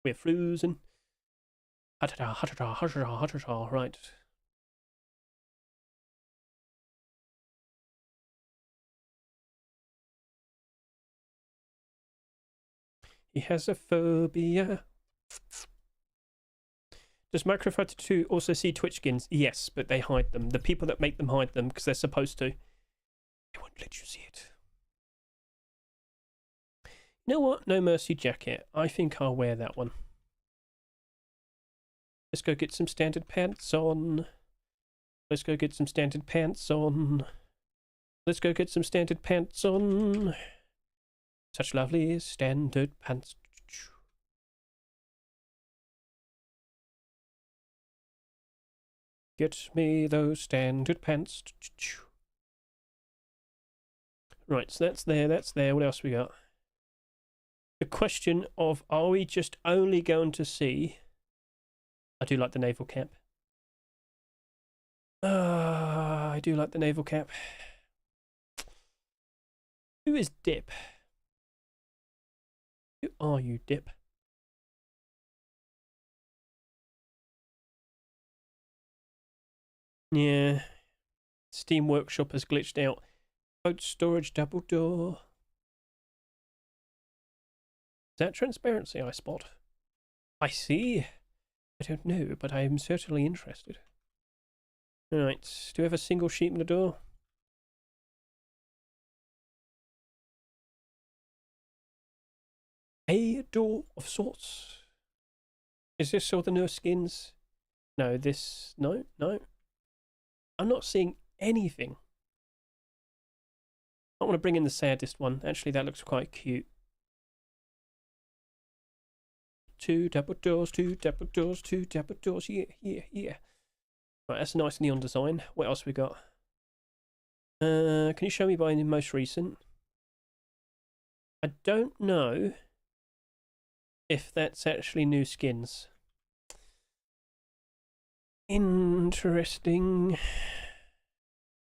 We're frozen. Ha-ta-ta, ha-ta-ta, ha-ta-ta, ha-ta-ta. Right. He has a phobia. Does Microfighter 2 also see Twitch skins? Yes, but they hide them. The people that make them hide them because they're supposed to. They won't let you see it. You know what? No Mercy jacket. I think I'll wear that one. Let's go get some standard pants on. Let's go get some standard pants on. Let's go get some standard pants on. Such lovely standard pants. Get me those standard pants. Right, so that's there, that's there. What else we got? The question of, are we just only going to see... I do like the naval cap. I do like the naval cap. Who is Dip? Who are you, Dip? Yeah. Steam Workshop has glitched out. Boat storage double door. Is that transparency I spot? I see. I don't know, but I am certainly interested. Alright, do we have a single sheet in the door? A door of sorts. Is this all the nurse skins? No, this... No, no. I'm not seeing anything. I want to bring in the saddest one. Actually, that looks quite cute. Two double doors, two double doors, two double doors. Yeah, yeah, yeah. Right, that's a nice neon design. What else we got? Can you show me by the most recent? I don't know if that's actually new skins. Interesting.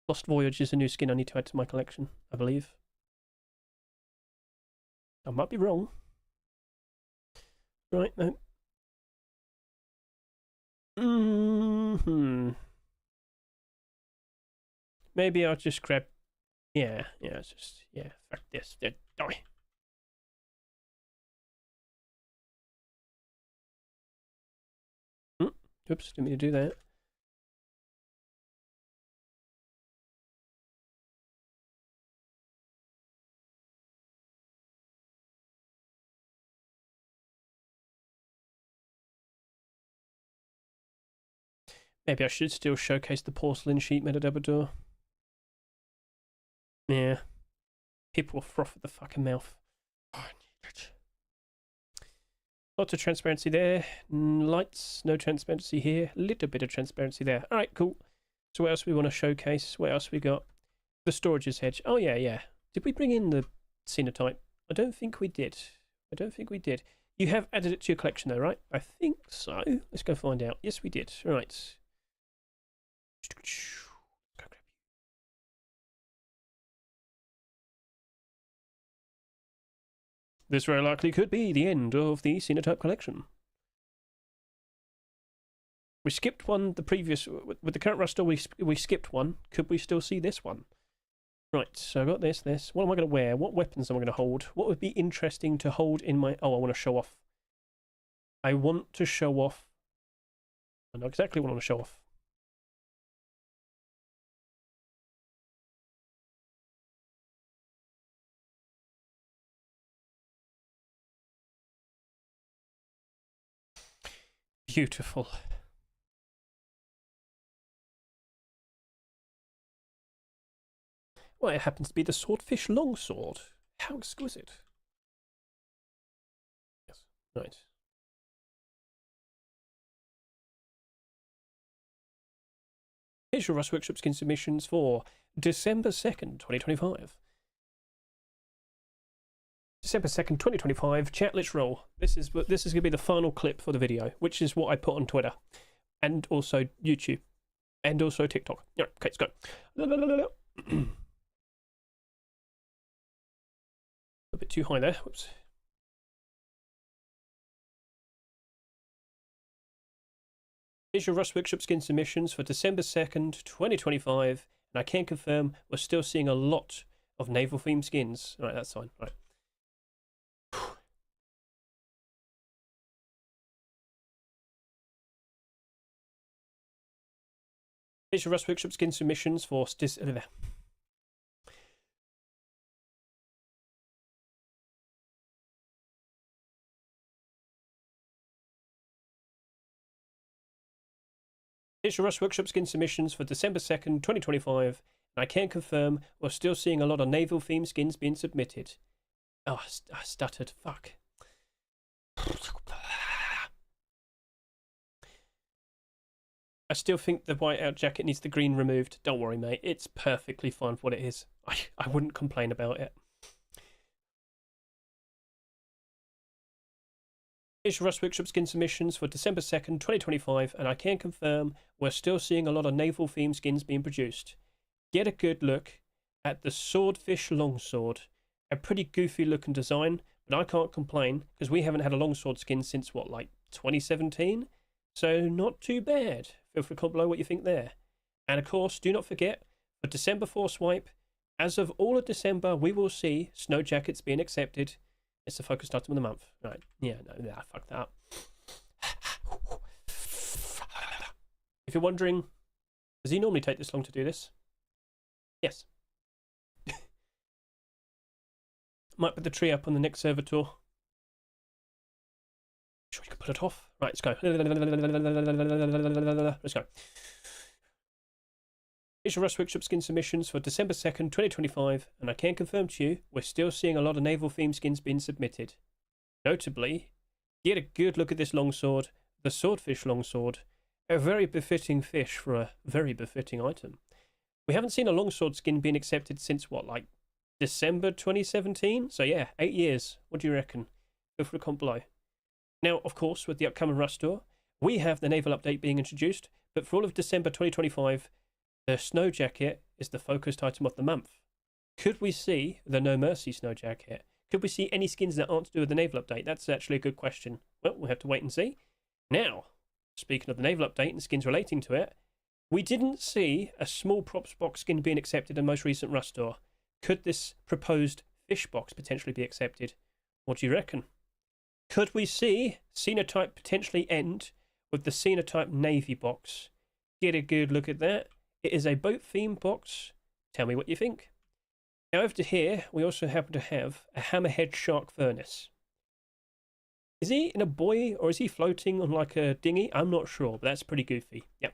Lost Voyage is a new skin I need to add to my collection, I believe. I might be wrong. Right, no. Maybe I'll just grab... Yeah, it's just... Yeah, fuck this. Die. Oops, didn't mean to do that. Maybe I should still showcase the porcelain sheet Metadabador. Yeah. People will froth at the fucking mouth. Oh, I need it. Lots of transparency there. Lights, no transparency here. Little bit of transparency there. Alright, cool. So what else we want to showcase? What else we got? The storage's hedge. Oh, yeah. Did we bring in the Cenotype? I don't think we did. You have added it to your collection though, right? I think so. Let's go find out. Yes, we did. Right. This very likely could be the end of the Cenotype collection. We skipped one the previous... With the current roster, we skipped one. Could we still see this one? Right, so I got this. What am I going to wear? What weapons am I going to hold? What would be interesting to hold in my... Oh, I want to show off. I want to show off... I know exactly what I want to show off. Beautiful. Well, it happens to be the Swordfish Longsword. How exquisite. Yes, right. Here's your Rust Workshop skin submissions for December 2nd, 2025. December 2nd, 2025. Chat, let's roll. This is going to be the final clip for the video, which is what I put on Twitter and also YouTube and also TikTok. Yeah, okay, let's go. A bit too high there. Whoops. Here's your Rust Workshop skin submissions for December 2nd, 2025, and I can confirm we're still seeing a lot of naval themed skins. All right, that's fine. All right. Here's your Rust Workshop skin submissions for Here's your Rust Workshop skin submissions for December 2nd, 2025, and I can confirm we're still seeing a lot of naval themed skins being submitted. Oh, I stuttered. Fuck. I still think the whiteout jacket needs the green removed. Don't worry, mate. It's perfectly fine for what it is. I wouldn't complain about it. Here's your Rust Workshop skin submissions for December 2nd, 2025, and I can confirm we're still seeing a lot of naval themed skins being produced. Get a good look at the Swordfish Longsword. A pretty goofy looking design, but I can't complain because we haven't had a longsword skin since what, like 2017? So not too bad. Feel free to comment below what you think there. And of course, do not forget, for December 4 swipe, as of all of December, we will see snow jackets being accepted. It's the focus item of the month. Right. Yeah, no, fuck that up. If you're wondering, does he normally take this long to do this? Yes. Might put the tree up on the next server tour. Sure, you can put it off. Right, let's go. Let's go. Here's your Rust Workshop skin submissions for December 2nd, 2025, and I can confirm to you we're still seeing a lot of naval themed skins being submitted. Notably, get a good look at this longsword, the Swordfish Longsword, a very befitting fish for a very befitting item. We haven't seen a longsword skin being accepted since what, like December 2017? So yeah, 8 years. What do you reckon? Go for a comment below. Now, of course, with the upcoming Rust tour, we have the naval update being introduced, but for all of December 2025, the snow jacket is the focused item of the month. Could we see the No Mercy snow jacket? Could we see any skins that aren't to do with the naval update? That's actually a good question. Well, we'll have to wait and see. Now, speaking of the naval update and skins relating to it, we didn't see a small props box skin being accepted in the most recent Rust tour. Could this proposed fish box potentially be accepted? What do you reckon? Could we see Xenotype potentially end with the Xenotype Navy box? Get a good look at that. It is a boat themed box. Tell me what you think. Now over to here, we also happen to have a Hammerhead Shark Furnace. Is he in a buoy or is he floating on like a dinghy? I'm not sure, but that's pretty goofy. Yep.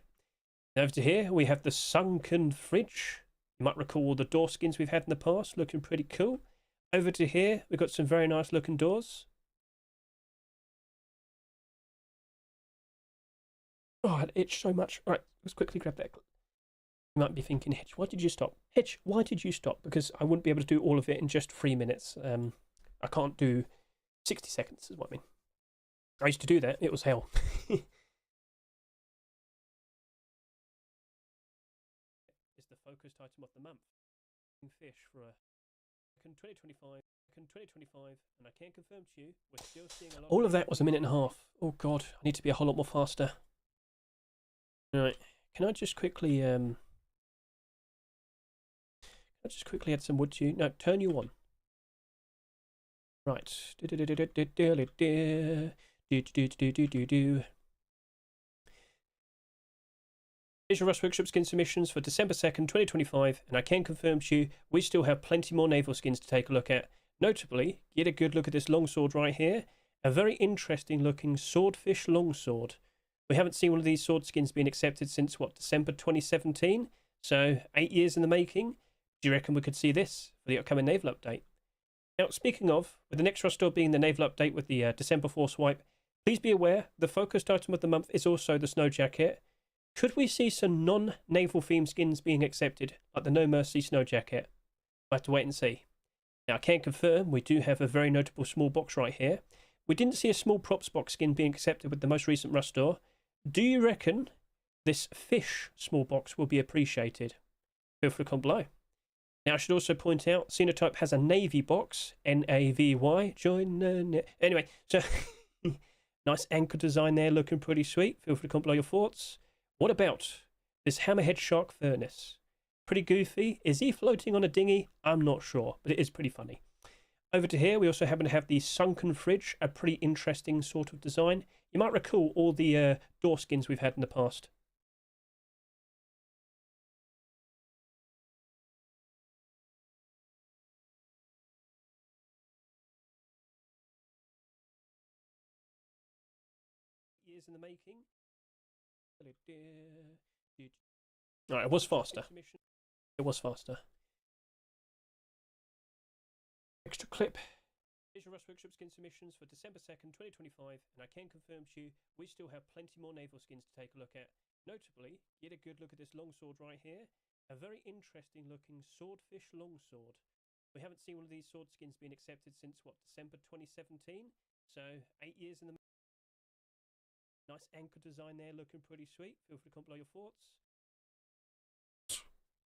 Now over to here, we have the Sunken Fridge. You might recall the door skins we've had in the past, looking pretty cool. Over to here, we've got some very nice looking doors. Oh, it itched so much. All right, let's quickly grab that. You might be thinking, Hedge, why did you stop? Hedge, why did you stop? Because I wouldn't be able to do all of it in just 3 minutes. I can't do 60 seconds, is what I mean. I used to do that. It was hell. It's the focused item of the month. Fish for a 2025, and I can confirm to you, we're still seeing a lot. All of that was a minute and a half. Oh God, I need to be a whole lot more faster. All right, can I just quickly add some wood to you? No, turn you on. Right. Here's your Rust Workshop skin submissions for December 2nd, 2025, and I can confirm to you we still have plenty more naval skins to take a look at. Notably, get a good look at this longsword right here. A very interesting looking Swordfish Longsword. We haven't seen one of these sword skins being accepted since, what, December 2017? So, 8 years in the making. Do you reckon we could see this for the upcoming naval update? Now, speaking of, with the next Rust tour being the naval update with the December 4 swipe, please be aware the focused item of the month is also the snow jacket. Could we see some non-naval themed skins being accepted, like the No Mercy snow jacket? We'll have to wait and see. Now, I can confirm we do have a very notable small box right here. We didn't see a small props box skin being accepted with the most recent Rust tour. Do you reckon this fish small box will be appreciated? Feel free to comment below. Now, I should also point out, Xenotype has a Navy box, N-A-V-Y, join, anyway, so, Nice anchor design there, looking pretty sweet. Feel free to comment below your thoughts. What about this hammerhead shark furnace? Pretty goofy. Is he floating on a dinghy? I'm not sure, but it is pretty funny. Over to here, we also happen to have the sunken fridge, a pretty interesting sort of design. You might recall all the door skins we've had in the past. Years in the making. Alright, it was faster. It was faster. Extra clip. Here's your Rust Workshop skin submissions for December 2nd, 2025, and I can confirm to you we still have plenty more naval skins to take a look at. Notably, get a good look at this longsword right here. A very interesting looking swordfish longsword. We haven't seen one of these sword skins being accepted since, what, December 2017? So, 8 years in the... Nice anchor design there, looking pretty sweet. Feel free to comment below your thoughts.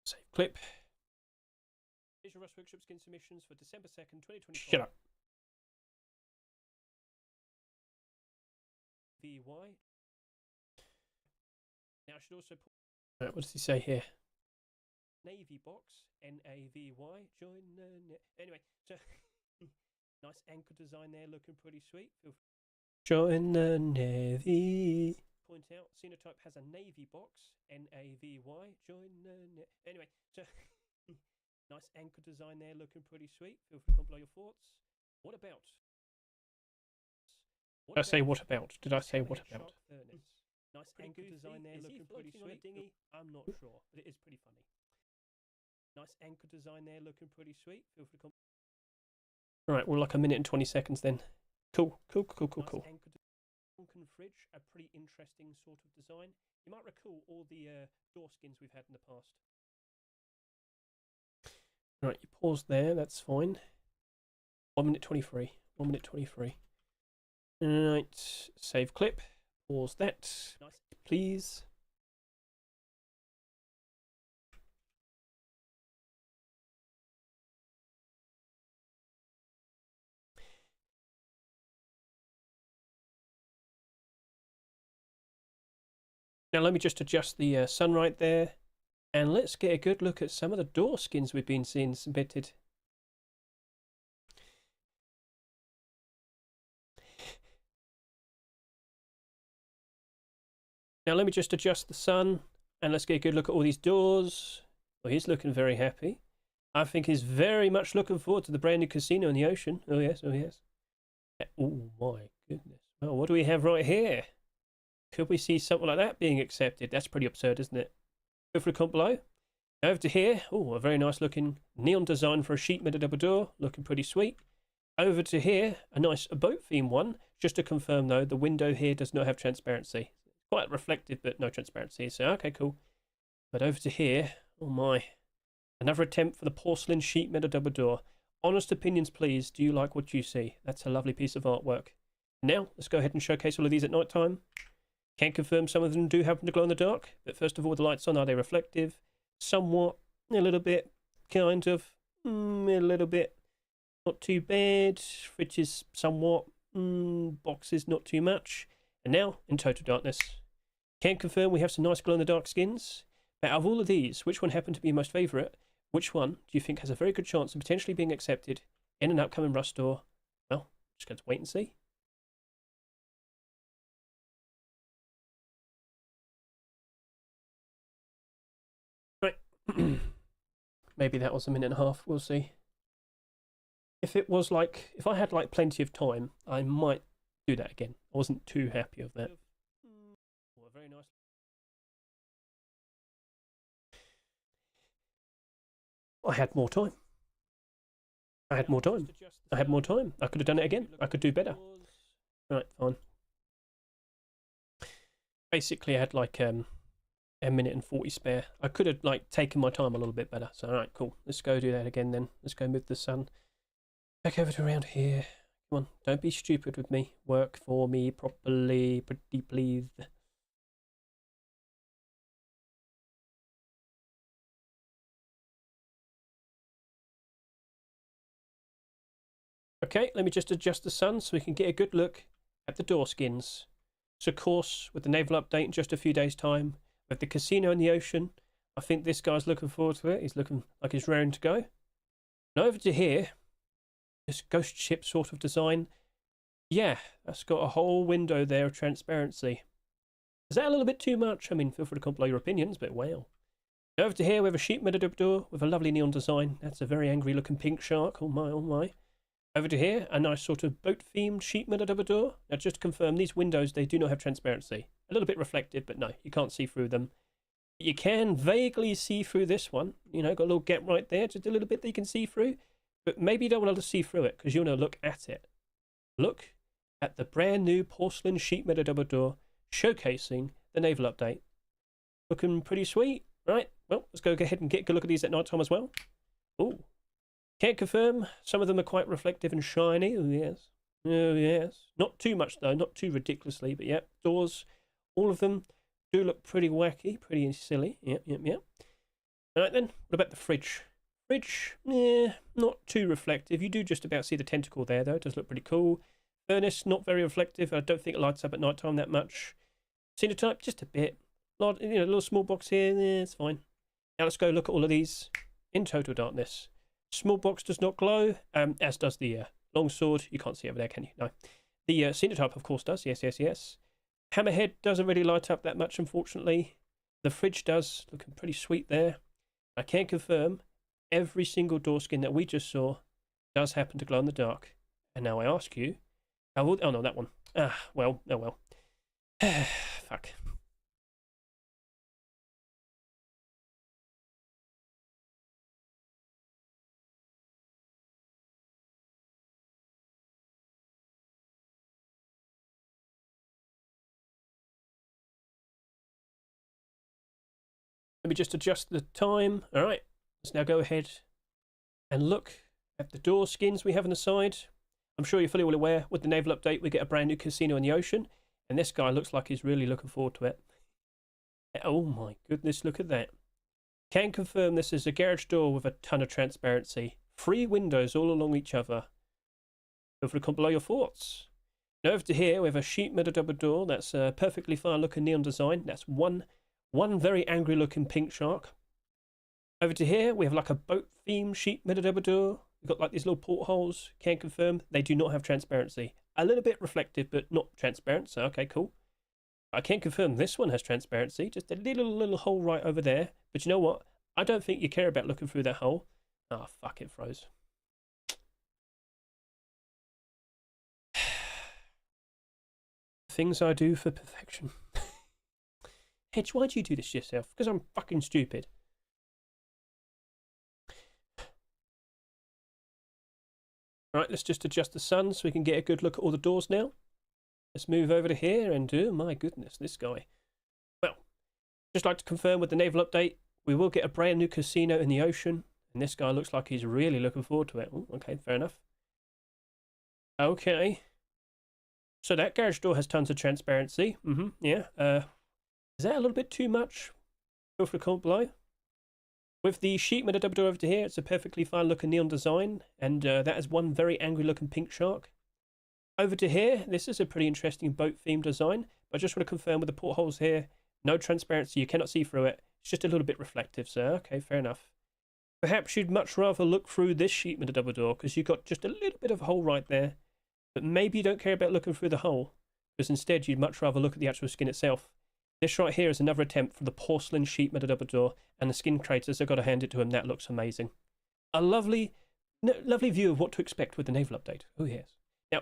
Save clip. Here's your Rust Workshop skin submissions for December 2nd, 2025. Shut up. VY. Now I should also put... Right, what does he say here? Navy box. N-A-V-Y. Join the... Anyway, so... nice anchor design there, looking pretty sweet. Feel free. Join the Navy. Point out, Xenotype has a Navy box. N-A-V-Y. Join the... Anyway, so... nice anchor design there, looking pretty sweet. Feel free to comment below your thoughts. What about... Did I say what about? Did I say what about? Nice anchor design there, looking pretty sweet. Dinghy? I'm not sure, but it is pretty funny. Nice anchor design there, looking pretty sweet. Feel free to comment. Alright, we're like a minute and 20 seconds then. Cool. Sunken fridge, a pretty interesting sort of design. You might recall all the door skins we've had in the past. Alright, you pause there, that's fine. 1 minute 23. 1 minute 23. Alright, save clip. Pause that. Nice, please. Now let me just adjust the sun right there. And let's get a good look at some of the door skins we've been seeing submitted. Now let me just adjust the sun and let's get a good look at all these doors. Well, he's looking very happy. I think he's very much looking forward to the brand new casino in the ocean. Oh yes, oh yes. Oh my goodness. Well, what do we have right here? Could we see something like that being accepted? That's pretty absurd, isn't it? Go for a comment below. Over to here. Oh, a very nice looking neon design for a sheet metal double door. Looking pretty sweet. Over to here, a nice boat theme one. Just to confirm though, the window here does not have transparency. Quite reflective, but no transparency. So, okay, cool. But over to here, oh my. Another attempt for the porcelain sheet metal double door. Honest opinions, please. Do you like what you see? That's a lovely piece of artwork. Now, let's go ahead and showcase all of these at night time. Can confirm some of them do happen to glow in the dark. But first of all, with the lights on, are they reflective? Somewhat, a little bit, kind of, a little bit. Not too bad. Fridge is somewhat, boxes not too much. And now, in total darkness. Can confirm we have some nice glow-in-the-dark skins. But out of all of these, which one happened to be your most favourite? Which one do you think has a very good chance of potentially being accepted in an upcoming Rust store? Well, just going to wait and see. Right. Maybe that was a minute and a half. We'll see. If it was like... If I had like plenty of time, I might do that again. I wasn't too happy of that. Oh, very nice. I had more time. I had more time. I had more time. I could have done it again. I could do better. Right, fine. Basically, I had like a minute and 40 spare. I could have like taken my time a little bit better. So, alright, cool. Let's go do that again then. Let's go move the sun back over to around here. Come on, don't be stupid with me. Work for me properly, pretty please. Okay, let me just adjust the sun so we can get a good look at the door skins. So, of course, with the naval update in just a few days' time, with the casino in the ocean, I think this guy's looking forward to it. He's looking like he's raring to go. And over to here, this ghost ship sort of design. Yeah, that's got a whole window there of transparency. Is that a little bit too much? I mean, feel free to comment below your opinions, but wow. Over to here, we have a sheep door with a lovely neon design. That's a very angry looking pink shark. Oh my, oh my. Over to here, a nice sort of boat-themed sheep door. Now, just to confirm, these windows, they do not have transparency. A little bit reflective, but no, you can't see through them. You can vaguely see through this one. You know, got a little gap right there, just a little bit that you can see through. But maybe you don't want to see through it, because you want to look at it. Look at the brand new porcelain sheep door showcasing the naval update. Looking pretty sweet, right? Well, let's go ahead and get a good look at these at night time as well. Ooh. Can't confirm. Some of them are quite reflective and shiny. Oh, yes. Oh, yes. Not too much, though. Not too ridiculously. But, yeah, doors, all of them do look pretty wacky, pretty silly. Yep. All right, then. What about the fridge? Fridge, not too reflective. You do just about see the tentacle there, though. It does look pretty cool. Furnace, not very reflective. I don't think it lights up at night time that much. Cenotype, just a bit. A little small box here. It's fine. Now, let's go look at all of these in total darkness. Small box does not glow, as does the longsword. You can't see over there, can you? No. The Cenotype, of course, does. Yes. Hammerhead doesn't really light up that much, unfortunately. The fridge does. Looking pretty sweet there. I can confirm every single door skin that we just saw does happen to glow in the dark. And now I ask you... Oh, no, that one. Well. Fuck. Let me just adjust the time. All right, let's now go ahead and look at the door skins we have on the side. I'm sure you're fully well aware, with the naval update, we get a brand new casino in the ocean, and this guy looks like he's really looking forward to it. Oh my goodness, look at that. Can confirm this is a garage door with a ton of transparency. 3 windows all along each other. Feel free to comment below your thoughts. Now over to here, we have a sheep double door. That's a perfectly fine looking neon design. That's one very angry looking pink shark. Over to here, we have like a boat themed sheep double door. We've got like these little portholes. Can confirm they do not have transparency. A little bit reflective, but not transparent. So, okay, cool. I can confirm this one has transparency. Just a little hole right over there. But you know what? I don't think you care about looking through that hole. Oh, fuck, it froze. Things I do for perfection. Hedge, why do you do this to yourself? Because I'm fucking stupid. Right, let's just adjust the sun so we can get a good look at all the doors now. Let's move over to here and oh my goodness, this guy. Well, just like to confirm with the naval update, we will get a brand new casino in the ocean. And this guy looks like he's really looking forward to it. Ooh, okay, fair enough. Okay. So that garage door has tons of transparency. Yeah. Is that a little bit too much? Feel free to comment below. With the sheep double door over to here, it's a perfectly fine looking neon design. And that is one very angry looking pink shark. Over to here, this is a pretty interesting boat themed design. But I just want to confirm with the portholes here, no transparency, you cannot see through it. It's just a little bit reflective, so okay, fair enough. Perhaps you'd much rather look through this sheet double door because you've got just a little bit of a hole right there. But maybe you don't care about looking through the hole, because instead you'd much rather look at the actual skin itself. This right here is another attempt for the porcelain sheet double door, and the skin creators, I've got to hand it to him, that looks amazing. A lovely view of what to expect with the naval update. Oh yes. Now,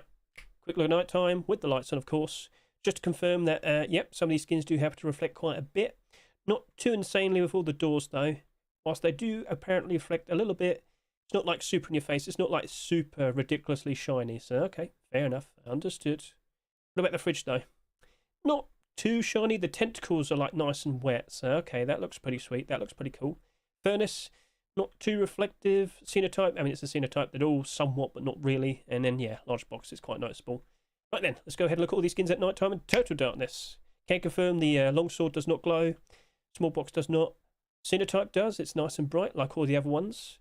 quick look at night time with the lights on, of course. Just to confirm that, yep, some of these skins do have to reflect quite a bit. Not too insanely with all the doors though. Whilst they do apparently reflect a little bit, it's not like super in your face. It's not like super ridiculously shiny. So, okay, fair enough. Understood. What about the fridge though? Not too shiny. The tentacles are like nice and wet. So, okay, that looks pretty sweet. That looks pretty cool. Furnace, not too reflective. Cenotype, I mean, it's a cenotype that all somewhat, but not really. And then, yeah, large box is quite noticeable. Right then, let's go ahead and look at all these skins at night time in total darkness. Can confirm the longsword does not glow. Small box does not. Cenotype does. It's nice and bright like all the other ones.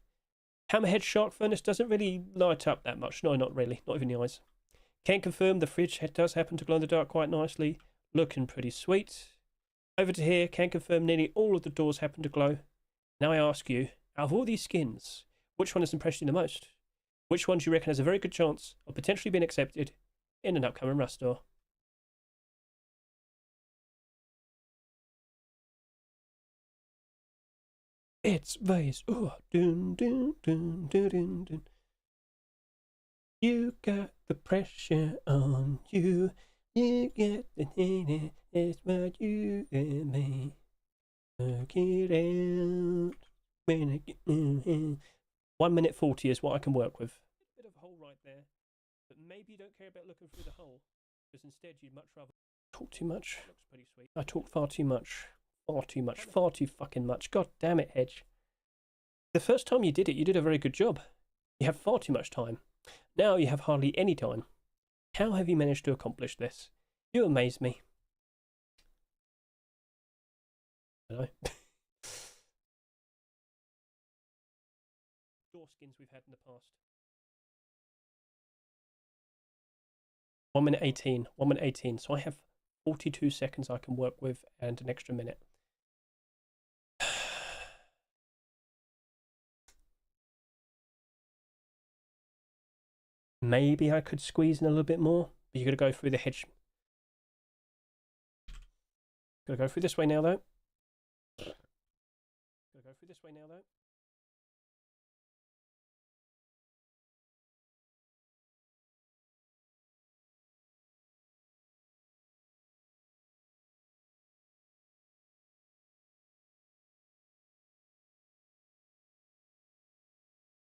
Hammerhead Shark Furnace doesn't really light up that much. No, not really. Not even the eyes. Can confirm the fridge does happen to glow in the dark quite nicely. Looking pretty sweet. Over to here, can confirm nearly all of the doors happen to glow. Now I ask you, out of all these skins, which one has impressed you the most? Which one do you reckon has a very good chance of potentially being accepted in an upcoming Rust store? It's Vase. Oh, dun, dun, dun, dun, dun, dun. You got the pressure on you. You get the thing. It's what you and me. Work it out. 1 minute 40 is what I can work with. Bit of a hole right there, but maybe you don't care about looking through the hole, because instead you'd much rather talk too much. Looks pretty sweet. I talk far too much. Far too much. Far too fucking much. God damn it, Hedge. The first time you did it, you did a very good job. You have far too much time. Now you have hardly any time. How have you managed to accomplish this? You amaze me. Hello. Door skins we've had in the past. 1 minute 18. 1 minute 18. So I have 42 seconds I can work with and an extra minute. Maybe I could squeeze in a little bit more, but you got to go through the hedge. Got to go through this way now, though. Got to go through this way now, though.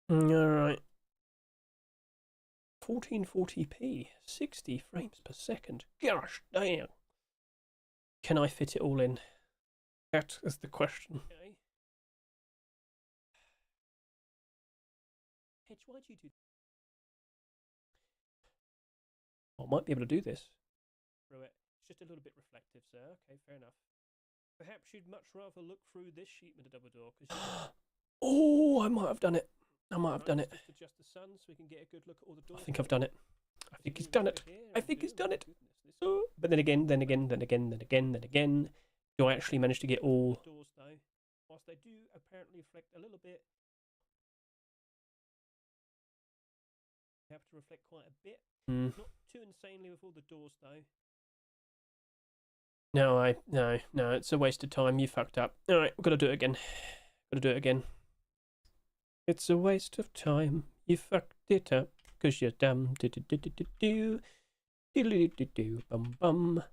All right. 1440p, 60 frames per second. Gosh damn. Can I fit it all in? That is the question. Okay. Hedge, why do you do that? I might be able to do this. Through it. It's just a little bit reflective, sir. Okay, fair enough. Perhaps you'd much rather look through this sheet with a double door. Oh, I might have done it. I might have done it. Just adjust the sun so we can get a good look at all the doors. I think I've done it. I think he's done it. I think he's done it. But then again, then again, do I actually manage to get all doors though? Whilst they do apparently reflect a little bit, you have to reflect quite a bit. Not too insanely with all the doors though. No, it's a waste of time. You fucked up. All right, we've got to do it again. Got to do it again. It's a waste of time. You fucked it up because you're dumb. Bum bum.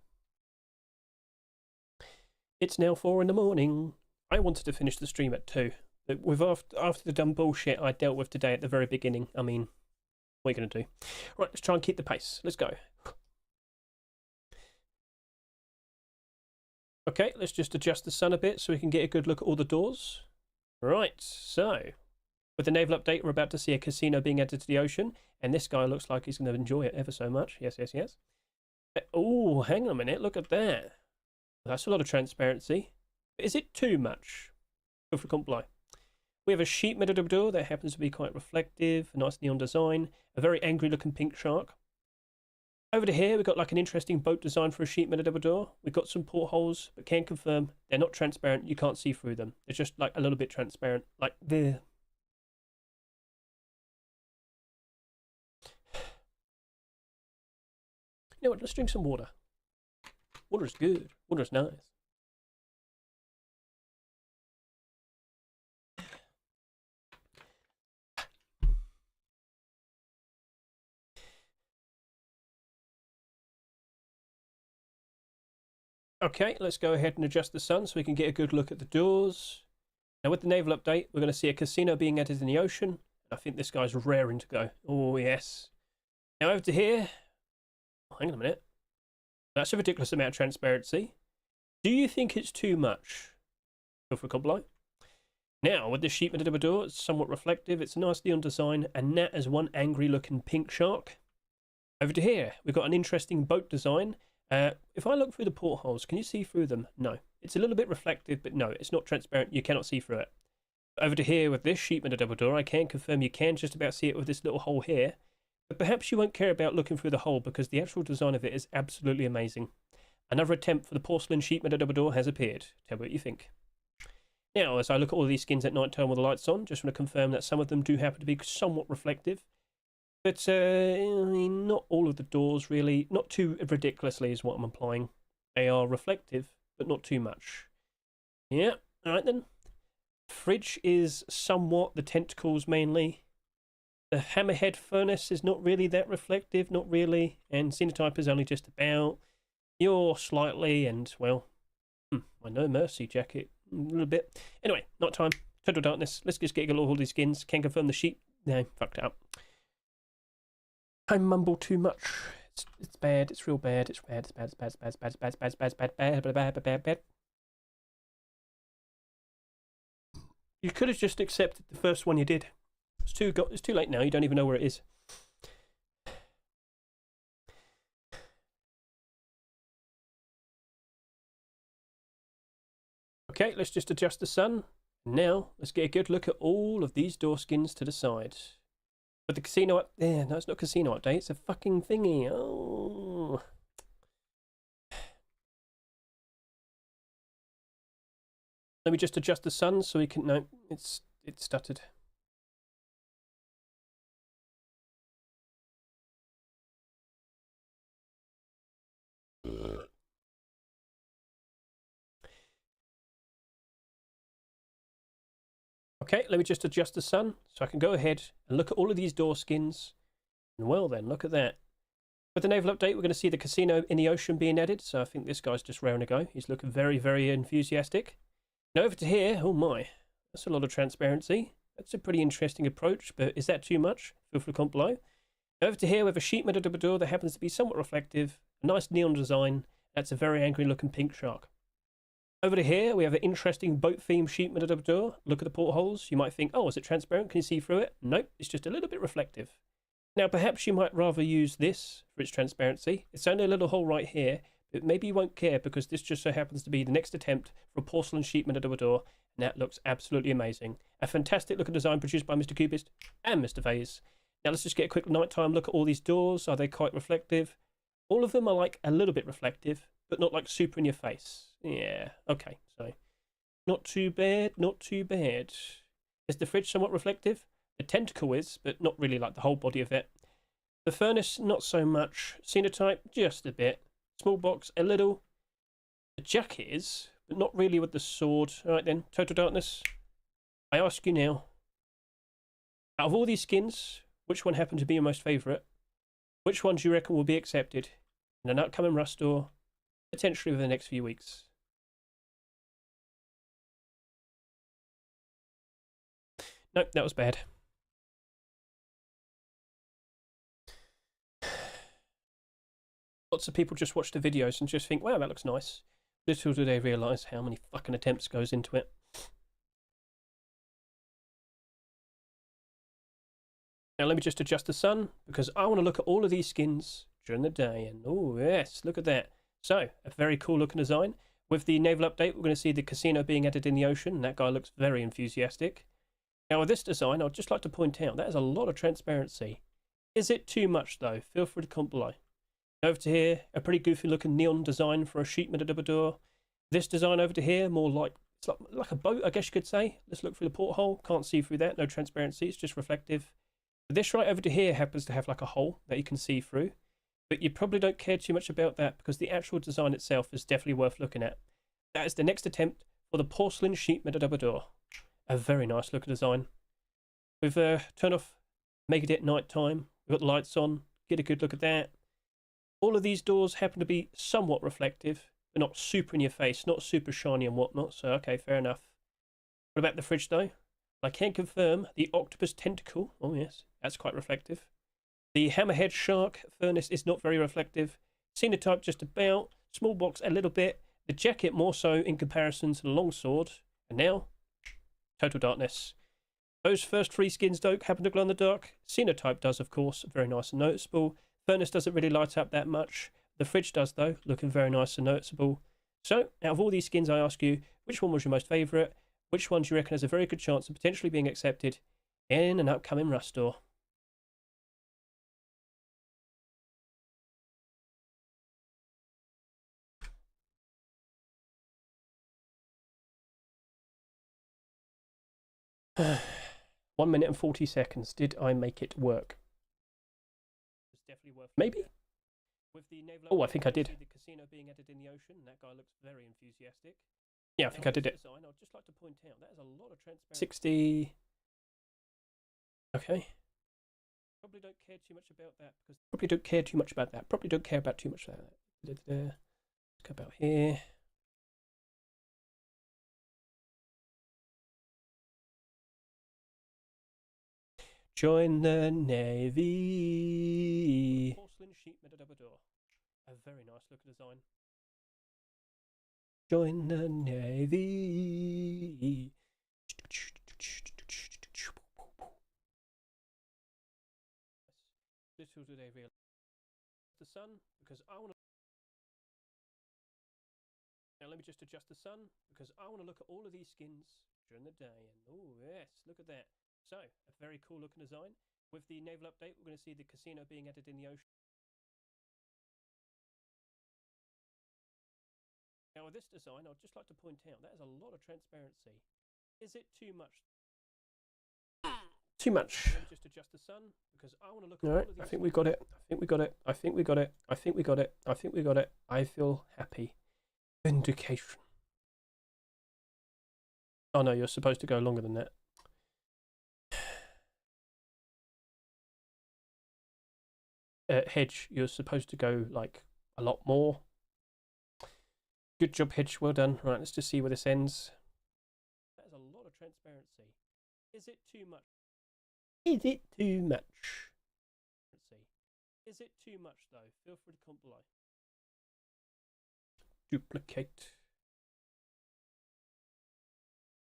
It's now 4 in the morning. I wanted to finish the stream at 2. But with after the dumb bullshit I dealt with today at the very beginning, I mean, what are you going to do? Right, let's try and keep the pace. Let's go. Okay, let's just adjust the sun a bit so we can get a good look at all the doors. Right, so with the naval update, we're about to see a casino being added to the ocean, and this guy looks like he's going to enjoy it ever so much. Yes. Oh, hang on a minute, look at that. That's a lot of transparency. Is it too much? Go for comply. We have a sheet metal door that happens to be quite reflective, a nice neon design, a very angry looking pink shark. Over to here, we've got like an interesting boat design for a sheet metal double door. We've got some portholes, but can confirm they're not transparent. You can't see through them. They're just like a little bit transparent, like there. You know what? Let's drink some water. Water is good. Water is nice. Okay, let's go ahead and adjust the sun so we can get a good look at the doors. Now with the naval update, we're going to see a casino being added in the ocean. I think this guy's raring to go. Oh, yes. Now over to here. Oh, hang on a minute. That's a ridiculous amount of transparency. Do you think it's too much? Go for a comply. Now, with this sheet metal door, it's somewhat reflective. It's a nice neon design, and that is one angry looking pink shark. Over to here, we've got an interesting boat design. If I look through the portholes, can you see through them? No. It's a little bit reflective, but no, it's not transparent. You cannot see through it. Over to here with this sheet metal double door, I can confirm you can just about see it with this little hole here. But perhaps you won't care about looking through the hole because the actual design of it is absolutely amazing. Another attempt for the porcelain sheet metal double door has appeared. Tell me what you think. Now, as I look at all these skins at night time with the lights on, just want to confirm that some of them do happen to be somewhat reflective. But, I mean, not all of the doors really. Not too ridiculously is what I'm implying. They are reflective, but not too much. Yeah, alright then. Fridge is somewhat, the tentacles mainly. The hammerhead furnace is not really that reflective, not really. And Cenotype is only just about. You're slightly, and, well, my No Mercy jacket, a little bit. Anyway, night time, total darkness. Let's just get all these skins. Can confirm the sheep. No, fucked it up. I mumble too much. It's bad. It's real bad. It's bad. It's bad. It's bad. It's bad. It's bad. It's bad. It's bad. It's bad. It's bad. Bad. Bad. Bad. You could have just accepted the first one you did. It's too late now. You don't even know where it is. Okay, let's just adjust the sun. Now, let's get a good look at all of these door skins to the side. But the casino up there, no, it's not casino update, it's a fucking thingy. Oh. Let me just adjust the sun so we can, no, it's stuttered. Okay, let me just adjust the sun so I can go ahead and look at all of these door skins. And well then, look at that. With the naval update, we're going to see the casino in the ocean being added. So I think this guy's just raring to go. He's looking very, very enthusiastic. Now over to here, oh my, that's a lot of transparency. That's a pretty interesting approach, but is that too much? Feel free to comment below. Now over to here, we have a sheet metal double door that happens to be somewhat reflective. A nice neon design. That's a very angry looking pink shark. Over to here, we have an interesting boat-themed sheet metal double door. Look at the portholes. You might think, oh, is it transparent? Can you see through it? Nope, it's just a little bit reflective. Now, perhaps you might rather use this for its transparency. It's only a little hole right here, but maybe you won't care because this just so happens to be the next attempt for a porcelain sheet metal double door, and that looks absolutely amazing. A fantastic looking design produced by Mr. Cubist and Mr. Vase. Now, let's just get a quick nighttime look at all these doors. Are they quite reflective? All of them are like a little bit reflective, but not like super in your face. Yeah, okay, so not too bad, not too bad. Is the fridge somewhat reflective? The tentacle is, but not really like the whole body of it. The furnace, not so much. Cenotype, just a bit. Small box, a little. The jacket is, but not really with the sword. Alright then, total darkness. I ask you now, out of all these skins, which one happened to be your most favourite? Which one do you reckon will be accepted in an upcoming Rust store, potentially within the next few weeks? Nope, that was bad. Lots of people just watch the videos and just think, wow, that looks nice. Little do they realise how many fucking attempts goes into it. Now let me just adjust the sun, because I want to look at all of these skins during the day. And oh yes, look at that. So, a very cool looking design. With the naval update, we're going to see the casino being added in the ocean, and that guy looks very enthusiastic. Now with this design, I'd just like to point out, that is a lot of transparency. Is it too much though? Feel free to comment below. Over to here, a pretty goofy looking neon design for a sheet metal double door. This design over to here, more like, it's like a boat, I guess you could say. Let's look through the porthole. Can't see through that, no transparency, it's just reflective. But this right over to here happens to have like a hole that you can see through. But you probably don't care too much about that because the actual design itself is definitely worth looking at. That is the next attempt for the porcelain sheet metal double door. A very nice looking design. We've turned off, make it at night time. We've got the lights on, get a good look at that. All of these doors happen to be somewhat reflective, but not super in your face, not super shiny and whatnot, so okay, fair enough. What about the fridge though? I can confirm the octopus tentacle, oh yes, that's quite reflective. The hammerhead shark furnace is not very reflective. Cenotype just about, small box a little bit, the jacket more so in comparison to the longsword, and now, total darkness. Those first three skins don't happen to glow in the dark. Cenotype does, of course, very nice and noticeable. Furnace doesn't really light up that much. The fridge does, though, looking very nice and noticeable. So, out of all these skins, I ask you, which one was your most favourite? Which one do you reckon has a very good chance of potentially being accepted in an upcoming Rust store? 1 minute and 40 seconds. Did I make it work? It's definitely worth. Maybe. With the naval. Oh, I think I did. The casino being added in the ocean. That guy looks very enthusiastic. Yeah, I think I did it. Design, I'd just like to point out that is a lot of transparency. 60. Okay. Probably don't care too much about that because probably don't care too much about that. Probably don't care about too much about that. Let's go about here. Join the Navy. Porcelain sheet metadabador. A very nice looking design. Join the Navy. Little do they realize the sun because I want to. Now let me just adjust the sun because I want to look at all of these skins during the day. And oh yes, look at that. So a very cool looking design. With the naval update, we're going to see the casino being added in the ocean. Now with this design, I'd just like to point out that is a lot of transparency. Is it too much? Too much. Let me just adjust the sun because I want to look at all of these. I think we got it. I think we got it. I think we got it. I think we got it. I think we got it. I feel happy. Vindication. Oh no, you're supposed to go longer than that. Hedge, you're supposed to go like a lot more. Good job, Hedge. Well done. Right, let's just see where this ends. That is a lot of transparency. Is it too much? Is it too much? Let's see. Is it too much though? Feel free to comment below. Duplicate.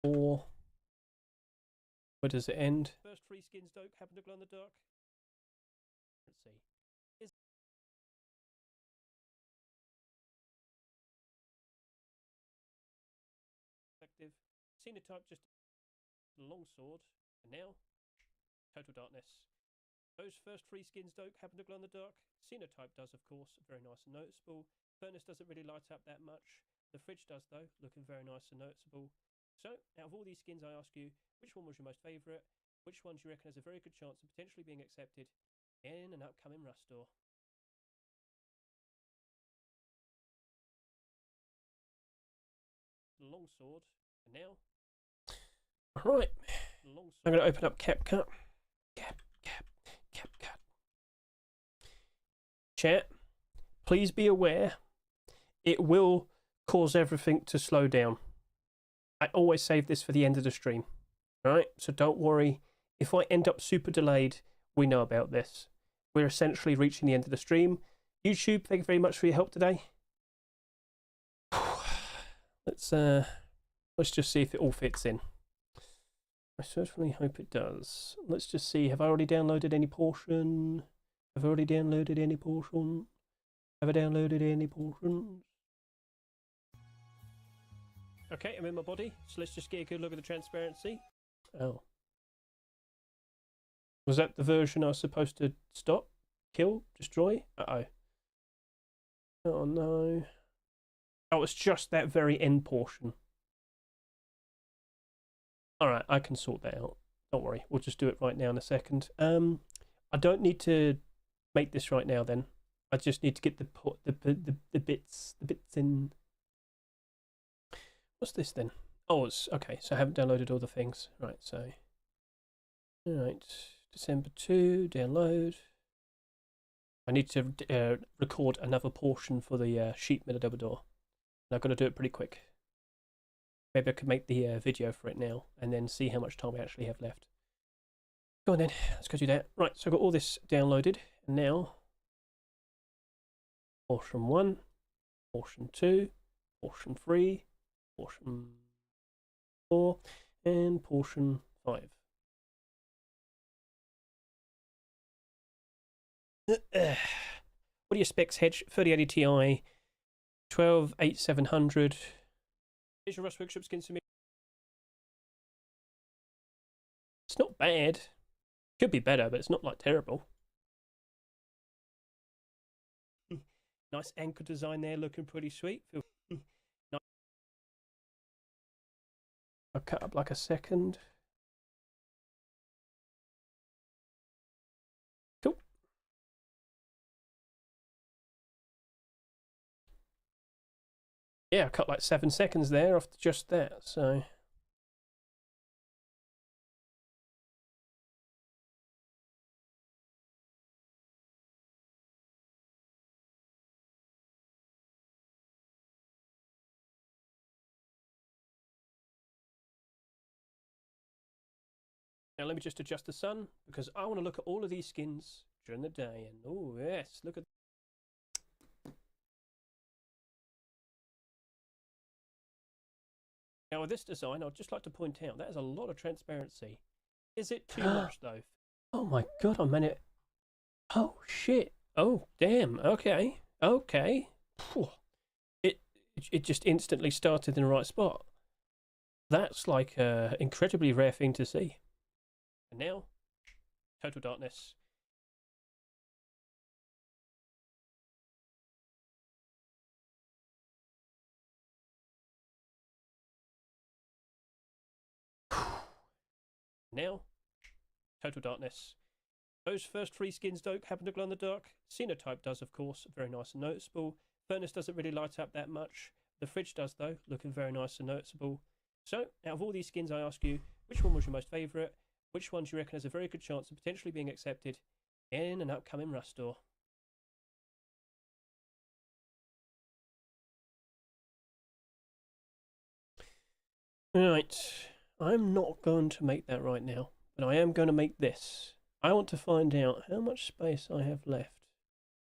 Or where does it end? First 3 skins don't happen to glow in the dark. Let's see. Is effective. Xenotype just long sword, and now total darkness. Those first 3 skins don't happen to glow in the dark. Xenotype does, of course, very nice and noticeable. Furnace doesn't really light up that much. The fridge does though, looking very nice and noticeable. So, out of all these skins, I ask you, which one was your most favourite? Which one do you reckon has a very good chance of potentially being accepted in an upcoming Rust store? Longsword, and now. Alright, I'm going to open up CapCut. CapCut. Chat, please be aware, it will cause everything to slow down. I always save this for the end of the stream. Alright, so don't worry. If I end up super delayed, we know about this. We're essentially reaching the end of the stream. YouTube, thank you very much for your help today. Let's just see if it all fits in. I certainly hope it does. Let's just see. Have I already downloaded any portion? Have I already downloaded any portion? Have I downloaded any portions? Okay, I'm in my body, so let's just get a good look at the transparency. Oh. Was that the version I was supposed to stop? Kill? Destroy? Uh-oh. Oh no. Oh, it's just that very end portion. Alright, I can sort that out. Don't worry, we'll just do it right now in a second. I don't need to make this right now then. I just need to get the bits in. What's this then? Oh, it's okay, so I haven't downloaded all the things. Right, so alright, December 2, download. I need to record another portion for the sheet metadabador. And I've got to do it pretty quick. Maybe I could make the video for it now and then see how much time we actually have left. Go on then, let's go do that. Right, so I've got all this downloaded, and now portion 1, portion 2, portion 3, portion 4, and portion 5. What are your specs, Hedge? 3080 Ti, 128700. Here's your Rust Workshop skins for me. It's not bad. Could be better, but it's not like terrible. Nice anchor design there, looking pretty sweet. Nice. I'll cut up like a second. Yeah, I cut like 7 seconds there off just that, so... Now let me just adjust the sun, because I want to look at all of these skins during the day. And oh yes, look at... Now with this design, I'd just like to point out, that is a lot of transparency. Is it too much though? Oh my god, I meant it. Oh shit. Oh damn, okay. Okay. It, it just instantly started in the right spot. That's like an incredibly rare thing to see. And now, total darkness. Now, total darkness. Those first 3 skins don't happen to glow in the dark. Xenotype does, of course, very nice and noticeable. Furnace doesn't really light up that much. The fridge does, though, looking very nice and noticeable. So, out of all these skins, I ask you, which one was your most favourite? Which one do you reckon has a very good chance of potentially being accepted in an upcoming Rust store? Right, I'm not going to make that right now, but I am going to make this. I want to find out how much space I have left,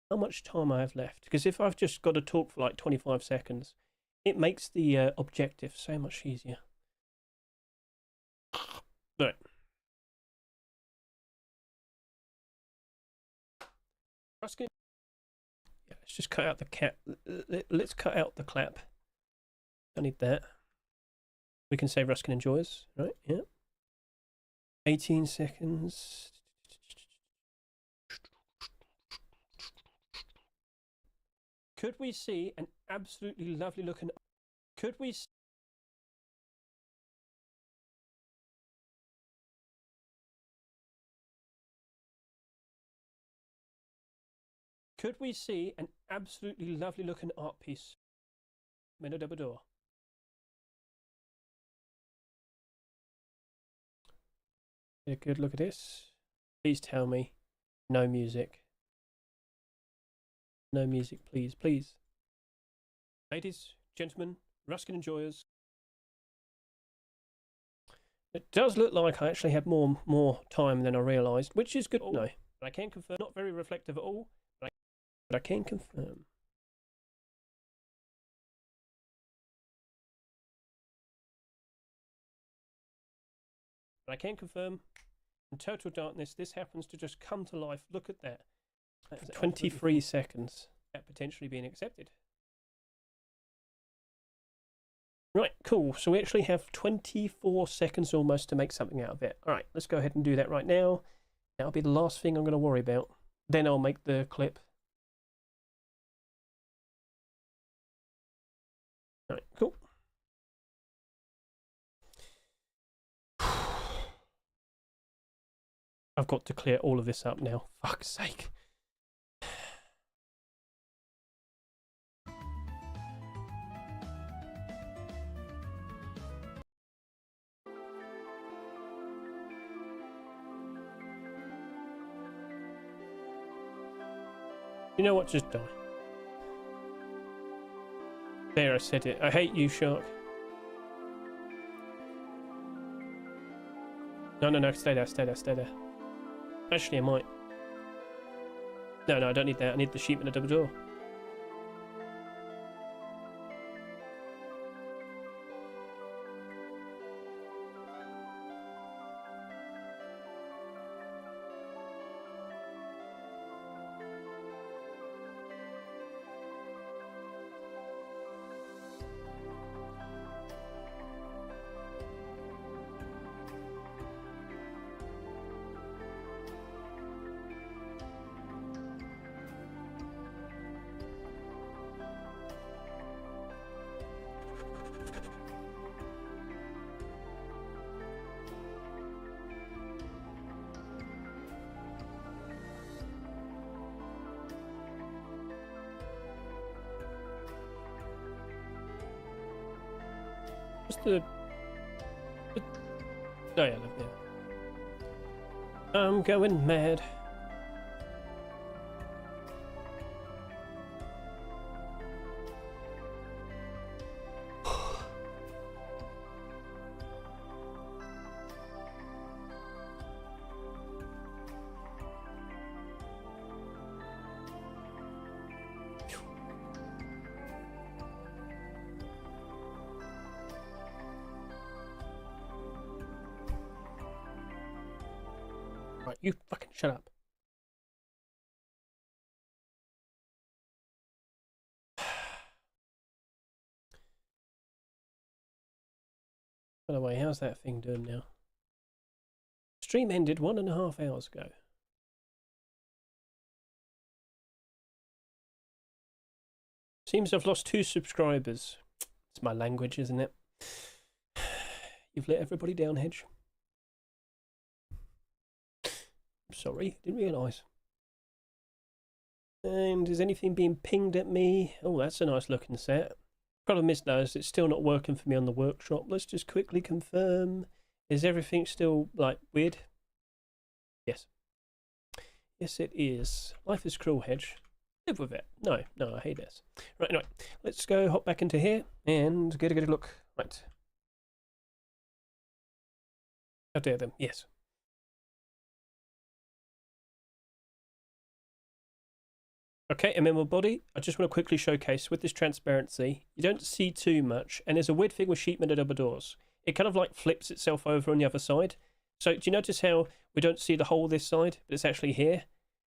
how much time I have left, because if I've just got to talk for like 25 seconds, it makes the objective so much easier. Right. Yeah, let's just cut out the cap. Let's cut out the clap. Don't need that. We can say Ruskin enjoys, right? Yeah. 18 seconds. Could we see an absolutely lovely looking... Could we see an absolutely lovely looking art piece? Minadabador. Get a good look at this. Please tell me no music. No music, please, please. Ladies, gentlemen, Ruskin enjoyers. It does look like I actually had more time than I realised, which is good to know. But I can confirm, not very reflective at all, but I can confirm. But I can confirm, in total darkness, this happens to just come to life. Look at that. That's 23 seconds. That potentially being accepted. Right, cool. So we actually have 24 seconds almost to make something out of it. All right, let's go ahead and do that right now. That'll be the last thing I'm going to worry about. Then I'll make the clip. All right, cool. I've got to clear all of this up now. Fuck's sake. You know what? Just die. There, I said it. I hate you, Shark. No, stay there, stay there, stay there. Actually, I might. No, I don't need that. I need the sheep and the double door. What's the... Oh yeah, look there. I'm going mad. Right, you fucking shut up. By the way, how's that thing doing now? Stream ended 1.5 hours ago. Seems I've lost 2 subscribers. It's my language, isn't it? You've let everybody down, Hedge. Sorry, didn't realise. And is anything being pinged at me? Oh, that's a nice looking set. Problem is though, it's still not working for me on the workshop. Let's just quickly confirm. Is everything still like weird? Yes. Yes, it is. Life is cruel, Hedge. Live with it. No, I hate this. Right, anyway, let's go hop back into here and get a good look. Right. How dare them? Yes. Okay, amenable body. I just want to quickly showcase with this transparency, you don't see too much, and there's a weird thing with sheepman at double doors. It kind of like flips itself over on the other side. So do you notice how we don't see the whole this side, but it's actually here?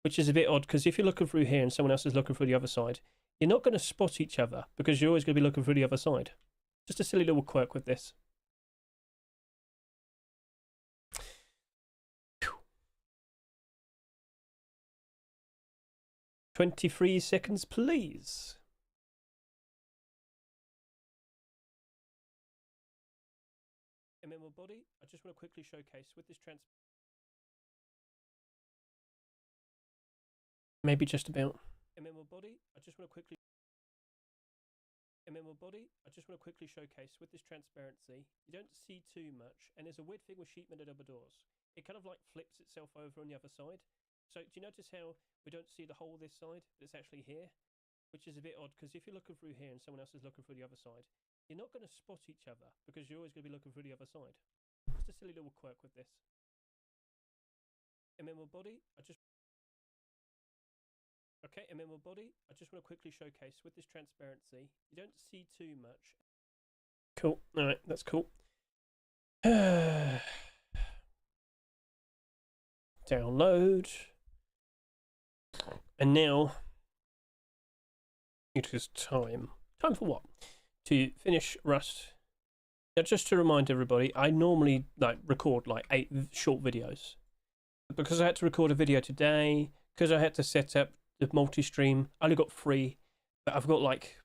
Which is a bit odd, because if you're looking through here and someone else is looking through the other side, you're not going to spot each other, because you're always going to be looking through the other side. Just a silly little quirk with this. 23 seconds, please. Amenable body. I just want to quickly showcase with this maybe just about. Amenable body. I just want to quickly. Amenable body. I just want to quickly showcase with this transparency. You don't see too much, and there's a weird thing with sheepman at double doors. It kind of like flips itself over on the other side. So do you notice how we don't see the whole this side, but it's actually here? Which is a bit odd, because if you're looking through here and someone else is looking through the other side, you're not going to spot each other, because you're always going to be looking through the other side. Just a silly little quirk with this. Amenable body. I just... Okay, amenable body. I just want to quickly showcase with this transparency. You don't see too much. Cool. All right, that's cool. Download. And now it is time. Time for what? To finish Rust. Now, just to remind everybody, I normally record like 8 short videos. Because I had to record a video today, because I had to set up the multi-stream, I only got 3, but I've got like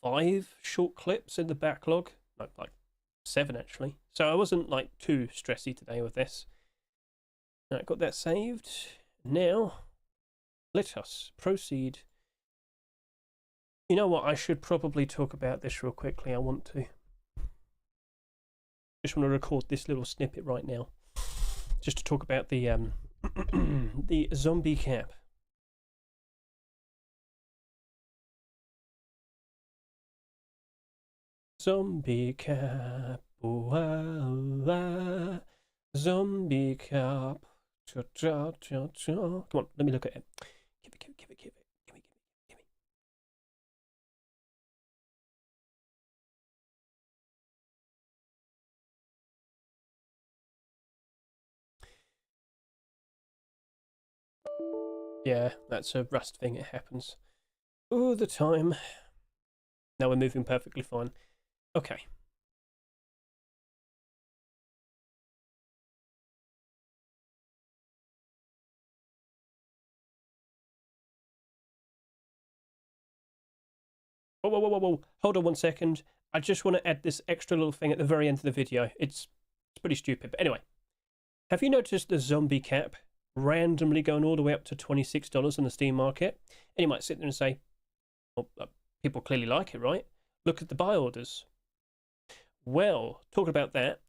5 short clips in the backlog. Like 7 actually. So I wasn't like too stressy today with this. I got that saved. Now, let us proceed. You know what? I should probably talk about this real quickly. I want to. Just want to record this little snippet right now, just to talk about the the zombie cap. Zombie cap. Ooh, ah, ah, zombie cap. Cha, cha, cha, cha. Come on, let me look at it. Give it. Give me. Yeah, that's a Rust thing. It happens all the time. Now we're moving perfectly fine. Okay. Whoa. Hold on 1 second. I just want to add this extra little thing at the very end of the video. It's pretty stupid. But anyway, have you noticed the zombie cap randomly going all the way up to $26 on the Steam market? And you might sit there and say, well, people clearly like it, right? Look at the buy orders. Well, talking about that,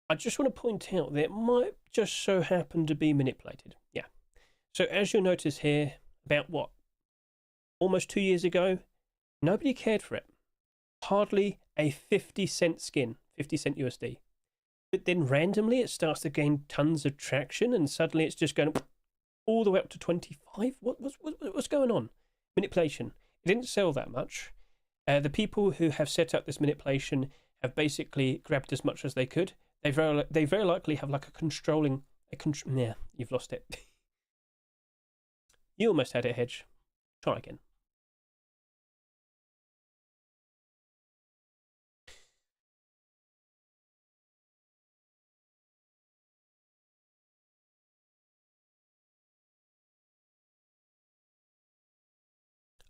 I just want to point out that it might just so happen to be manipulated. Yeah. So as you'll notice here, about what? Almost 2 years ago, nobody cared for it. Hardly a 50-cent skin, 50 cent USD. But then randomly it starts to gain tons of traction and suddenly it's just going all the way up to 25. What's going on? Manipulation. It didn't sell that much. The people who have set up this manipulation have basically grabbed as much as they could. They very likely have like yeah, you've lost it. You almost had it, Hedge. Try again.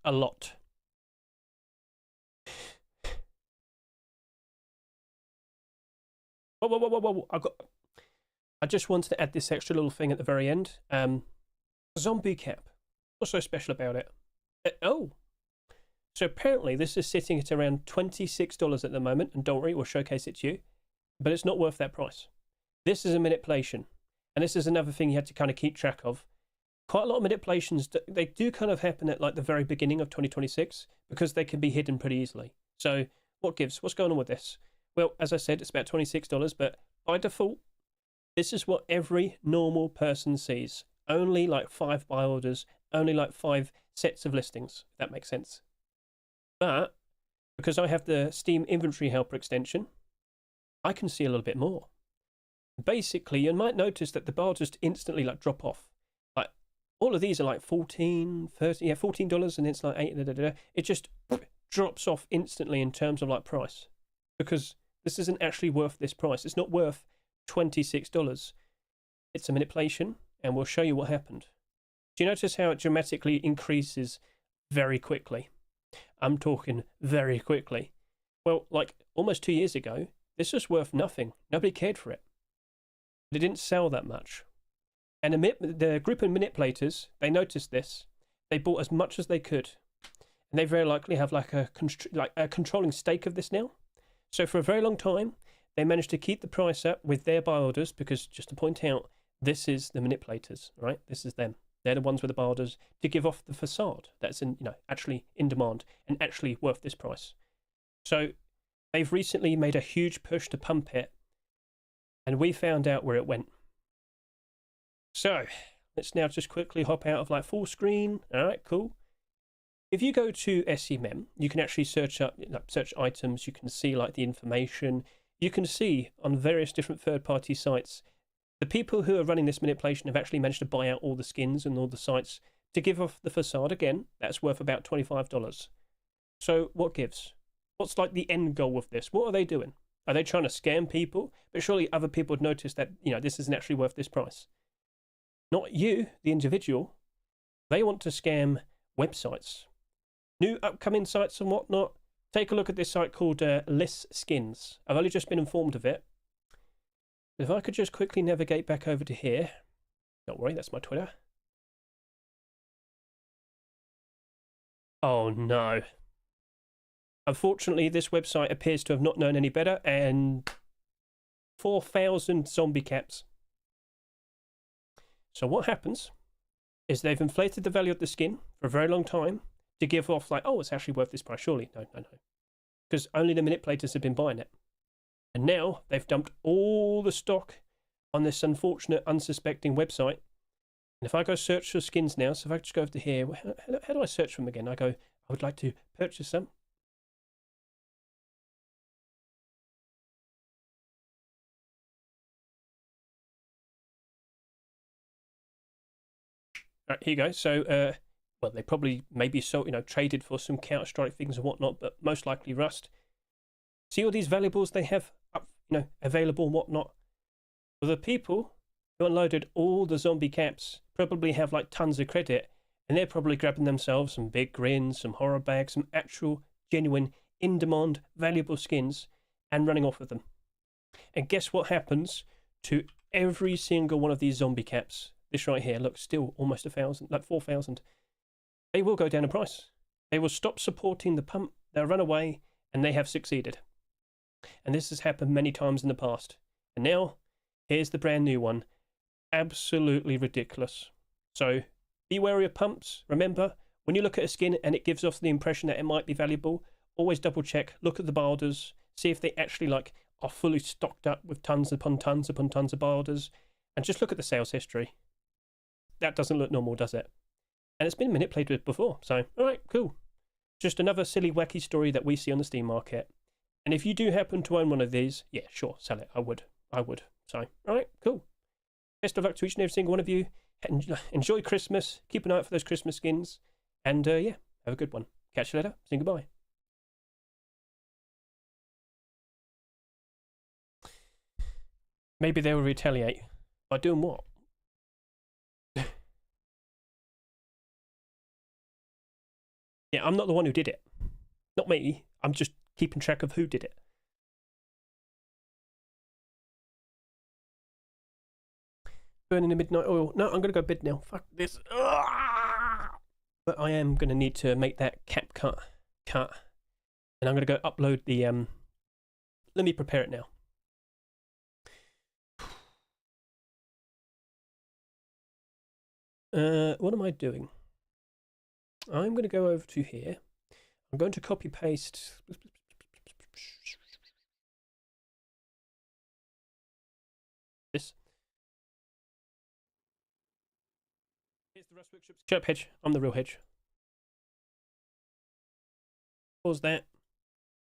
A lot. Whoa. I just wanted to add this extra little thing at the very end. Zombie cap. What's so special about it? Oh. So apparently this is sitting at around $26 at the moment, and don't worry, we'll showcase it to you. But it's not worth that price. This is a manipulation. And this is another thing you had to kind of keep track of. Quite a lot of manipulations, they do kind of happen at like the very beginning of 2026 because they can be hidden pretty easily. So what gives? What's going on with this? Well, as I said, it's about $26, but by default, this is what every normal person sees. Only like 5 buy orders, only like 5 sets of listings, if that makes sense. But because I have the Steam Inventory Helper extension, I can see a little bit more. Basically, you might notice that the bar just instantly like drop off. Like all of these are like $14, $30, yeah, $14, and it's like $8. It just drops off instantly in terms of like price, because this isn't actually worth this price. It's not worth $26. It's a manipulation, and we'll show you what happened. Do you notice how it dramatically increases very quickly? I'm talking very quickly. Well, like almost 2 years ago, this was worth nothing. Nobody cared for it. It didn't sell that much. And the group of manipulators, they noticed this. They bought as much as they could. And they very likely have like a controlling stake of this now. So for a very long time, they managed to keep the price up with their buy orders, because just to point out, this is the manipulators, right? This is them. They're the ones with the buy orders to give off the facade that's actually in demand and actually worth this price. So they've recently made a huge push to pump it, and we found out where it went. So let's now just quickly hop out of like full screen. All right, cool. If you go to SEMM, you can actually search items. You can see like the information. You can see on various different third-party sites, the people who are running this manipulation have actually managed to buy out all the skins and all the sites to give off the facade. Again, that's worth about $25. So what gives? What's like the end goal of this? What are they doing? Are they trying to scam people? But surely other people would notice that, this isn't actually worth this price. Not you, the individual. They want to scam websites. New upcoming sites and whatnot. Take a look at this site called Liss Skins. I've only just been informed of it. If I could just quickly navigate back over to here. Don't worry, that's my Twitter. Oh no. Unfortunately, this website appears to have not known any better, and 4,000 zombie caps. So what happens is they've inflated the value of the skin for a very long time to give off like, oh, it's actually worth this price. Surely. No. Because only the manipulators have been buying it. And now they've dumped all the stock on this unfortunate, unsuspecting website. And if I go search for skins now, so if I just go over to here, how do I search for them again? I go, I would like to purchase some. Right, here you go. So, well, they probably maybe traded for some Counter-Strike things and whatnot, but most likely Rust. See all these valuables they have up, available and whatnot. Well, the people who unloaded all the zombie caps probably have like tons of credit, and they're probably grabbing themselves some big grins, some horror bags, some actual, genuine, in-demand, valuable skins, and running off with them. And guess what happens to every single one of these zombie caps? This right here, look, still almost 1,000, like 4,000. They will go down in price. They will stop supporting the pump. They'll run away, and they have succeeded. And this has happened many times in the past. And now, here's the brand new one. Absolutely ridiculous. So, be wary of pumps. Remember, when you look at a skin and it gives off the impression that it might be valuable, always double check, look at the bilders, see if they actually are fully stocked up with tons upon tons upon tons of bilders, and just look at the sales history. That doesn't look normal, does it? And it's been manipulated with before, so alright, cool. Just another silly wacky story that we see on the Steam market. And if you do happen to own one of these, yeah, sure, sell it. I would. So, alright, cool. Best of luck to each and every single one of you. Enjoy Christmas. Keep an eye out for those Christmas skins. And yeah, have a good one. Catch you later. Say goodbye. Maybe they will retaliate. By doing what? Yeah, I'm not the one who did it. Not me. I'm just keeping track of who did it. Burning the midnight oil. No, I'm going to go bed now. Fuck this. But I am going to need to make that cap cut. And I'm going to go upload the... Let me prepare it now. What am I doing? I'm going to go over to here. I'm going to copy paste this. Here's the Rust Workshop's Shut up, Hedge. I'm the real Hedge. Pause that.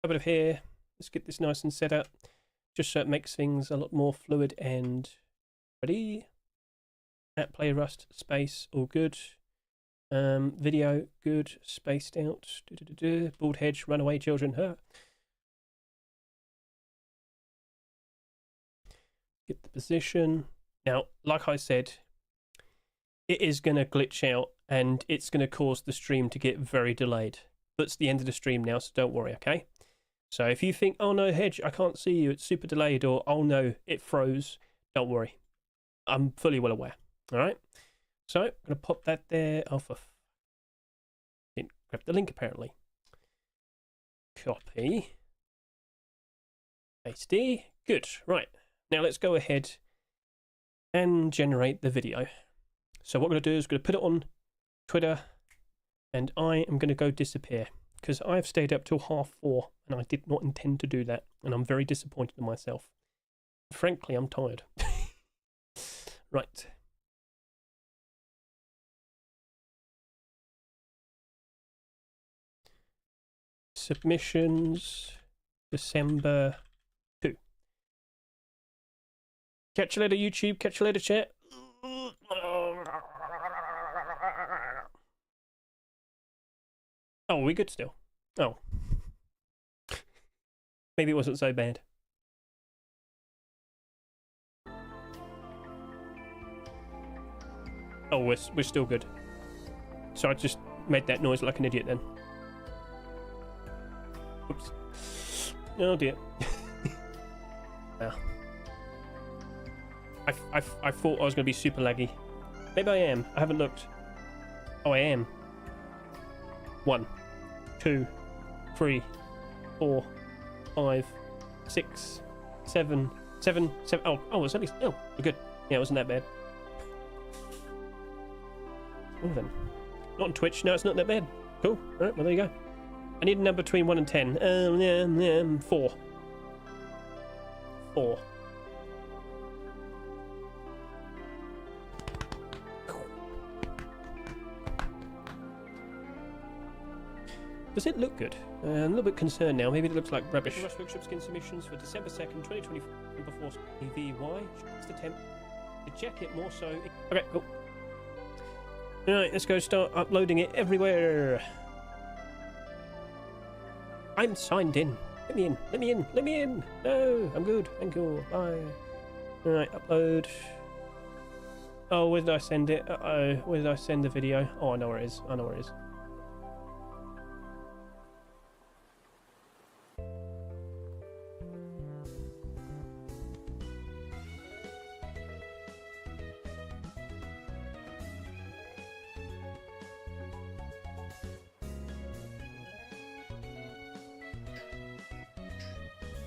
A bit of here. Let's get this nice and set up. Just so it makes things a lot more fluid and ready. At play Rust space, all good. Video, good, spaced out. Bald Hedge, runaway children, her. Get the position. Now, like I said, it is going to glitch out and it's going to cause the stream to get very delayed. But it's the end of the stream now, so don't worry, okay? So if you think, oh no, Hedge, I can't see you, it's super delayed, or oh no, it froze, don't worry. I'm fully well aware, all right? So I'm going to pop that there off of... Didn't grab the link apparently. Copy. Pasty. Good. Right. Now let's go ahead and generate the video. So what we're going to do is we're going to put it on Twitter and I am going to go disappear because I've stayed up till 4:30 and I did not intend to do that and I'm very disappointed in myself. Frankly, I'm tired. Right. Submissions, December 2. Catch you later, YouTube. Catch you later, chat. Oh, are we good still? Oh. Maybe it wasn't so bad. Oh, we're still good. So I just made that noise like an idiot then. Oops. Oh dear. Wow. I thought I was going to be super laggy. Maybe I am. I haven't looked. Oh, I am. 1, 2, 3, 4, 5, 6, 7. Oh, it's only... Oh, we're good. Yeah, it wasn't that bad. Oh, then. Not on Twitch. No, it's not that bad. Cool. All right, well, there you go. I need a number between 1 and 10. 4. 4. Does it look good? I'm a little bit concerned now. Maybe it looks like rubbish. Rust Workshop skin submissions for December 2nd, 2024 before EVY. It's the temp. To check it more so. Okay, cool. Alright, let's go start uploading it everywhere. I'm signed in. Let me in. Let me in. Let me in. No, I'm good. Thank you. Bye. Alright, upload. Oh, where did I send it? Uh-oh. Where did I send the video? Oh, I know where it is. I know where it is.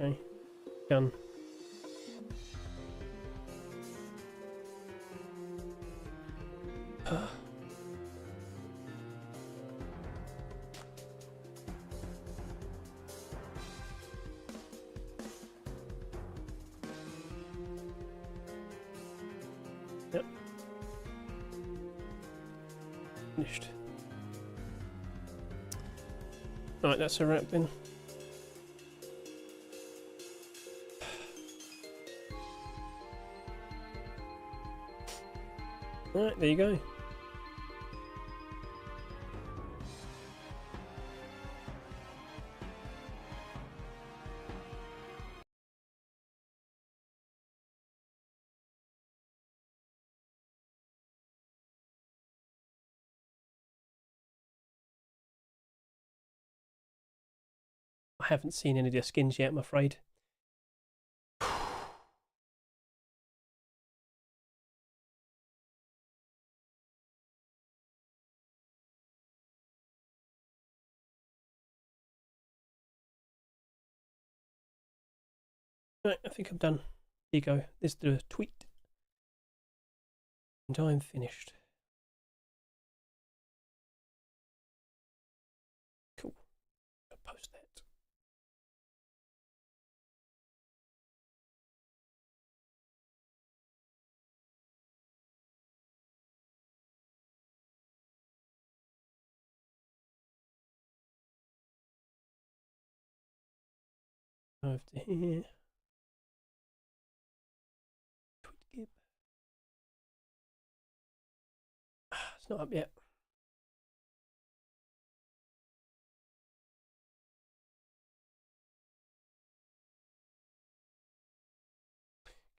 Okay. Done. Yep. Finished. Right, that's a wrap then. Right, there you go. I haven't seen any of the skins yet, I'm afraid. Right, I think I'm done. Here you go. There's the tweet. And I'm finished. Cool. I'll post that. Over to here. Tweet gib. It's not up yet.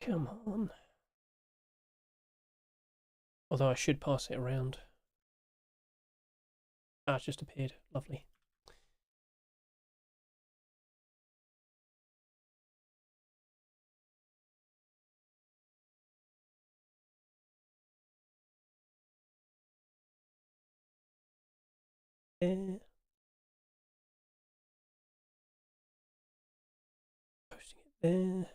Come on. Although I should pass it around. Ah, it's just appeared. Lovely. There. Posting it there.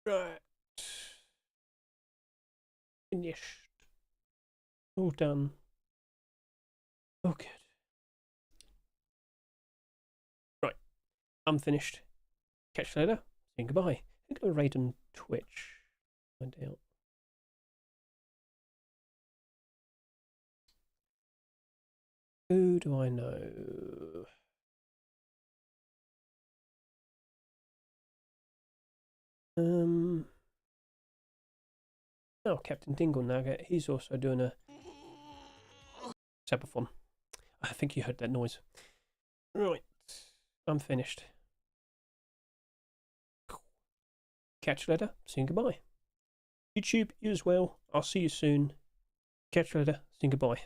Right. Finished. All done. Oh, good. Right. I'm finished. Catch you later. Saying goodbye. I think I'll raid on Twitch. Find out. Who do I know? Oh, Captain Dingle Nugget. He's also doing a sabathon. I think you heard that noise. Right. I'm finished. Catch you later. Saying goodbye. YouTube, you as well. I'll see you soon. Catch you later. Saying goodbye.